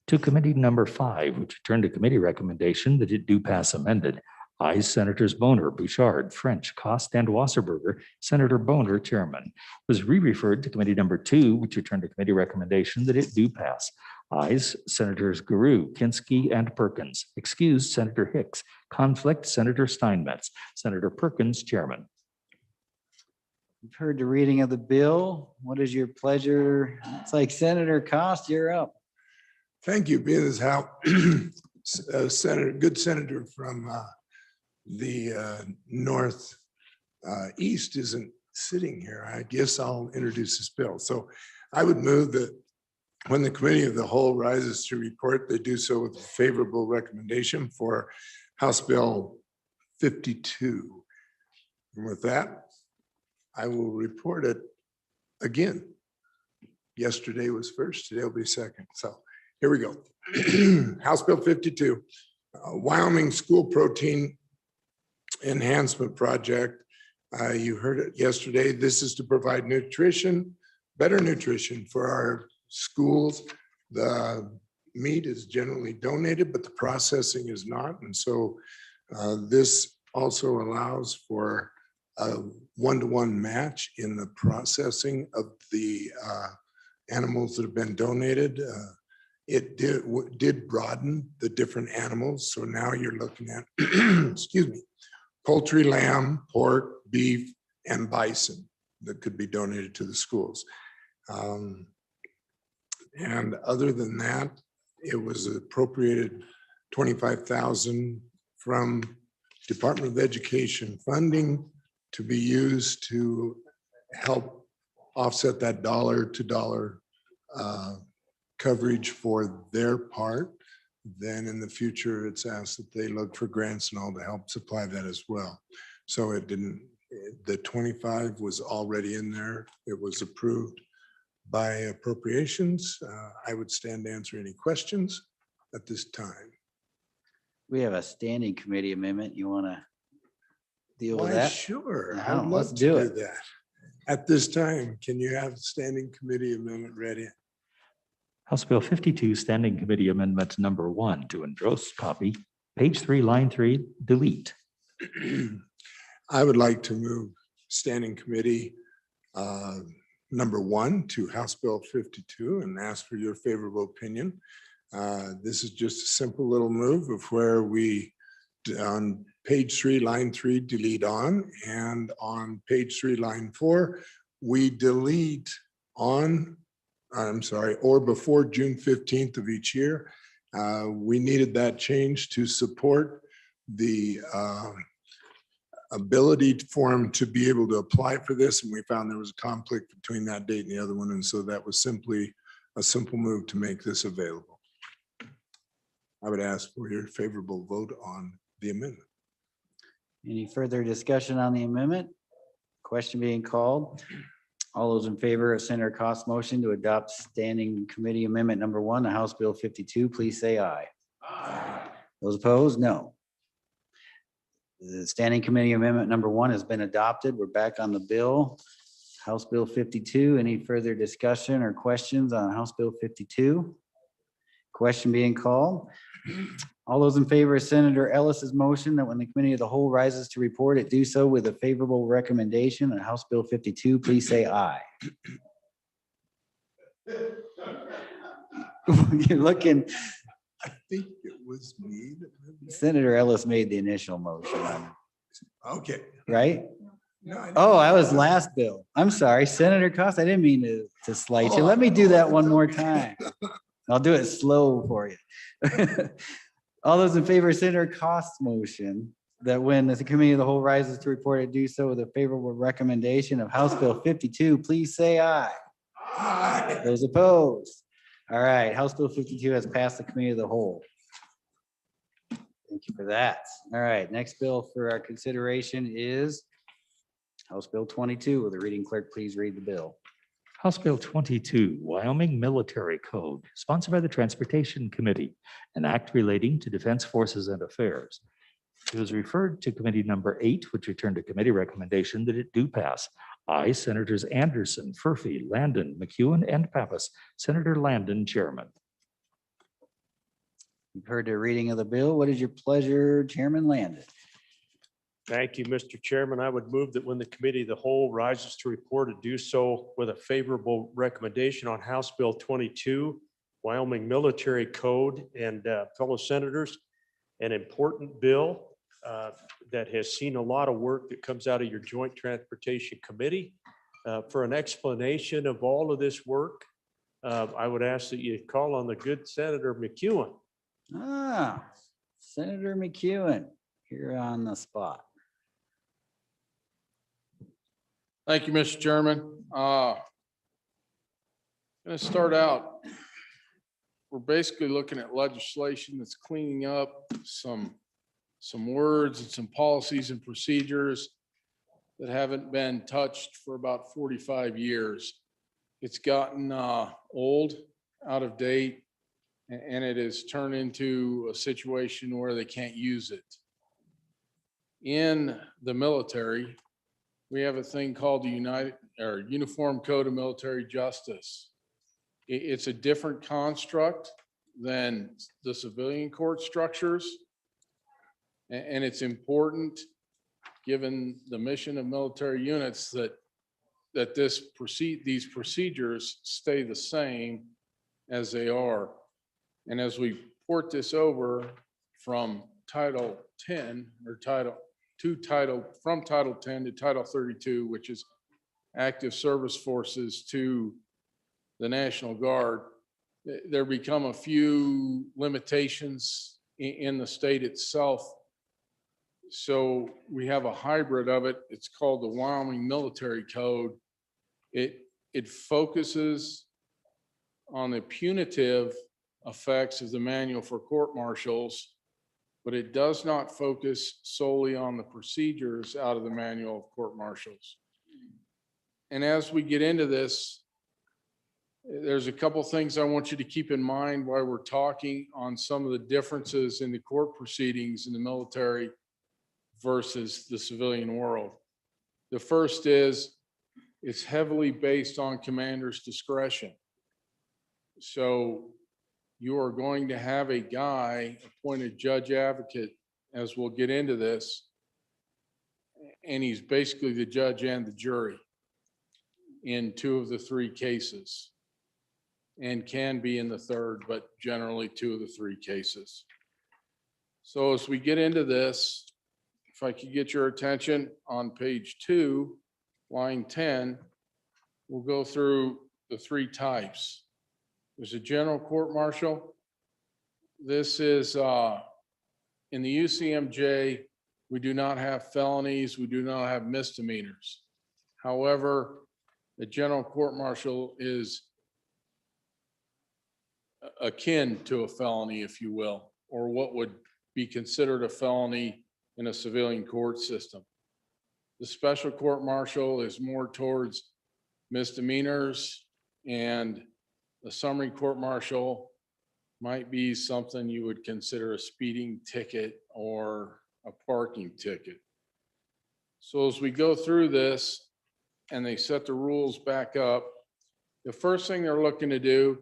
to Committee Number 5, which returned to committee recommendation that it do pass amended. Ayes Senators Boner, Bouchard, French, Cost, and Wasserberger. Senator Boner, Chairman. Was re-referred to Committee Number 2, which returned to committee recommendation that it do pass. Ayes Senators Guru, Kinski, and Perkins. Excused Senator Hicks. Conflict Senator Steinmetz. Senator Perkins, Chairman. You've heard the reading of the bill. What is your pleasure? It's like Senator Cost, you're up. Thank you. Being as how Senator, good senator from the north east isn't sitting here, I guess I'll introduce this bill. So I would move that when the committee of the whole rises to report, they do so with a favorable recommendation for House Bill 52. And with that, I will report it again. Yesterday was first, today will be second. So here we go. House Bill 52, Wyoming School Protein Enhancement Project. You heard it yesterday. This is to provide nutrition, better nutrition for our schools. The meat is generally donated, but the processing is not. And so this also allows for a one-to-one match in the processing of the animals that have been donated. It did broaden the different animals. So now you're looking at, excuse me, poultry, lamb, pork, beef, and bison that could be donated to the schools. And other than that, it was appropriated $25,000 from Department of Education funding to be used to help offset that dollar-to-dollar coverage for their part. Then in the future, it's asked that they look for grants and all to help supply that as well. So it didn't, the 25 was already in there. It was approved by appropriations. I would stand to answer any questions at this time. We have a standing committee amendment. You want to deal with Why, that? sure. Yeah, I'd let's love to do do it. that. At this time, can you have standing committee amendment ready? House Bill 52, Standing Committee Amendment Number 1 to engross copy, page 3, line 3, delete. I would like to move standing committee number 1 to House Bill 52 and ask for your favorable opinion. This is just a simple little move of where we, on page 3, line 3, delete on, and on page 3, line 4, we delete on, I'm sorry, or before June 15th of each year. We needed that change to support the ability for him to be able to apply for this. And we found there was a conflict between that date and the other one. And so that was simply a simple move to make this available. I would ask for your favorable vote on the amendment. Any further discussion on the amendment? Question being called. All those in favor of Senator Cost's motion to adopt Standing Committee Amendment number 1 to House Bill 52, please say aye. Those opposed, no. The Standing Committee Amendment number 1 has been adopted. We're back on the bill. House Bill 52. Any further discussion or questions on House Bill 52? Question being called. All those in favor of Senator Ellis's motion that when the Committee of the Whole rises to report it, do so with a favorable recommendation on House Bill 52, please say aye. You're looking. I think it was me. Senator Ellis made the initial motion, Okay. right? No, I Oh, I was last bill. I'm sorry, Senator Cost. I didn't mean to slight you. Let me do that one more time. I'll do it slow for you. All those in favor of Senator Cost's motion that when the Committee of the Whole rises to report it, do so with a favorable recommendation of House Bill 52, please say aye. Aye. Those opposed. All right, House Bill 52 has passed the Committee of the Whole. Thank you for that. All right, next bill for our consideration is House Bill 22. Will the reading clerk please read the bill? House Bill 22, Wyoming Military Code, sponsored by the Transportation Committee, an act relating to defense forces and affairs. It was referred to committee number 8, which returned a committee recommendation that it do pass. I, Senators Anderson, Furphy, Landon, McEwen, and Pappas. Senator Landon, Chairman. You've heard the reading of the bill. What is your pleasure, Chairman Landon? Thank you, Mr. Chairman. I would move that when the Committee of the Whole rises to report, to do so with a favorable recommendation on House Bill 22, Wyoming Military Code, and fellow senators, an important bill that has seen a lot of work that comes out of your Joint Transportation Committee. For an explanation of all of this work, I would ask that you call on the good Senator McEwen. Senator McEwen, you're on the spot. Thank you, Mr. Chairman. Going to start out. We're basically looking at legislation that's cleaning up some words and some policies and procedures that haven't been touched for about 45 years. It's gotten old, out of date, and it has turned into a situation where they can't use it. In the military, we have a thing called the Uniform Code of Military Justice. It's a different construct than the civilian court structures. And it's important, given the mission of military units, that these procedures stay the same as they are. And as we port this over from Title 10 or from Title 10 to Title 32, which is active service forces, to the National Guard, there become a few limitations in the state itself. So we have a hybrid of it. It's called the Wyoming Military Code. It focuses on the punitive effects of the manual for court martials, but it does not focus solely on the procedures out of the manual of court martials. And as we get into this, there's a couple things I want you to keep in mind while we're talking on some of the differences in the court proceedings in the military versus the civilian world. The first is it's heavily based on commander's discretion. So you are going to have a guy appointed judge advocate, as we'll get into this, and he's basically the judge and the jury in 2 of the 3 cases, and can be in the 3rd, but generally 2 of the 3 cases. So as we get into this, if I could get your attention on page 2, line 10, we'll go through the 3 types. There's a general court martial. This is in the UCMJ, we do not have felonies, we do not have misdemeanors. However, the general court martial is akin to a felony, if you will, or what would be considered a felony in a civilian court system. The special court martial is more towards misdemeanors, and the summary court martial might be something you would consider a speeding ticket or a parking ticket. So as we go through this and they set the rules back up, the first thing they're looking to do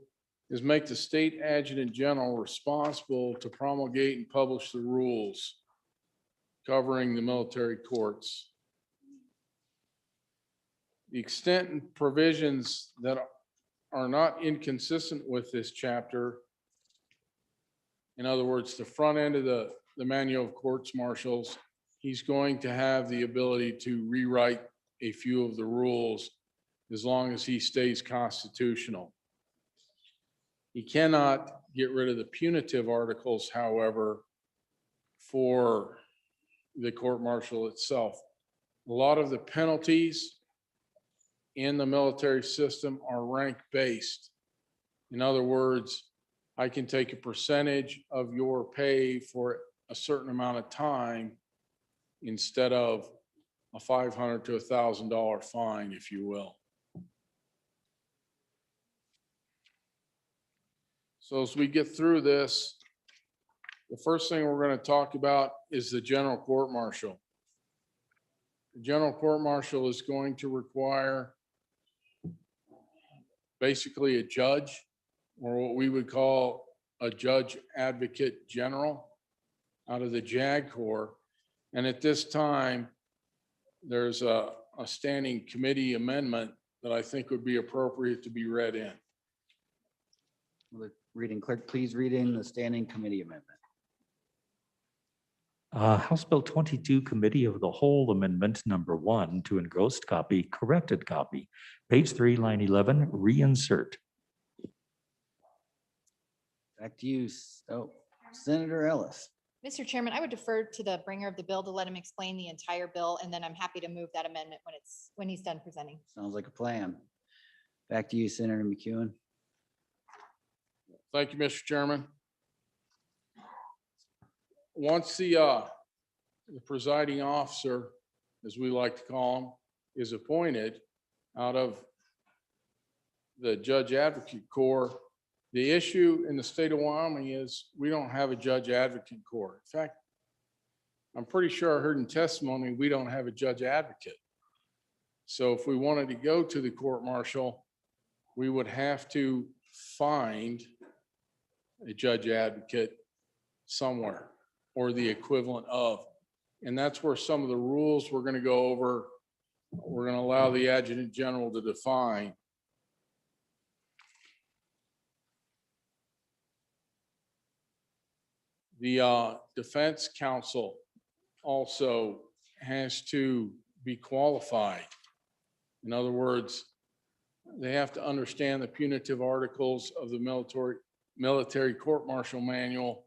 is make the state adjutant general responsible to promulgate and publish the rules covering the military courts. The extent and provisions that are not inconsistent with this chapter, in other words, the front end of the manual of courts martials, he's going to have the ability to rewrite a few of the rules as long as he stays constitutional. He cannot get rid of the punitive articles, however, for the court martial itself. A lot of the penalties in the military system are rank-based. In other words, I can take a percentage of your pay for a certain amount of time instead of a $500 to $1,000 fine, if you will. So as we get through this, the first thing we're going to talk about is the general court martial. The general court martial is going to require basically a judge, or what we would call a judge advocate general out of the JAG Corps. And at this time, there's a standing committee amendment that I think would be appropriate to be read in. Reading clerk, please read in the standing committee amendment. House Bill 22, Committee of the Whole Amendment Number 1 to engrossed copy, corrected copy, page 3, line 11, reinsert. Back to you, Senator Ellis. Mr. Chairman, I would defer to the bringer of the bill to let him explain the entire bill, and then I'm happy to move that amendment when he's done presenting. Sounds like a plan. Back to you, Senator McEwen. Thank you, Mr. Chairman. Once the presiding officer, as we like to call him, is appointed out of the Judge Advocate Corps, the issue in the state of Wyoming is we don't have a Judge Advocate Corps. In fact, I'm pretty sure I heard in testimony we don't have a Judge Advocate. So if we wanted to go to the court martial, we would have to find a Judge Advocate somewhere, or the equivalent of. And that's where some of the rules we're going to go over, we're going to allow the adjutant general to define. The defense counsel also has to be qualified. In other words, they have to understand the punitive articles of the military court martial manual,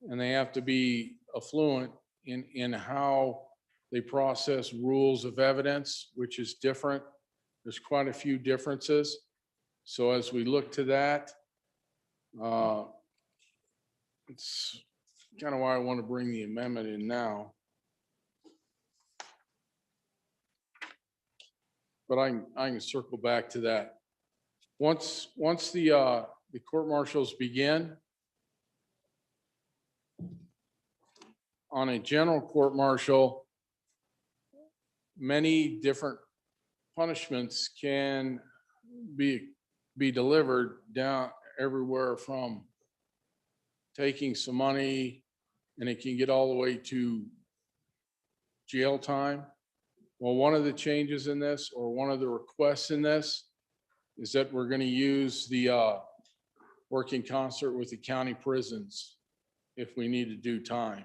and they have to be affluent in how they process rules of evidence, which is different. There's quite a few differences. So as we look to that, it's kind of why I want to bring the amendment in now. But I can circle back to that. Once the court martials begin, on a general court martial, many different punishments can be delivered down everywhere from taking some money, and it can get all the way to jail time. Well, one of the changes in this, or one of the requests in this, is that we're going to use the work in concert with the county prisons if we need to do time.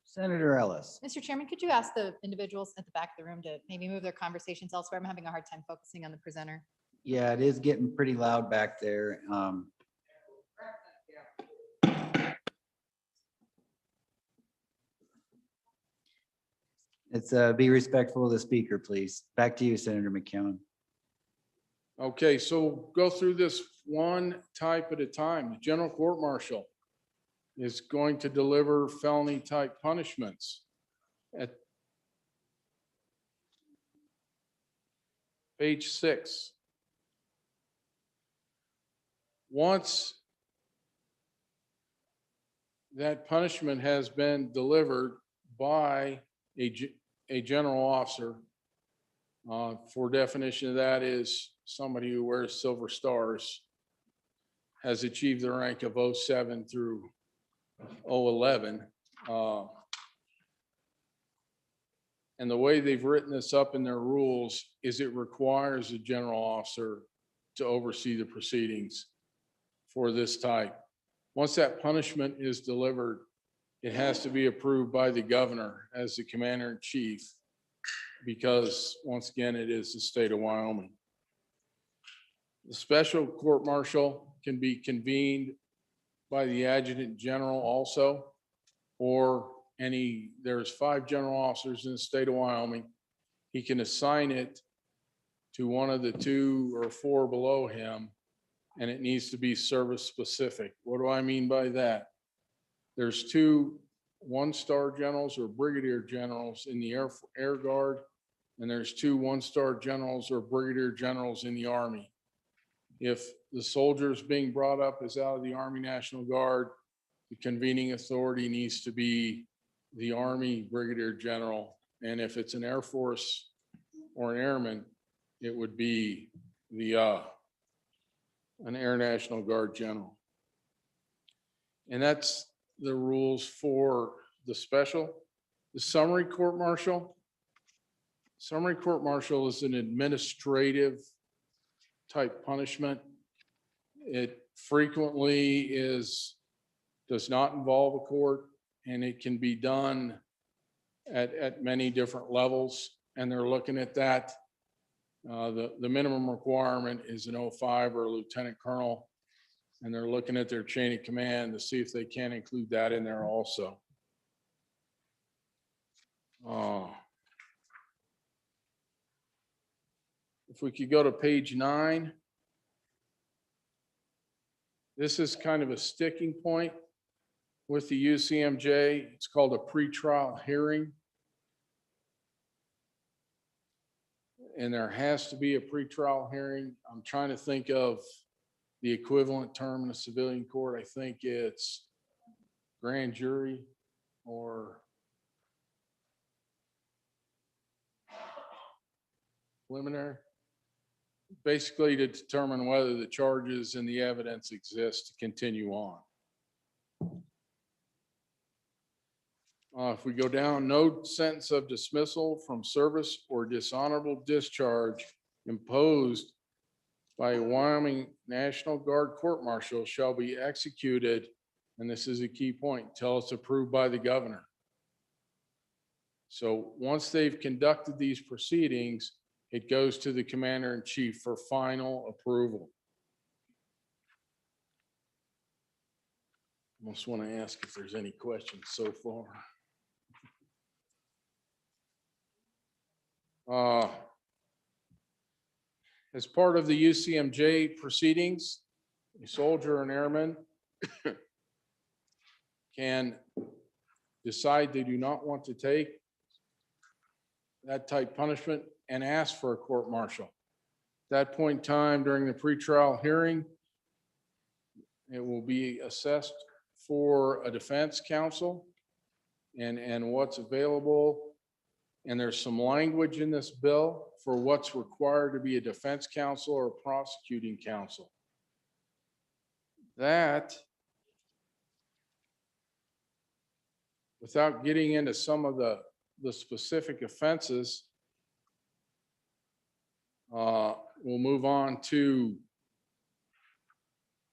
Senator Ellis. Mr. Chairman, could you ask the individuals at the back of the room to maybe move their conversations elsewhere? I'm having a hard time focusing on the presenter. Yeah, it is getting pretty loud back there. It's be respectful of the speaker, please. Back to you, Senator McEwen. Okay, so go through this one type at a time. The general court martial. is going to deliver felony type punishments. At page 6. Once that punishment has been delivered by a general officer, for definition of that is somebody who wears silver stars, has achieved the rank of 07 through 011. And the way they've written this up in their rules is it requires a general officer to oversee the proceedings for this type. Once that punishment is delivered, it has to be approved by the governor as the commander-in-chief, because once again, it is the state of Wyoming. The special court-martial can be convened by the adjutant general also, or there's 5 general officers in the state of Wyoming. He can assign it to one of the 2 or 4 below him, and it needs to be service specific. What do I mean by that? There's 2 1-star generals or brigadier generals in the Air Guard, and there's 2 1-star generals or brigadier generals in the Army. If the soldiers being brought up is out of the Army National Guard, the convening authority needs to be the Army Brigadier General. And if it's an Air Force or an airman, it would be an Air National Guard General. And that's the rules for the special. The summary court-martial. Summary court-martial is an administrative type punishment. It frequently does not involve a court, and it can be done at many different levels, and they're looking at that. The minimum requirement is an 05 or a lieutenant colonel, and they're looking at their chain of command to see if they can include that in there also. If we could go to page 9. This is kind of a sticking point with the UCMJ. It's called a pretrial hearing. And there has to be a pretrial hearing. I'm trying to think of the equivalent term in a civilian court. I think it's grand jury or preliminary. Basically to determine whether the charges and the evidence exist to continue on. If we go down, no sentence of dismissal from service or dishonorable discharge imposed by a Wyoming National Guard court-martial shall be executed, and this is a key point, until it's approved by the governor. So once they've conducted these proceedings, it goes to the commander-in-chief for final approval. Almost want to ask if there's any questions so far. As part of the UCMJ proceedings, a soldier and airman can decide they do not want to take that type punishment and ask for a court-martial. At that point in time during the pretrial hearing, it will be assessed for a defense counsel and what's available. And there's some language in this bill for what's required to be a defense counsel or a prosecuting counsel. That, without getting into some of the specific offenses, we'll move on to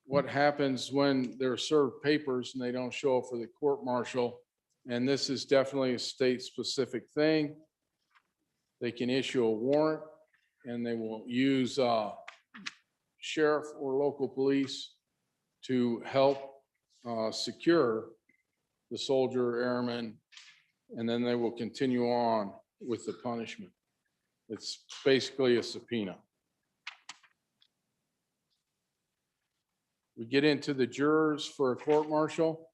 what happens when they're served papers and they don't show up for the court-martial. And this is definitely a state-specific thing. They can issue a warrant and they will use sheriff or local police to help secure the soldier or airman, and then they will continue on with the punishment. It's basically a subpoena. We get into the jurors for a court-martial.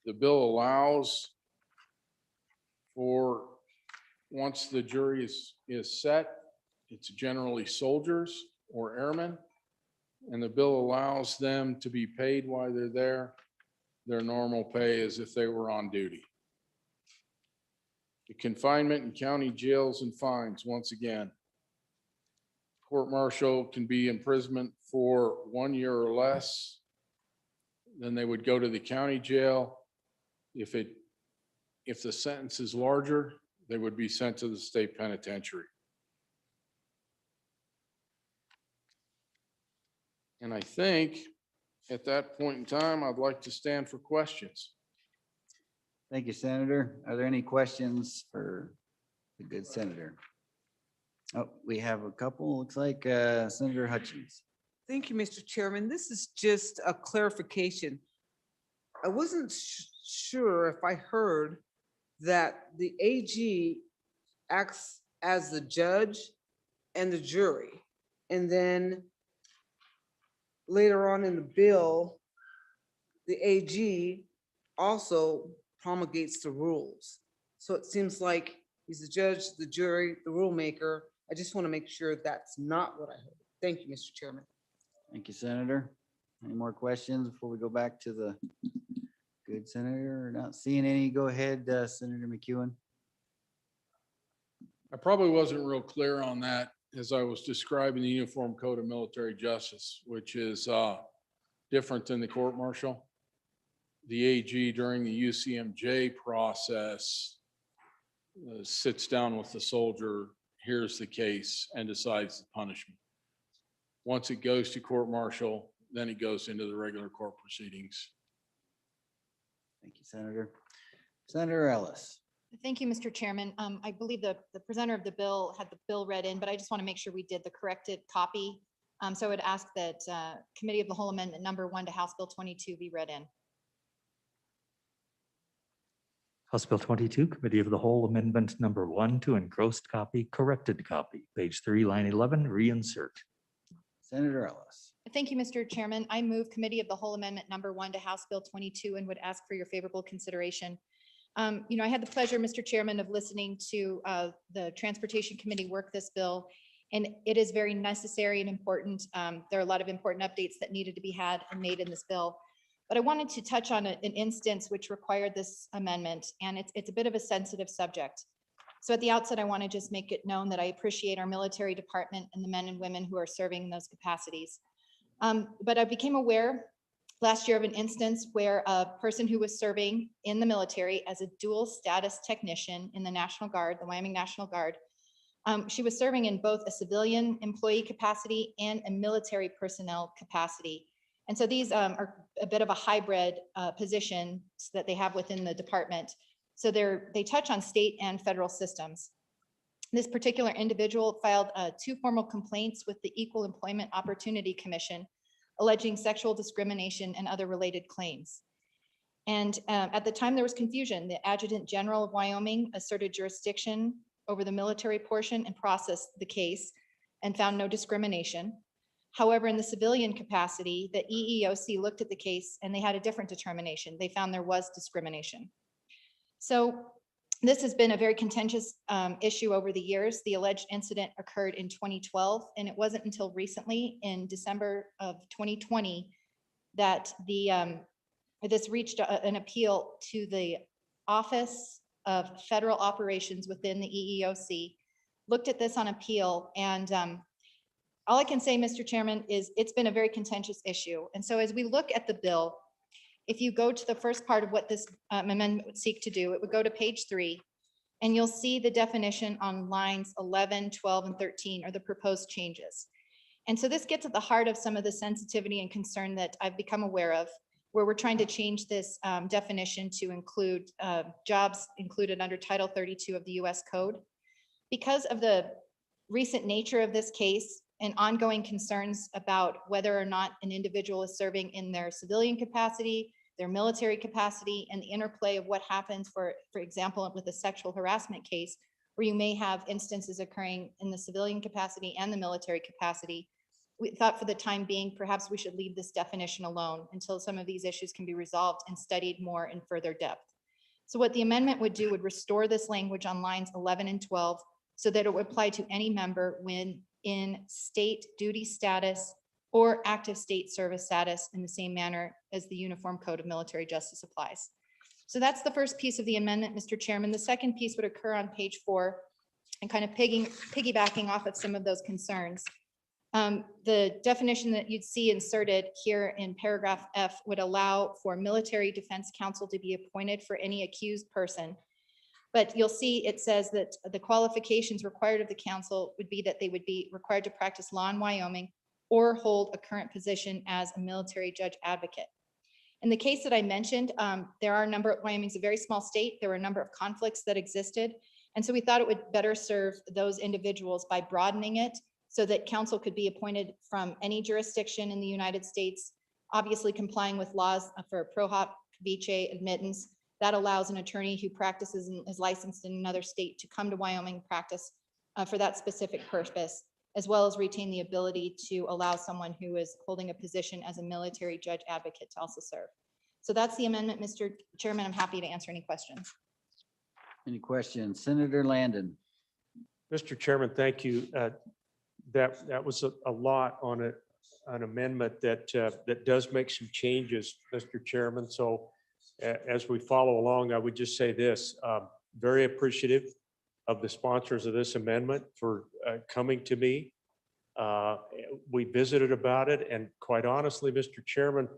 the bill allows for, once the jury is set, it's generally soldiers or airmen. And the bill allows them to be paid while they're there, their normal pay as if they were on duty. The confinement in county jails and fines, once again. Court-martial can be imprisonment for 1 year or less. Then they would go to the county jail. If the sentence is larger, they would be sent to the state penitentiary. And I think at that point in time, I'd like to stand for questions. Thank you, Senator. Are there any questions for the good senator? Oh, we have a couple. Looks like Senator Hutchins. Thank you, Mr. Chairman. This is just a clarification. I wasn't sure if I heard that the AG acts as the judge and the jury. And then later on in the bill, the AG also promulgates the rules. So it seems like he's the judge, the jury, the rule maker. I just want to make sure that's not what I heard. Thank you, Mr. Chairman. Thank you, Senator. Any more questions before we go back to the good senator? Not seeing any. Go ahead, Senator McEwen. I probably wasn't real clear on that as I was describing the Uniform Code of Military Justice, which is different than the court-martial. The AG during the UCMJ process sits down with the soldier, hears the case, and decides the punishment. Once it goes to court-martial, then it goes into the regular court proceedings. Thank you, Senator. Senator Ellis. Thank you, Mr. Chairman. I believe the presenter of the bill had the bill read in, but I just want to make sure we did the corrected copy. So I would ask that Committee of the Whole Amendment number 1 to House Bill 22 be read in. House Bill 22, Committee of the Whole Amendment number 1 to engrossed copy, corrected copy, page 3, line 11, reinsert. Senator Ellis. Thank you, Mr. Chairman. I move Committee of the Whole Amendment number 1 to House Bill 22 and would ask for your favorable consideration. I had the pleasure, Mr. Chairman, of listening to the Transportation Committee work this bill, and it is very necessary and important. There are a lot of important updates that needed to be had and made in this bill. But I wanted to touch on an instance which required this amendment, and it's a bit of a sensitive subject. So at the outset, I want to just make it known that I appreciate our military department and the men and women who are serving in those capacities. But I became aware last year of an instance where a person who was serving in the military as a dual status technician in the National Guard, the Wyoming National Guard, she was serving in both a civilian employee capacity and a military personnel capacity. And so these are a bit of a hybrid position that they have within the department. So they touch on state and federal systems. This particular individual filed 2 formal complaints with the Equal Employment Opportunity Commission, alleging sexual discrimination and other related claims. And at the time there was confusion. The Adjutant General of Wyoming asserted jurisdiction over the military portion and processed the case and found no discrimination. However, in the civilian capacity, the EEOC looked at the case and they had a different determination. They found there was discrimination. So this has been a very contentious issue over the years. The alleged incident occurred in 2012, and it wasn't until recently in December of 2020 that this reached an appeal to the Office of Federal Operations within the EEOC, looked at this on appeal, and all I can say, Mr. Chairman, is it's been a very contentious issue. And so as we look at the bill, if you go to the first part of what this amendment would seek to do, it would go to page 3, and you'll see the definition on lines 11, 12, and 13 are the proposed changes. And so this gets at the heart of some of the sensitivity and concern that I've become aware of, where we're trying to change this definition to include jobs included under Title 32 of the US Code. Because of the recent nature of this case and ongoing concerns about whether or not an individual is serving in their civilian capacity, their military capacity, and the interplay of what happens, for example, with a sexual harassment case, where you may have instances occurring in the civilian capacity and the military capacity. we thought for the time being, perhaps we should leave this definition alone until some of these issues can be resolved and studied more in further depth. So what the amendment would do would restore this language on lines 11 and 12 so that it would apply to any member when in state duty status or active state service status in the same manner as the Uniform Code of Military Justice applies. So that's the first piece of the amendment, Mr. Chairman. The second piece would occur on page 4 and kind of piggybacking off of some of those concerns. The definition that you'd see inserted here in paragraph F would allow for military defense counsel to be appointed for any accused person. But you'll see it says that the qualifications required of the counsel would be that they would be required to practice law in Wyoming or hold a current position as a military judge advocate. In the case that I mentioned, there are a number of, Wyoming's a very small state. There were a number of conflicts that existed. And so we thought it would better serve those individuals by broadening it so that counsel could be appointed from any jurisdiction in the United States, obviously complying with laws for pro hoc vice admittance. That allows an attorney who practices and is licensed in another state to come to Wyoming and practice for that specific purpose, as well as retain the ability to allow someone who is holding a position as a military judge advocate to also serve. So that's the amendment, Mr. Chairman. I'm happy to answer any questions. Any questions? Senator Landon. Mr. Chairman, thank you. That was a lot on an amendment that does make some changes, Mr. Chairman. So as we follow along, I would just say this, very appreciative of the sponsors of this amendment for coming to me. We visited about it, and quite honestly, Mr. Chairman,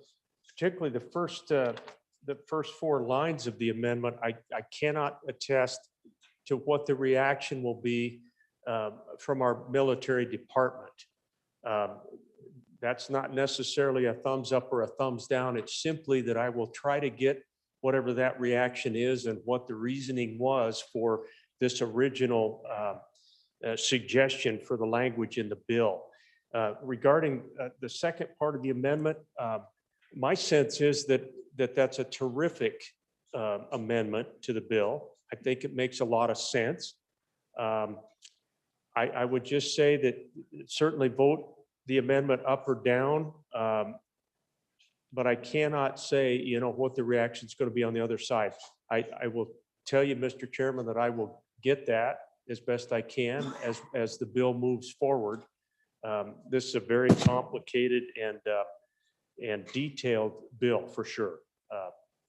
particularly the first 4 lines of the amendment, I cannot attest to what the reaction will be from our military department. That's not necessarily a thumbs up or a thumbs down. It's simply that I will try to get whatever that reaction is and what the reasoning was for this original suggestion for the language in the bill. Regarding the second part of the amendment, my sense is that that's a terrific amendment to the bill. I think it makes a lot of sense. I would just say that certainly vote the amendment up or down, but I cannot say, what the reaction is going to be on the other side. I will tell you, Mr. Chairman, that I will get that as best I can as the bill moves forward. This is a very complicated and detailed bill for sure.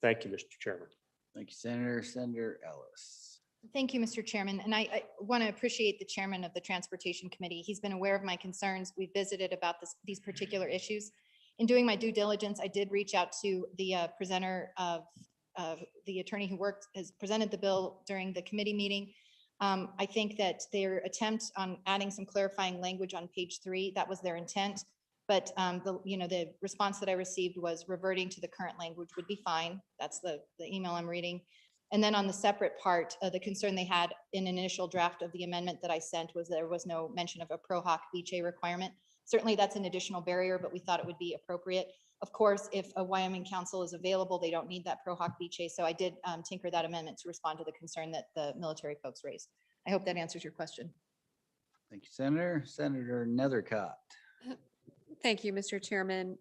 Thank you, Mr. Chairman. Thank you, Senator. Senator Ellis. Thank you, Mr. Chairman. And I want to appreciate the chairman of the Transportation Committee. He's been aware of my concerns. We visited about these particular issues. In doing my due diligence, I did reach out to the presenter of the attorney who has presented the bill during the committee meeting. I think that their attempt on adding some clarifying language on page 3, that was their intent. But the response that I received was reverting to the current language would be fine. That's the email I'm reading. And then on the separate part, the concern they had in an initial draft of the amendment that I sent was there was no mention of a pro hoc vice requirement. Certainly that's an additional barrier, but we thought it would be appropriate. Of course, if a Wyoming counsel is available, they don't need that pro hoc vice. So I did tinker that amendment to respond to the concern that the military folks raised. I hope that answers your question. Thank you, Senator. Senator Nethercott. Thank you, Mr. Chairman.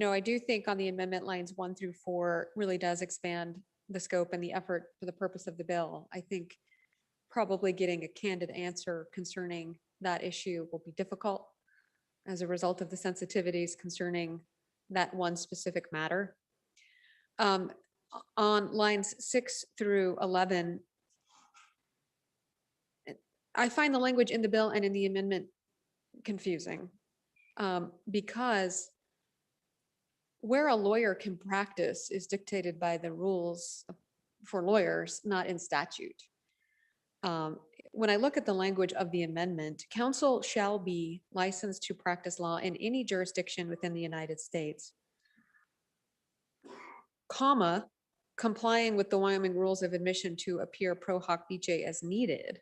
I do think on the amendment lines 1 through 4 really does expand the scope and the effort for the purpose of the bill. I think probably getting a candid answer concerning that issue will be difficult as a result of the sensitivities concerning that one specific matter. On lines 6 through 11, I find the language in the bill and in the amendment confusing because where a lawyer can practice is dictated by the rules for lawyers, not in statute. When I look at the language of the amendment, counsel shall be licensed to practice law in any jurisdiction within the United States, comma, complying with the Wyoming rules of admission to appear pro hoc vice as needed.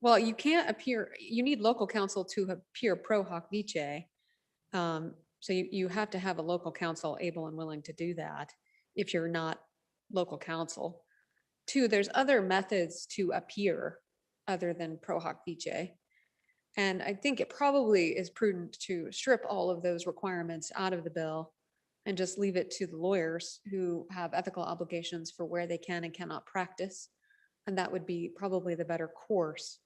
Well, you can't appear, you need local counsel to appear pro hoc vice. So you have to have a local counsel able and willing to do that if you're not local counsel. Two, there's other methods to appear other than pro hoc vice. And I think it probably is prudent to strip all of those requirements out of the bill and just leave it to the lawyers who have ethical obligations for where they can and cannot practice. And that would be probably the better course.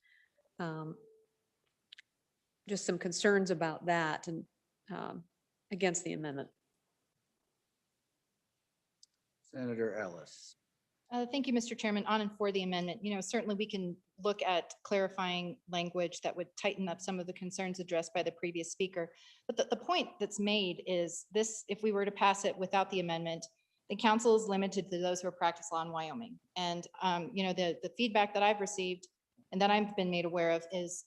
Just some concerns about that and against the amendment. Senator Ellis. Thank you, Mr. Chairman. On and for the amendment, certainly we can look at clarifying language that would tighten up some of the concerns addressed by the previous speaker. But the point that's made is this: if we were to pass it without the amendment, the council is limited to those who have practiced law in Wyoming. And the feedback that I've received and that I've been made aware of is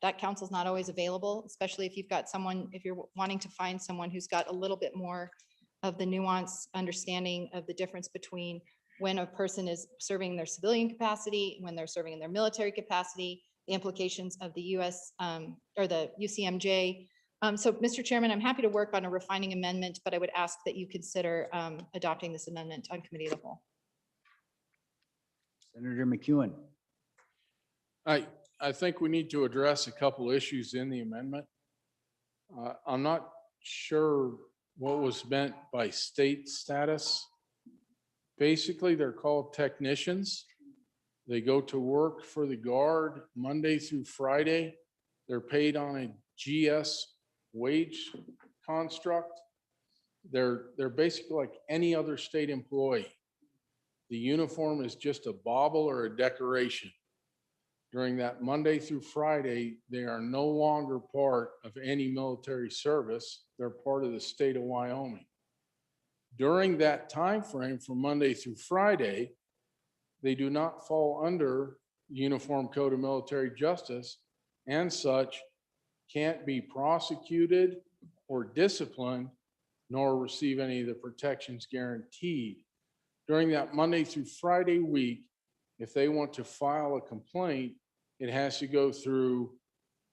that council's not always available, especially if you've got someone, if you're wanting to find someone who's got a little bit more of the nuance understanding of the difference between when a person is serving in their civilian capacity, when they're serving in their military capacity, the implications of the US or the UCMJ. So, Mr. Chairman, I'm happy to work on a refining amendment, but I would ask that you consider adopting this amendment on committee of the whole. Senator McEwen. I think we need to address a couple issues in the amendment. I'm not sure what was meant by state status. Basically, they're called technicians. They go to work for the Guard Monday through Friday. They're paid on a GS wage construct. They're basically like any other state employee. The uniform is just a bauble or a decoration. During that Monday through Friday, they are no longer part of any military service. They're part of the state of Wyoming. During that time frame from Monday through Friday, they do not fall under the Uniform Code of Military Justice and such can't be prosecuted or disciplined nor receive any of the protections guaranteed. During that Monday through Friday week, if they want to file a complaint, it has to go through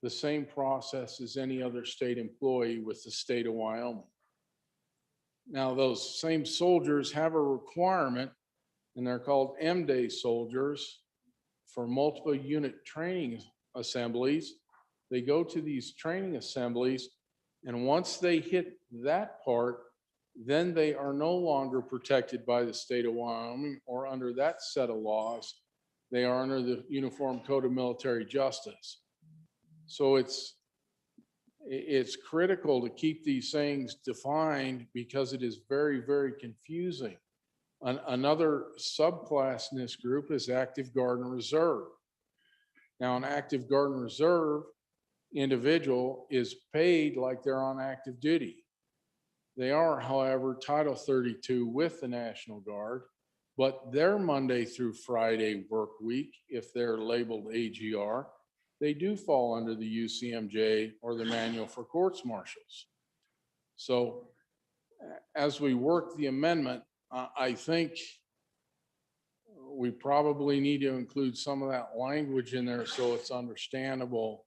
the same process as any other state employee with the state of Wyoming. Now, those same soldiers have a requirement, and they're called M-Day soldiers, for multiple unit training assemblies. They go to these training assemblies, and once they hit that part, then they are no longer protected by the state of Wyoming or under that set of laws. They are under the Uniform Code of Military Justice. So it's critical to keep these things defined because it is very, very confusing. Another subclass in this group is active guard and reserve. Now, an active guard and reserve individual is paid like they're on active duty. They are, however, Title 32 with the National Guard, but their Monday through Friday work week, if they're labeled AGR, they do fall under the UCMJ or the Manual for Courts Martials. So as we work the amendment, I think we probably need to include some of that language in there so it's understandable,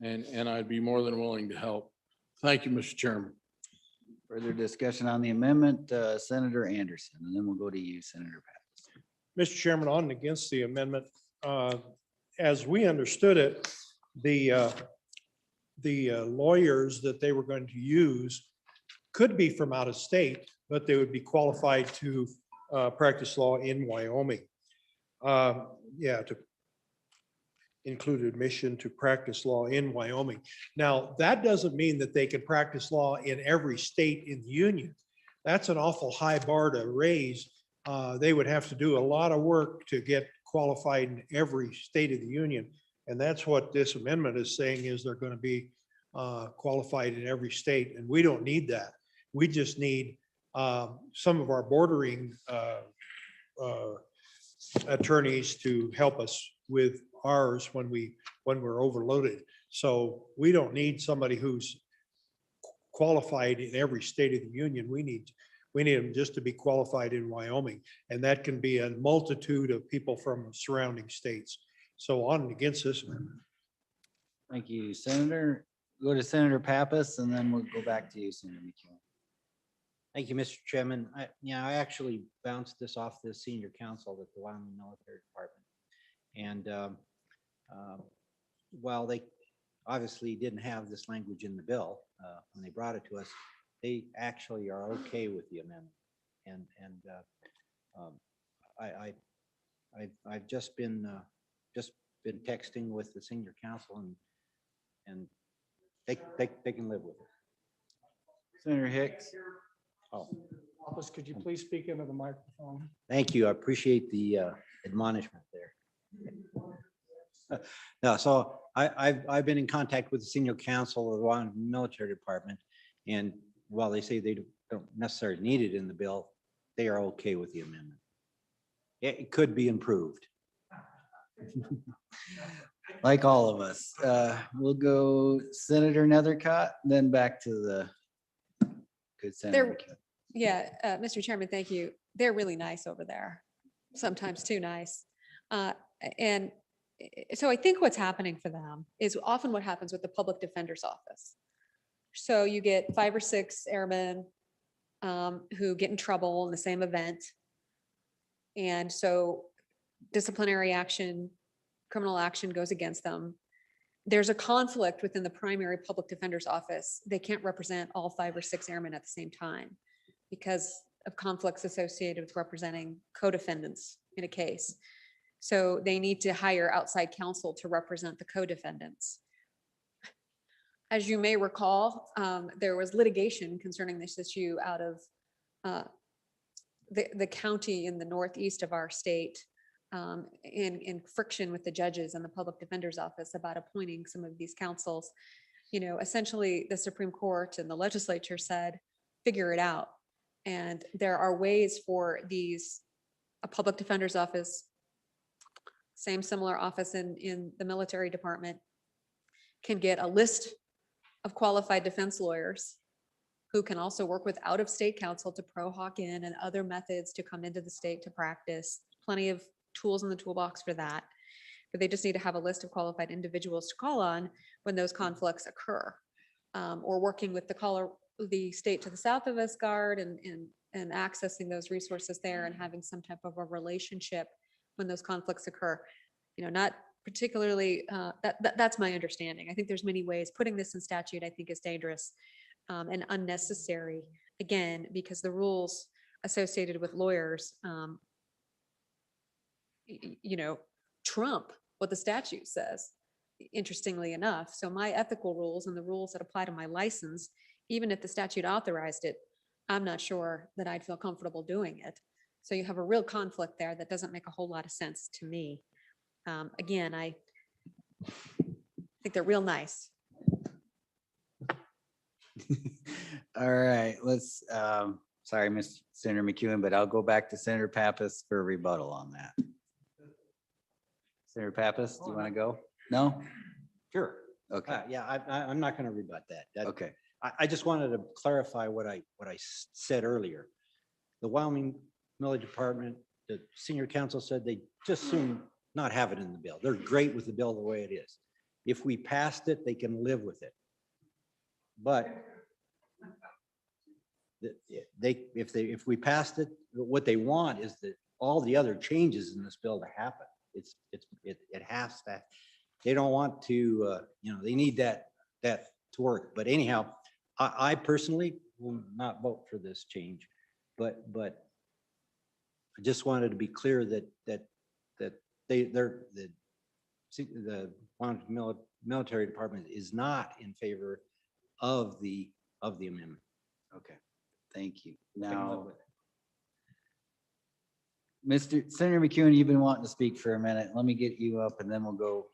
and I'd be more than willing to help. Thank you, Mr. Chairman. Further discussion on the amendment, Senator Anderson, and then we'll go to you, Senator Pappas. Mr. Chairman, on and against the amendment, as we understood it, the lawyers that they were going to use could be from out of state, but they would be qualified to practice law in Wyoming. To include admission to practice law in Wyoming. Now, that doesn't mean that they can practice law in every state in the union. That's an awful high bar to raise. They would have to do a lot of work to get qualified in every state of the union. And that's what this amendment is saying, is they're going to be qualified in every state. And we don't need that. We just need some of our bordering attorneys to help us with ours when we're overloaded. So we don't need somebody who's qualified in every state of the union. We need them just to be qualified in Wyoming, and that can be a multitude of people from surrounding states. So on and against this amendment. Thank you, Senator. Go to Senator Pappas, and then we'll go back to you, Senator McEwen. Thank you, Mr. Chairman. I actually bounced this off the senior counsel at the Wyoming Military Department. And while they obviously didn't have this language in the bill, when they brought it to us, they actually are okay with the amendment. And I've just been texting with the senior counsel, and they can live with it. Senator Hicks. Oh, Office, could you please speak into the microphone? thank you. I appreciate the admonishment there. No, so I've been in contact with the senior counsel of the Wyoming Military Department, and while they say they don't necessarily need it in the bill, they are okay with the amendment. It could be improved. Like all of us. We'll go Senator Nethercott, then back to the good Senator. Yeah, Mr. Chairman, thank you. They're really nice over there, sometimes too nice. And so I think what's happening for them is often what happens with the public defender's office. So you get 5 or 6 airmen who get in trouble in the same event. And so disciplinary action, criminal action goes against them. There's a conflict within the primary public defender's office. They can't represent all 5 or 6 airmen at the same time because of conflicts associated with representing co-defendants in a case. So they need to hire outside counsel to represent the co-defendants. As you may recall, there was litigation concerning this issue out of the county in the northeast of our state, in friction with the judges and the public defender's office about appointing some of these counsels. Essentially the Supreme Court and the legislature said, figure it out. And there are ways for a public defender's office, same similar office in the military department, can get a list of qualified defense lawyers who can also work with out-of-state counsel to pro hoc in and other methods to come into the state to practice. Plenty of tools in the toolbox for that. But they just need to have a list of qualified individuals to call on when those conflicts occur. Or working with the state to the south of us guard and accessing those resources there and having some type of a relationship when those conflicts occur. Not particularly, that's my understanding. I think there's many ways. Putting this in statute, I think, is dangerous and unnecessary, again, because the rules associated with lawyers, trump what the statute says, interestingly enough. So my ethical rules and the rules that apply to my license, even if the statute authorized it, I'm not sure that I'd feel comfortable doing it. So you have a real conflict there that doesn't make a whole lot of sense to me. Again, I think they're real nice. All right, let's, sorry, Mr. Senator McEwen, but I'll go back to Senator Pappas for a rebuttal on that. Senator Pappas, do you want to go? No? Sure. Okay. Yeah, I'm not going to rebut that. Okay. I just wanted to clarify what I said earlier. The Wyoming Military Department, the senior counsel said they just soon not have it in the bill. They're great with the bill the way it is. If we passed it, they can live with it. But if we passed it, what they want is that all the other changes in this bill to happen. It has to. They don't want to. They need that to work. But anyhow, I personally will not vote for this change. But I just wanted to be clear that the military department is not in favor of the amendment. Okay, thank you. Now, Mr. Senator McEwen, you've been wanting to speak for a minute. Let me get you up and then we'll go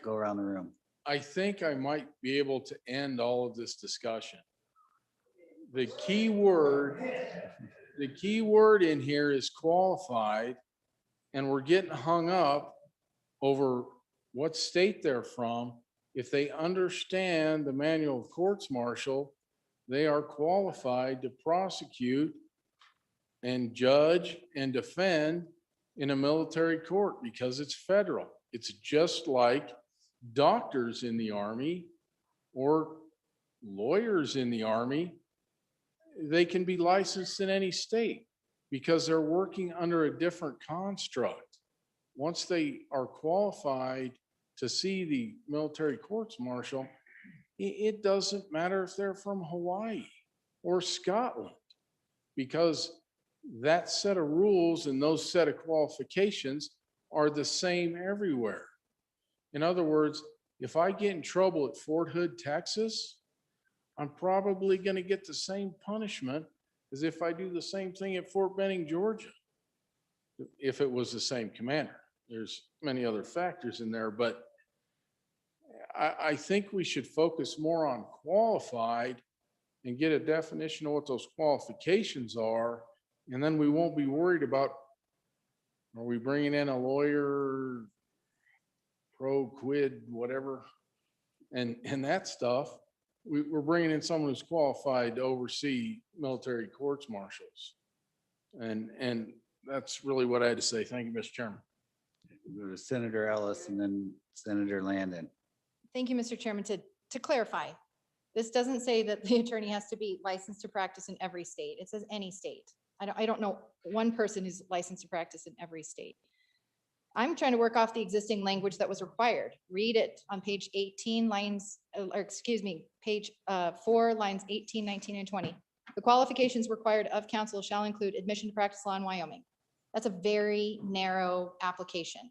around the room. I think I might be able to end all of this discussion. The key word in here is qualified, and we're getting hung up over what state they're from. If they understand the manual of courts martial, they are qualified to prosecute and judge and defend in a military court because it's federal. It's just like doctors in the Army or lawyers in the Army. they can be licensed in any state because they're working under a different construct. Once they are qualified to see the military courts martial, it doesn't matter if they're from Hawaii or Scotland, because that set of rules and those set of qualifications are the same everywhere. In other words, if I get in trouble at Fort Hood, Texas, I'm probably going to get the same punishment as if I do the same thing at Fort Benning, Georgia, if it was the same commander. There's many other factors in there, but I think we should focus more on qualified and get a definition of what those qualifications are. And then we won't be worried about, are we bringing in a lawyer, pro quid, whatever, and that stuff. We're bringing in someone who's qualified to oversee military courts martials. And that's really what I had to say. Thank you, Mr. Chairman. Go to Senator Ellis and then Senator Landon. Thank you, Mr. Chairman. To clarify, this doesn't say that the attorney has to be licensed to practice in every state. It says any state. I don't know one person who's licensed to practice in every state. I'm trying to work off the existing language that was required. Read it on page 18 lines, or excuse me, page 4 lines 18, 19, and 20. The qualifications required of counsel shall include admission to practice law in Wyoming. That's a very narrow application.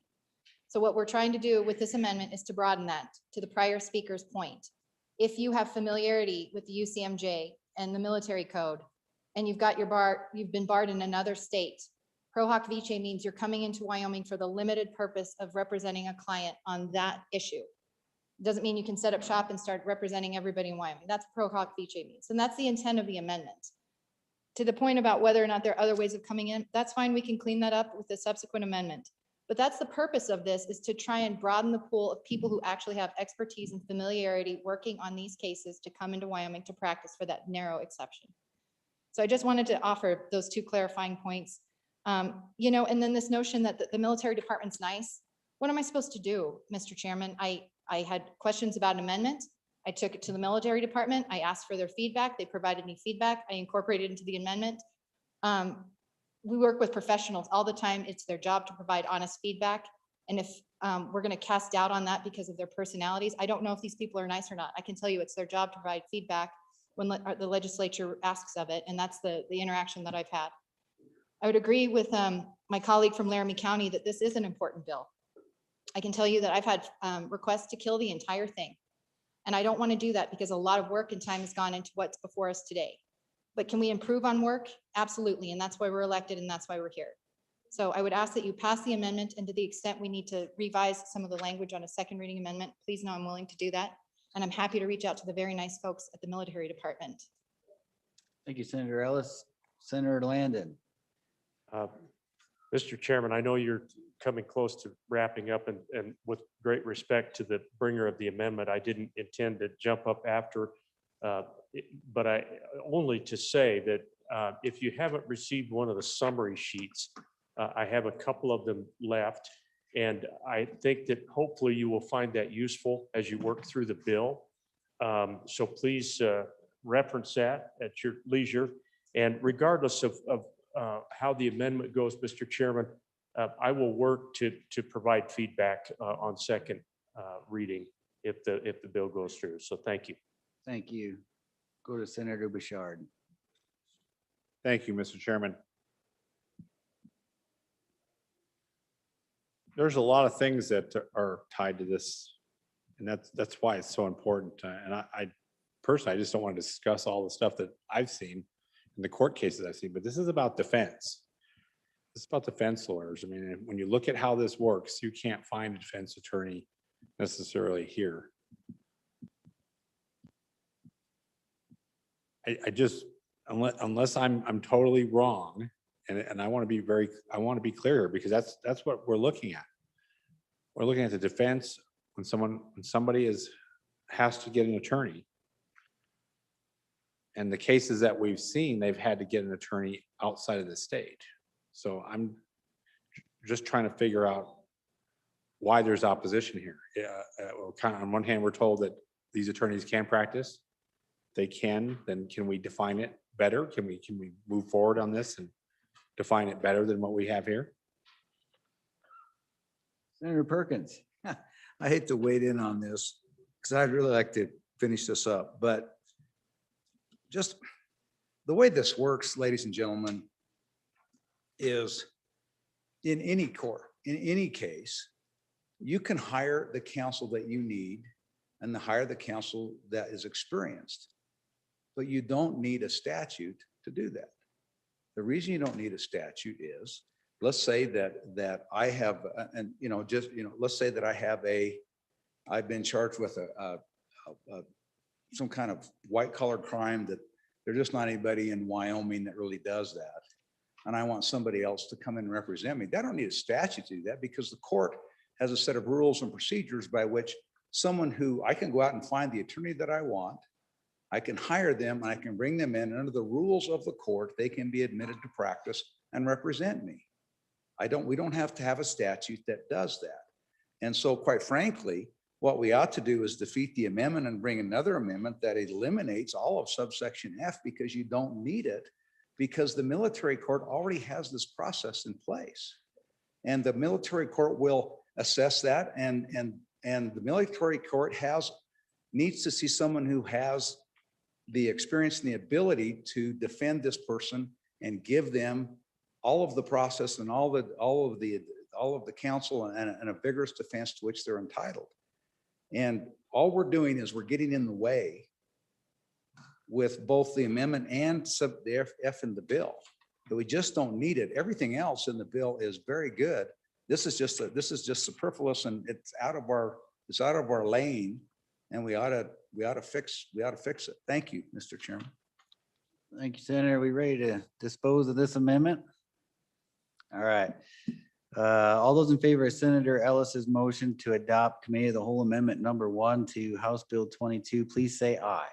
So what we're trying to do with this amendment is to broaden that to the prior speaker's point. If you have familiarity with the UCMJ and the military code, and you've got your bar, you've been barred in another state, pro hoc vice means you're coming into Wyoming for the limited purpose of representing a client on that issue. Doesn't mean you can set up shop and start representing everybody in Wyoming. That's pro hoc vice means. And that's the intent of the amendment. To the point about whether or not there are other ways of coming in, that's fine. We can clean that up with the subsequent amendment. But that's the purpose of this, is to try and broaden the pool of people who actually have expertise and familiarity working on these cases to come into Wyoming to practice for that narrow exception. So I just wanted to offer those two clarifying points. You know, and then this notion that the military department's nice. What am I supposed to do, Mr. Chairman? I had questions about an amendment. I took it to the military department. I asked for their feedback. They provided me feedback. I incorporated into the amendment. We work with professionals all the time. It's their job to provide honest feedback. And if we're going to cast doubt on that because of their personalities, I don't know if these people are nice or not. I can tell you it's their job to provide feedback when the legislature asks of it. And that's the interaction that I've had. I would agree with my colleague from Laramie County that this is an important bill. I can tell you that I've had requests to kill the entire thing. And I don't want to do that because a lot of work and time has gone into what's before us today. But can we improve on work? Absolutely. And that's why we're elected and that's why we're here. So I would ask that you pass the amendment, and to the extent we need to revise some of the language on a second reading amendment, please know I'm willing to do that. And I'm happy to reach out to the very nice folks at the military department. Thank you, Senator Ellis. Senator Landon. Mr. Chairman, I know you're coming close to wrapping up, and with great respect to the bringer of the amendment, I didn't intend to jump up after, but I only to say that if you haven't received one of the summary sheets, I have a couple of them left, and I think that hopefully you will find that useful as you work through the bill. So please reference that at your leisure. And regardless of how the amendment goes, Mr. Chairman, I will work to provide feedback on second reading if the bill goes through. So thank you. Thank you. Go to Senator Bouchard. Thank you, Mr. Chairman. There's a lot of things that are tied to this, and that's why it's so important. And I personally, I just don't want to discuss all the stuff that I've seen in the court cases I've seen, but this is about defense. This is about defense lawyers. I mean, when you look at how this works, you can't find a defense attorney necessarily here. I just, unless I'm totally wrong, and I want to be clear, because that's what we're looking at. We're looking at the defense when somebody has to get an attorney. And the cases that we've seen, they've had to get an attorney outside of the state. So I'm just trying to figure out why there's opposition here. On one hand, we're told that these attorneys can practice. They can, then can we define it better? Can we move forward on this and define it better than what we have here? Senator Perkins. I hate to wade in on this because I'd really like to finish this up, but just the way this works, ladies and gentlemen, is in any court, in any case, you can hire the counsel that you need and hire the counsel that is experienced, but you don't need a statute to do that. The reason you don't need a statute is, let's say that I have, and let's say that I've been charged with some kind of white collar crime that there's just not anybody in Wyoming that really does that. And I want somebody else to come in and represent me. I don't need a statute to do that because the court has a set of rules and procedures by which someone who I can go out and find the attorney that I want, I can hire them and I can bring them in, and under the rules of the court, they can be admitted to practice and represent me. We don't have to have a statute that does that. And so quite frankly, what we ought to do is defeat the amendment and bring another amendment that eliminates all of subsection F, because you don't need it, because the military court already has this process in place. And the military court will assess that, and the military court needs to see someone who has the experience and the ability to defend this person and give them all of the process and all of the counsel and a vigorous defense to which they're entitled. And all we're doing is we're getting in the way with both the amendment and the F in the bill. But we just don't need it. Everything else in the bill is very good. This is just superfluous, and it's out of our lane, and we ought to fix it. Thank you, Mr. Chairman. Thank you, Senator. Are we ready to dispose of this amendment? All right. All those in favor of Senator Ellis's motion to adopt Committee of the Whole Amendment number 1 to House Bill 22, please say aye.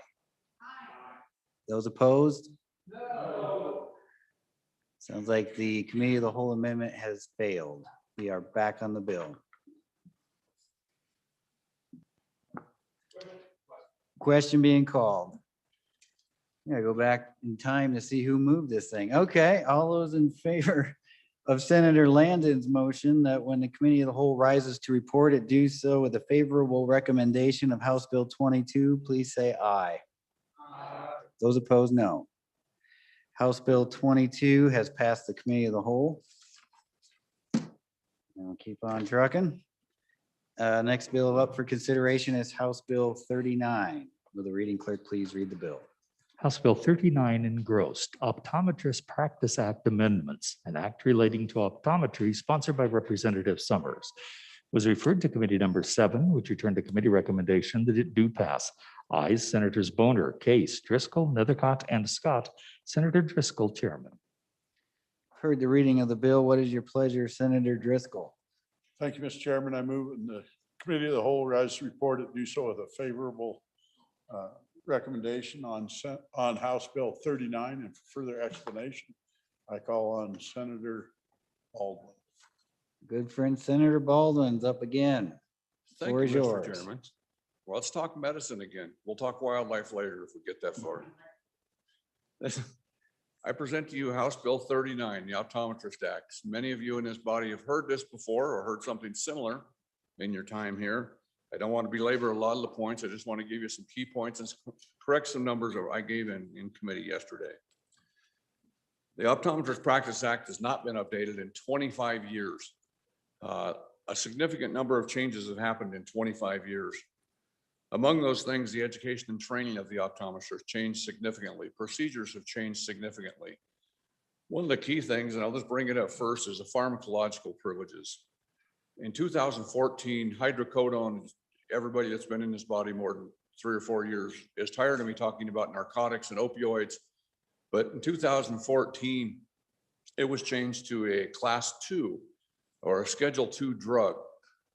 Aye. Those opposed? No. Sounds like the Committee of the Whole Amendment has failed. We are back on the bill. Question being called. Yeah, go back in time to see who moved this thing. Okay, all those in favor of Senator Landon's motion that when the Committee of the Whole rises to report it, do so with a favorable recommendation of House Bill 22, please say aye. Aye. Those opposed, no. House Bill 22 has passed the Committee of the Whole. We'll keep on trucking. Next bill up for consideration is House Bill 39. Will the reading clerk please read the bill? House Bill 39 engrossed Optometrist Practice Act amendments, an act relating to optometry sponsored by Representative Summers, was referred to committee number 7, which returned a committee recommendation that it do pass. Ayes, Senators Boner, Case, Driscoll, Nethercott, and Scott. Senator Driscoll, Chairman. Heard the reading of the bill. What is your pleasure, Senator Driscoll? Thank you, Mr. Chairman. I move in the Committee of the Whole rise to report it, do so with a favorable recommendation on House Bill 39, and for further explanation, I call on Senator Baldwin. Good friend Senator Baldwin's up again. Thank Floor is you, Mr. yours. Chairman. Well, let's talk medicine again. We'll talk wildlife later if we get that far. I present to you House Bill 39, the Optometrist Act. Many of you in this body have heard this before or heard something similar in your time here. I don't want to belabor a lot of the points. I just want to give you some key points and correct some numbers that I gave in committee yesterday. The Optometrist Practice Act has not been updated in 25 years. A significant number of changes have happened in 25 years. Among those things, the education and training of the optometrists changed significantly. Procedures have changed significantly. One of the key things, and I'll just bring it up first, is the pharmacological privileges. In 2014, hydrocodone, everybody that's been in this body more than 3 or 4 years is tired of me talking about narcotics and opioids. But in 2014, it was changed to a class 2 or a schedule 2 drug.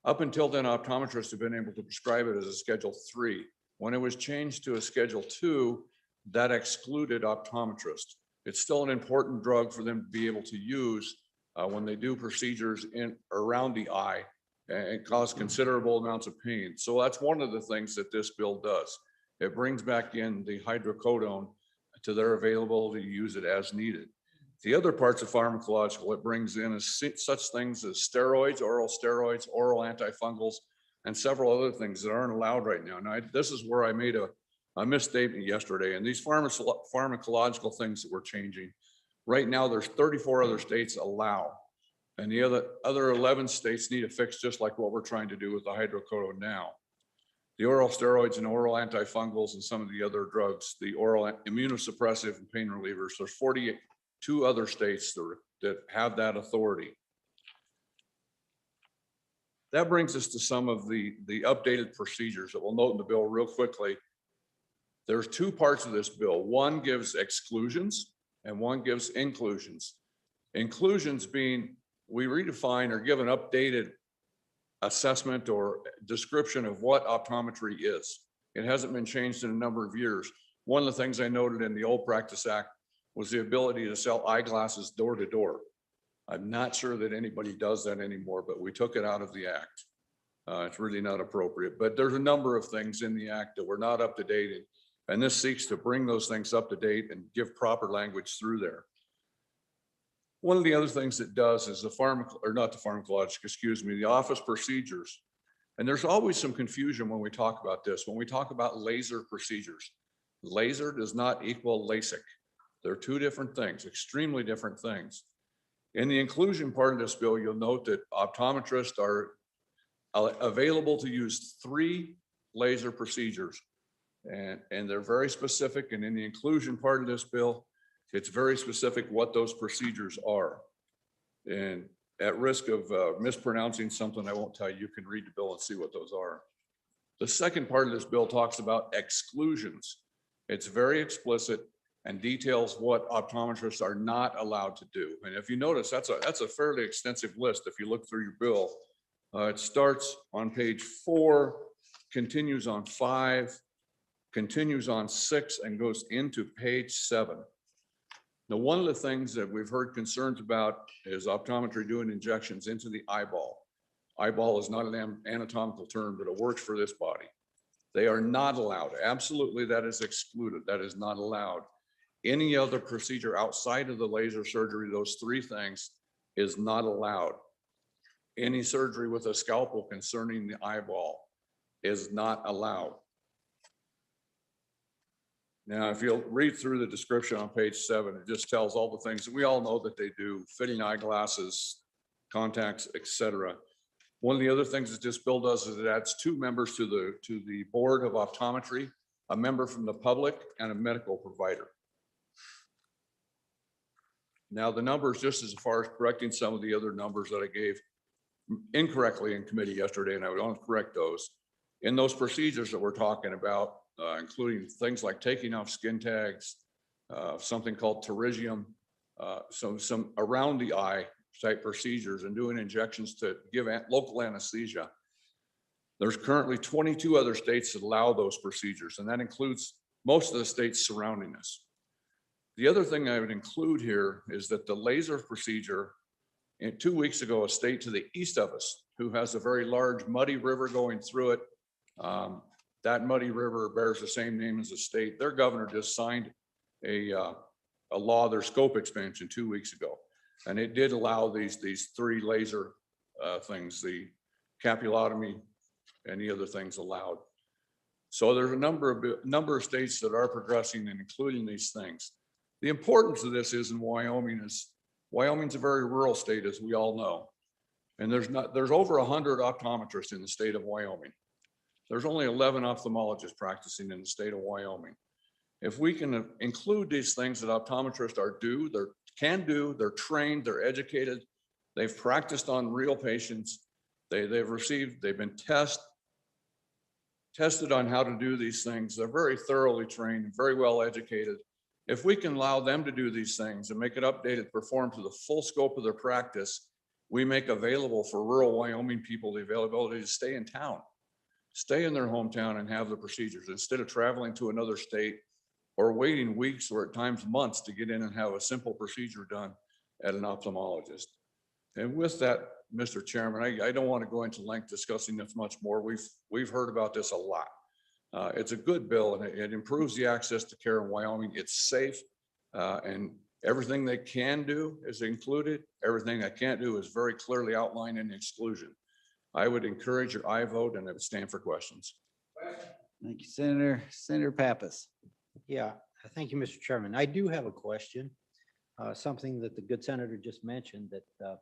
Up until then, optometrists have been able to prescribe it as a schedule 3. When it was changed to a schedule 2, that excluded optometrists. It's still an important drug for them to be able to use when they do procedures around the eye and cause considerable amounts of pain. So that's one of the things that this bill does. It brings back in the hydrocodone to their availability to use it as needed. The other parts of pharmacological it brings in is such things as steroids, oral antifungals, and several other things that aren't allowed right now. Now, this is where I made a misstatement yesterday, and these pharmacological things that we're changing. Right now, there's 34 other states allow, and the other 11 states need a fix, just like what we're trying to do with the hydrocodone now. The oral steroids and oral antifungals and some of the other drugs, the oral immunosuppressive and pain relievers, there's 42 other states that have that authority. That brings us to some of the updated procedures that we'll note in the bill real quickly. There's two parts of this bill. One gives exclusions and one gives inclusions. Inclusions being we redefine or give an updated assessment or description of what optometry is. It hasn't been changed in a number of years. One of the things I noted in the Old Practice Act was the ability to sell eyeglasses door to door. I'm not sure that anybody does that anymore, but we took it out of the act. It's really not appropriate, but there's a number of things in the act that were not up to date. And this seeks to bring those things up to date and give proper language through there. One of the other things it does is the office procedures. And there's always some confusion when we talk about this. When we talk about laser procedures, laser does not equal LASIK. They're two different things, extremely different things. In the inclusion part of this bill, you'll note that optometrists are available to use 3 laser procedures. And they're very specific. And in the inclusion part of this bill, it's very specific what those procedures are. And at risk of mispronouncing something, I won't tell you, you can read the bill and see what those are. The second part of this bill talks about exclusions. It's very explicit and details what optometrists are not allowed to do. And if you notice, that's a fairly extensive list. If you look through your bill, it starts on page 4, continues on 5, continues on 6, and goes into page 7. Now, one of the things that we've heard concerns about is optometry doing injections into the eyeball. Eyeball is not an anatomical term, but it works for this body. They are not allowed. Absolutely, that is excluded. That is not allowed. Any other procedure outside of the laser surgery, those 3 things, is not allowed. Any surgery with a scalpel concerning the eyeball is not allowed. Now, if you'll read through the description on page 7, it just tells all the things that we all know that they do: fitting eyeglasses, contacts, etc. One of the other things that this bill does is it adds 2 members to the board of optometry, a member from the public and a medical provider. Now, the numbers, just as far as correcting some of the other numbers that I gave incorrectly in committee yesterday, and I would want to correct those. In those procedures that we're talking about, including things like taking off skin tags, something called pterygium, some around the eye type procedures, and doing injections to give local anesthesia. There's currently 22 other states that allow those procedures, and that includes most of the states surrounding us. The other thing I would include here is that the laser procedure, 2 weeks ago, a state to the east of us who has a very large muddy river going through it, that muddy river bears the same name as the state. Their governor just signed a law, their scope expansion 2 weeks ago. And it did allow these 3 laser things, the capsulotomy and the other things allowed. So there's a number of states that are progressing and including these things. The importance of this is in Wyoming is Wyoming's a very rural state, as we all know. And there's over 100 optometrists in the state of Wyoming. There's only 11 ophthalmologists practicing in the state of Wyoming. If we can include these things that optometrists can do, they're trained, they're educated, they've practiced on real patients, they've been tested on how to do these things. They're very thoroughly trained and very well educated. If we can allow them to do these things and make it updated, perform to the full scope of their practice, we make available for rural Wyoming people the availability to stay in town, stay in their hometown and have the procedures instead of traveling to another state or waiting weeks or at times months to get in and have a simple procedure done at an ophthalmologist. And with that, Mr. Chairman, I don't want to go into length discussing this much more. We've heard about this a lot. It's a good bill and it improves the access to care in Wyoming. It's safe. And everything they can do is included. Everything they can't do is very clearly outlined in the exclusion. I would encourage your aye vote and I would stand for questions. Thank you, Senator. Senator Pappas. Yeah, thank you, Mr. Chairman. I do have a question, something that the good senator just mentioned that,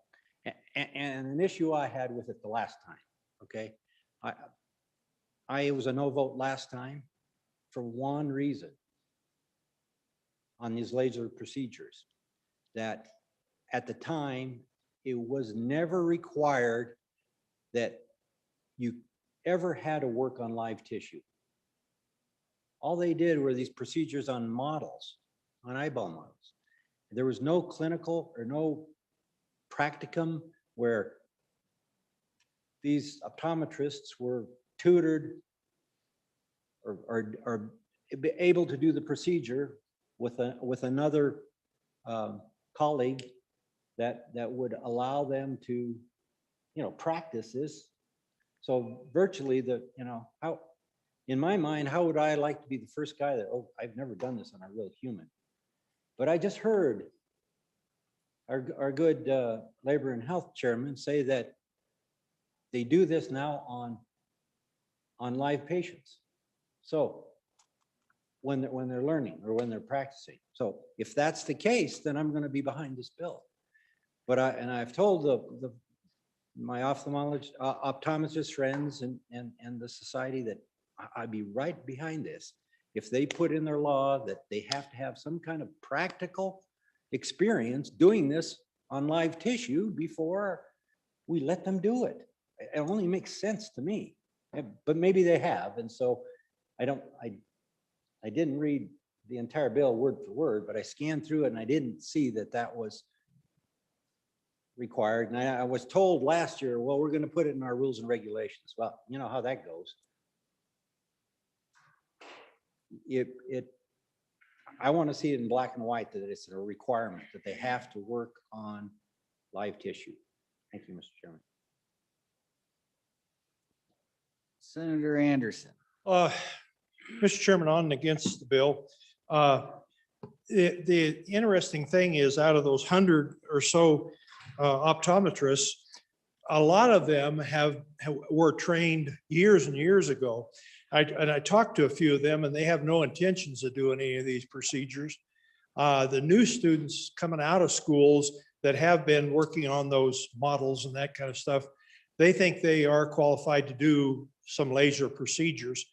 and an issue I had with it the last time, okay? I was a no vote last time for one reason on these laser procedures, that at the time, it was never required that you ever had to work on live tissue. All they did were these procedures on models, on eyeball models. There was no clinical or no practicum where these optometrists were tutored or able to do the procedure with another colleague that would allow them to, practice this. So virtually how, in my mind, how would I like to be the first guy that, oh, I've never done this on a real human. But I just heard our good labor and health chairman say that they do this now on live patients. So when they're learning or when they're practicing. So if that's the case, then I'm going to be behind this bill. But I've told my optometrist friends and the society that I'd be right behind this. If they put in their law that they have to have some kind of practical experience doing this on live tissue before we let them do it. It only makes sense to me, but maybe they have. And so I didn't read the entire bill word for word, but I scanned through it and I didn't see that was required. And I was told last year, well, we're going to put it in our rules and regulations. Well, you know how that goes. I want to see it in black and white that it's a requirement that they have to work on live tissue. Thank you, Mr. Chairman. Senator Anderson. Mr. Chairman, on and against the bill. The interesting thing is out of those 100 or so optometrists, a lot of them were trained years and years ago. I talked to a few of them and they have no intentions of doing any of these procedures. The new students coming out of schools that have been working on those models and that kind of stuff, they think they are qualified to do some laser procedures.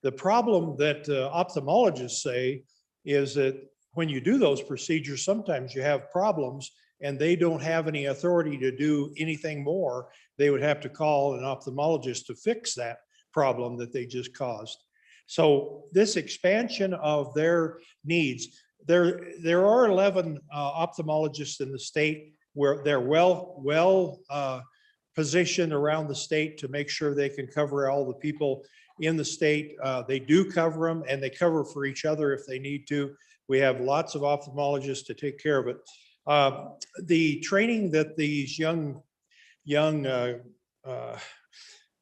The problem that ophthalmologists say is that when you do those procedures, sometimes you have problems and they don't have any authority to do anything more. They would have to call an ophthalmologist to fix that problem that they just caused. So this expansion of their needs, there are 11 ophthalmologists in the state where they're well positioned around the state to make sure they can cover all the people in the state. They do cover them and they cover for each other if they need to. We have lots of ophthalmologists to take care of it. The training that these young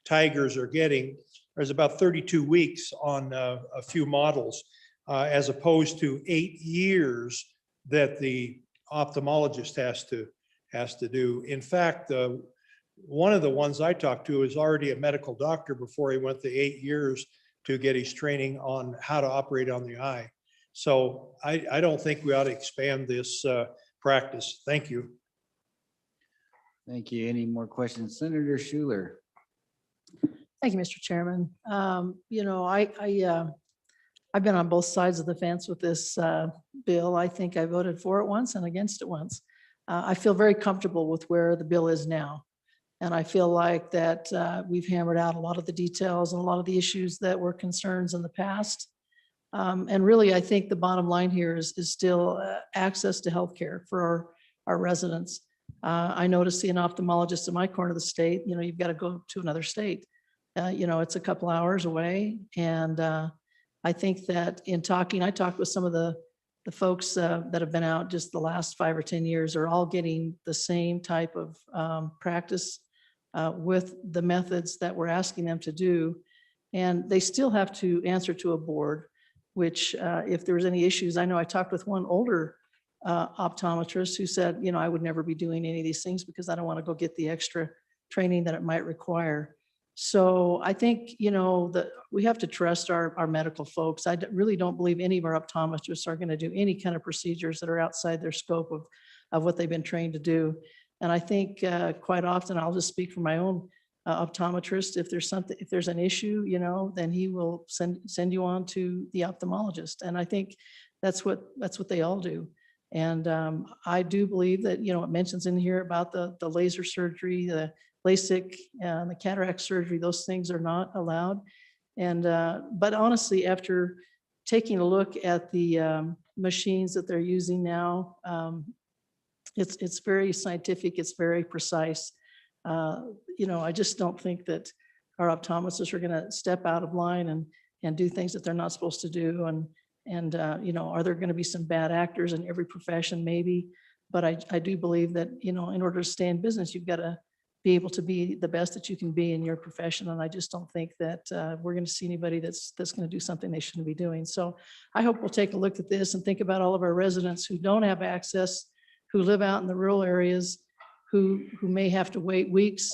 tigers are getting, there's about 32 weeks on a few models, as opposed to 8 years that the ophthalmologist has to do. In fact, one of the ones I talked to is already a medical doctor before he went the 8 years to get his training on how to operate on the eye. So I don't think we ought to expand this practice. Thank you. Thank you. Any more questions? Senator Schuler. Thank you, Mr. Chairman. I've been on both sides of the fence with this bill. I think I voted for it once and against it once. I feel very comfortable with where the bill is now. And I feel like that we've hammered out a lot of the details and a lot of the issues that were concerns in the past. And really, I think the bottom line here is still access to healthcare for our residents. I know to see an ophthalmologist in my corner of the state, you've got to go to another state. It's a couple hours away. And I think that in talking, I talked with some of the folks that have been out just the last 5 or 10 years are all getting the same type of practice with the methods that we're asking them to do. And they still have to answer to a board, which if there's any issues, I know I talked with one older optometrist who said, you know, I would never be doing any of these things because I don't want to go get the extra training that it might require. So I think, you know, that we have to trust our medical folks. Really don't believe any of our optometrists are going to do any kind of procedures that are outside their scope of what they've been trained to do. And I think quite often, I'll just speak for my own optometrist, if there's an issue, you know, then he will send you on to the ophthalmologist. And I think that's what they all do. And I do believe that, you know, it mentions in here about the laser surgery, the LASIK, the cataract surgery, those things are not allowed. And but honestly, after taking a look at the machines that they're using now, it's very scientific, it's very precise. You know, I just don't think that our optometrists are going to step out of line and do things that they're not supposed to do. And you know, are there going to be some bad actors in every profession? Maybe. But I do believe that, you know, in order to stay in business, you've got to be able to be the best that you can be in your profession. And I just don't think that we're going to see anybody that's going to do something they shouldn't be doing. So I hope we'll take a look at this and think about all of our residents who don't have access, who live out in the rural areas, who may have to wait weeks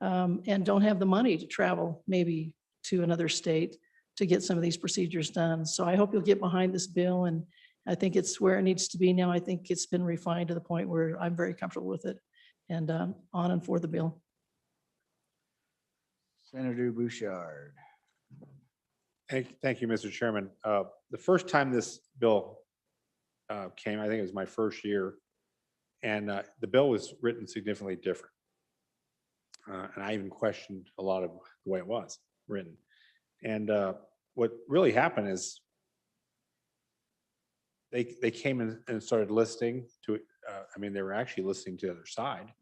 and don't have the money to travel maybe to another state to get some of these procedures done. So I hope you'll get behind this bill, and I think it's where it needs to be now. I think it's been refined to the point where I'm very comfortable with it, and on and for the bill. Senator Bouchard. Thank you, Mr. Chairman. The first time this bill came, I think it was my first year, and the bill was written significantly different. And I even questioned a lot of the way it was written. And what really happened is they came in and started listening to, I mean, they were actually listening to the other side.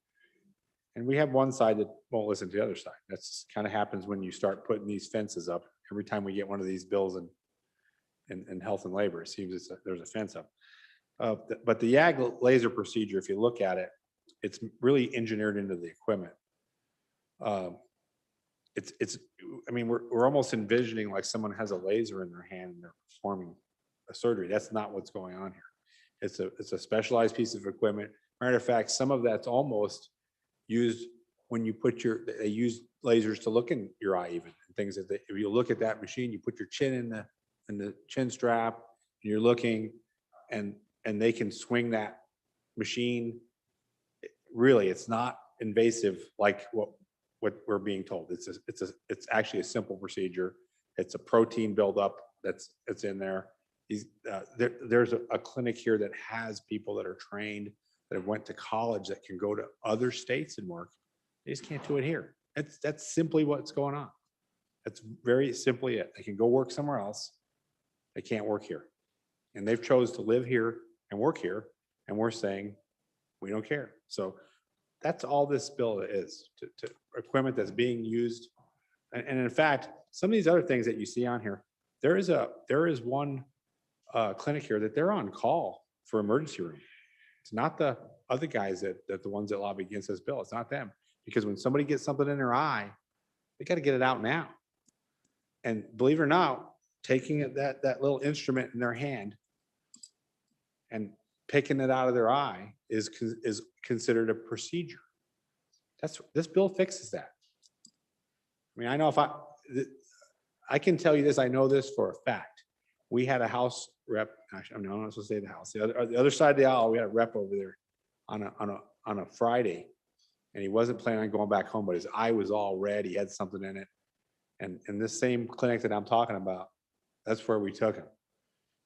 And we have one side that won't listen to the other side. That's kind of happens when you start putting these fences up. Every time we get one of these bills in health and labor, it seems there's a fence up. But the YAG laser procedure, if you look at it, it's really engineered into the equipment. I mean, we're almost envisioning like someone has a laser in their hand and they're performing a surgery. That's not what's going on here. It's a specialized piece of equipment. Matter of fact, some of that's almost used when you put they use lasers to look in your eye, even things that if you look at that machine, you put your chin in the chin strap and you're looking, and they can swing that machine. Really, it's not invasive like what we're being told. It's actually a simple procedure. It's a protein buildup that's in there. There's a clinic here that has people that are trained, that have went to college, that can go to other states and work. They just can't do it here. That's simply what's going on. That's very simply it. They can go work somewhere else. They can't work here. And they've chose to live here and work here. And we're saying, we don't care. So that's all this bill is, to equipment that's being used. And in fact, some of these other things that you see on here, there is one clinic here that they're on call for emergency room. It's not the other guys that the ones that lobby against this bill. It's not them. Because when somebody gets something in their eye, they got to get it out now. And believe it or not, taking that little instrument in their hand and picking it out of their eye is considered a procedure. This bill fixes that. I mean, I know if I can tell you this, I know this for a fact. We had a House rep, actually, I'm not supposed to say the House, the other side of the aisle, we had a rep over there on a Friday, and he wasn't planning on going back home, but his eye was all red. He had something in it. And in this same clinic that I'm talking about, that's where we took him.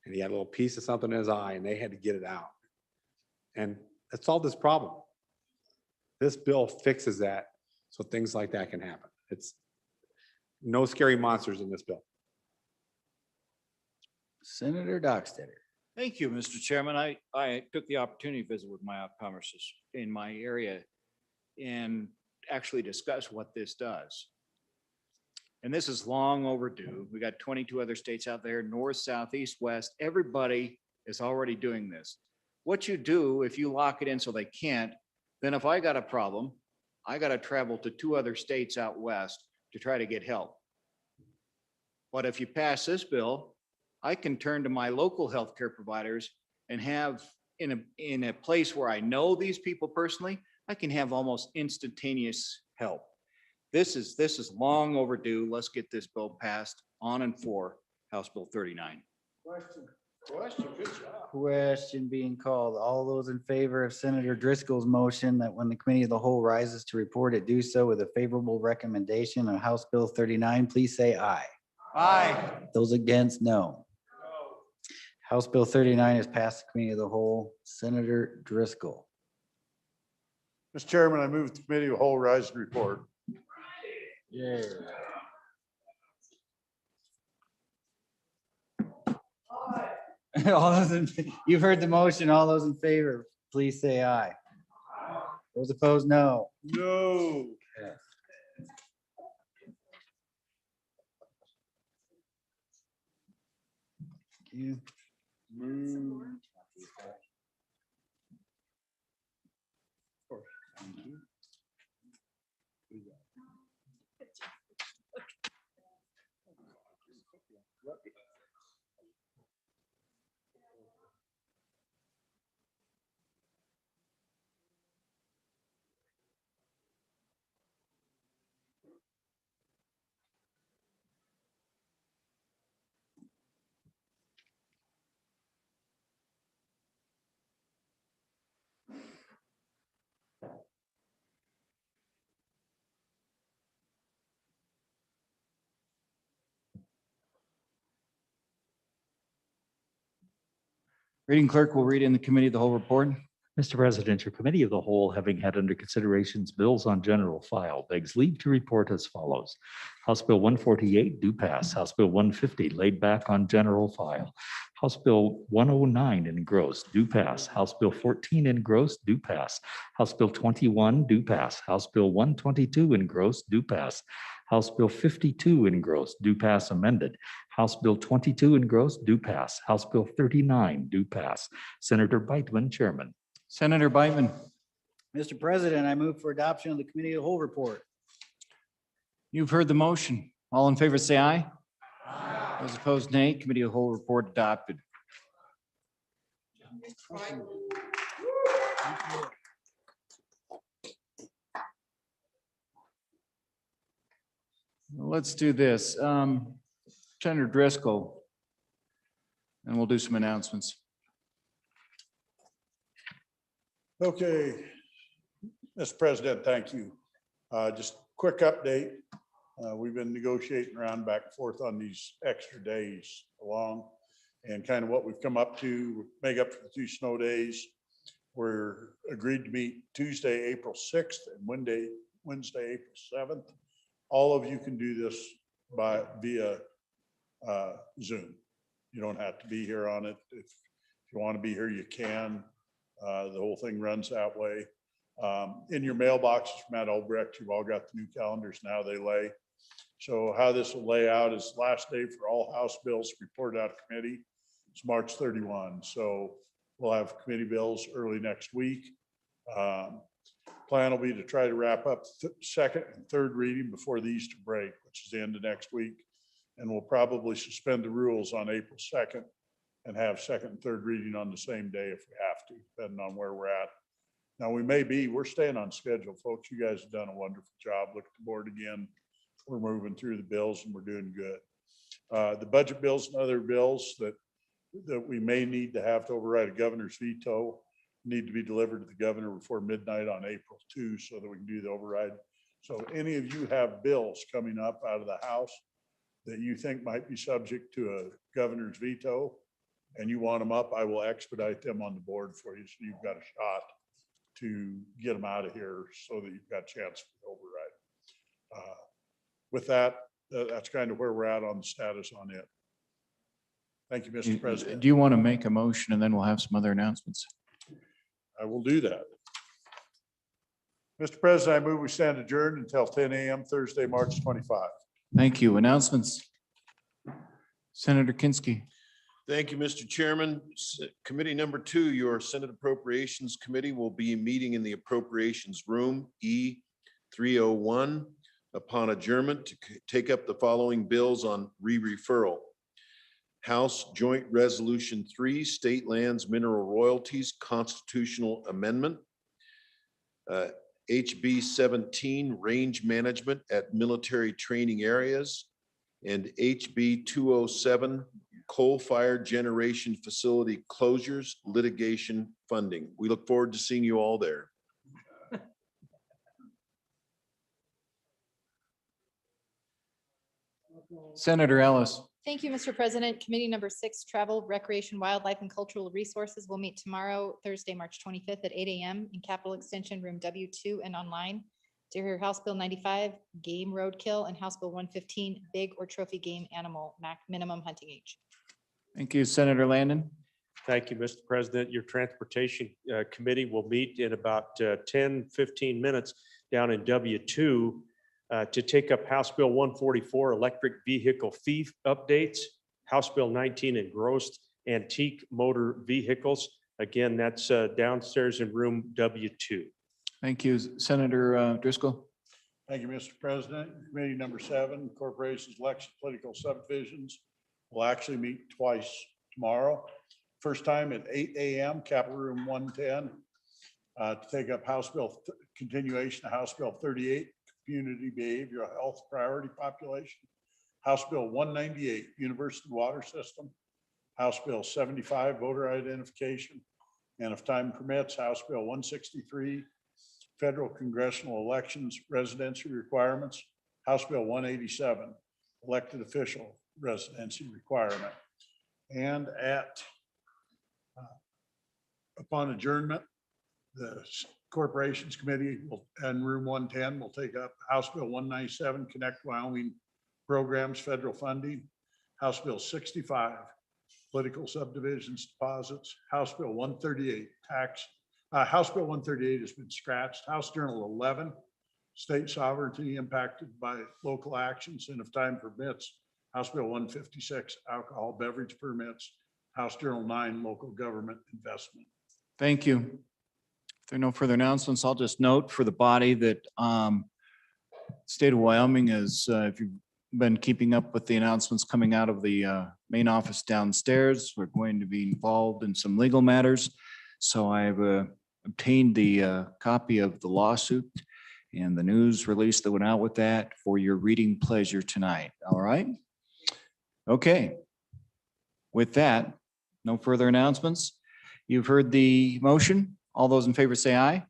And he had a little piece of something in his eye, and they had to get it out. And that solved this problem. This bill fixes that so things like that can happen. It's no scary monsters in this bill. Senator Dockstader. Thank you, Mr. Chairman. I took the opportunity to visit with my optometrist in my area and actually discuss what this does. And this is long overdue. We got 22 other states out there, north, south, east, west. Everybody is already doing this. What you do, if you lock it in so they can't, then if I got a problem, I got to travel to 2 other states out west to try to get help. But if you pass this bill, I can turn to my local healthcare providers and have in a place where I know these people personally, I can have almost instantaneous help. This is long overdue. Let's get this bill passed on and for House Bill 39. Question, good job. Question being called. All those in favor of Senator Driscoll's motion that when the committee of the whole rises to report it, do so with a favorable recommendation on House Bill 39, please say aye. Aye. Those against, no. House Bill 39 has passed the committee of the whole. Senator Driscoll. Mr. Chairman, I move the committee of the whole rise and report. Yeah. You've heard the motion. All those in favor, please say aye. Those opposed, no. No. You. Reading clerk will read in the committee of the whole report. Mr. President, your committee of the whole, having had under considerations bills on general file, begs leave to report as follows. House Bill 148 do pass. House Bill 150 laid back on general file. House Bill 109 engrossed do pass. House Bill 14 engrossed do pass. House Bill 21 do pass. House Bill 122 engrossed do pass. House Bill 52 engrossed do pass amended. House Bill 22 engrossed do pass. House Bill 39 do pass. Senator Beitman, Chairman. Senator Beitman. Mr. President, I move for adoption of the committee of the whole report. You've heard the motion. All in favor, say aye. Those opposed, nay. Committee of the whole report adopted. Let's do this. Senator Driscoll, and we'll do some announcements. Okay, Mr. President, thank you. Just quick update. We've been negotiating around back and forth on these extra days along and kind of what we've come up to make up for the 2 snow days. We're agreed to meet Tuesday, April 6th and Wednesday, April 7th. All of you can do this via Zoom. You don't have to be here on it. If you want to be here, you can. The whole thing runs that way. In your mailboxes from Matt Albrecht, you've all got the new calendars now they lay. So how this will lay out is last day for all House bills reported out of committee. It's March 31. So we'll have committee bills early next week. Plan will be to try to wrap up second and third reading before the Easter break, which is the end of next week. And we'll probably suspend the rules on April 2nd and have second and third reading on the same day if we have to, depending on where we're at. Now, we're staying on schedule, folks. You guys have done a wonderful job. Look at the board again. We're moving through the bills and we're doing good. The budget bills and other bills that we may need to have to override a governor's veto need to be delivered to the governor before midnight on April 2 so that we can do the override. So any of you have bills coming up out of the House that you think might be subject to a governor's veto and you want them up, I will expedite them on the board for you so you've got a shot to get them out of here so that you've got a chance for the override. With that, that's kind of where we're at on the status on it. Thank you, Mr. President. Do you want to make a motion and then we'll have some other announcements? I will do that. Mr. President, I move we stand adjourned until 10 a.m. Thursday, March 25. Thank you. Announcements. Senator Kinski. Thank you, Mr. Chairman. Committee number 2, your Senate Appropriations Committee will be meeting in the Appropriations Room E301 Upon adjournment, to take up the following bills on re-referral. House Joint Resolution 3, State Lands Mineral Royalties Constitutional Amendment. HB 17, Range Management at Military Training Areas. And HB 207, Coal-Fired Generation Facility Closures Litigation Funding. We look forward to seeing you all there. Senator Ellis. Thank you, Mr. President. Committee number 6, Travel, Recreation, Wildlife, and Cultural Resources will meet tomorrow, Thursday, March 25th at 8 a.m. in Capitol Extension Room W2 and online to hear House Bill 95, Game Roadkill, and House Bill 115, Big or Trophy Game Animal Minimum Hunting Age. Thank you, Senator Landon. Thank you, Mr. President. Your Transportation Committee will meet in about 10, 15 minutes down in W2 to take up House Bill 144, Electric Vehicle Fee Updates, House Bill 19, Engrossed Antique Motor Vehicles. Again, that's downstairs in room W2. Thank you, Senator Driscoll. Thank you, Mr. President. Committee number 7, Corporations, Election, Political Subdivisions will actually meet twice tomorrow. First time at 8 a.m., Capitol Room 110, to take up House Bill, continuation of House Bill 38, Community Behavioral Health Priority Population, House Bill 198, University Water System, House Bill 75, Voter Identification, and if time permits, House Bill 163, Federal Congressional Elections Residency Requirements, House Bill 187, Elected Official Residency Requirement. And upon adjournment, the Corporations Committee will, and room 110 will take up House Bill 197, Connect Wyoming Programs Federal Funding, House Bill 65, Political Subdivisions Deposits, House Bill 138, Tax. House Bill 138 has been scratched. House Journal 11, State Sovereignty Impacted by Local Actions, and if time permits, House Bill 156, Alcohol Beverage Permits, House Journal 9, Local Government Investment. Thank you. If there are no further announcements, I'll just note for the body that state of Wyoming is, if you've been keeping up with the announcements coming out of the main office downstairs, we're going to be involved in some legal matters. So I've obtained the copy of the lawsuit and the news release that went out with that for your reading pleasure tonight. All right. Okay. With that, no further announcements. You've heard the motion. All those in favor say aye.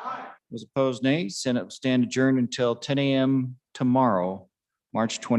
Aye. Those opposed, nay. Senate will stand adjourned until 10 a.m. tomorrow, March 20.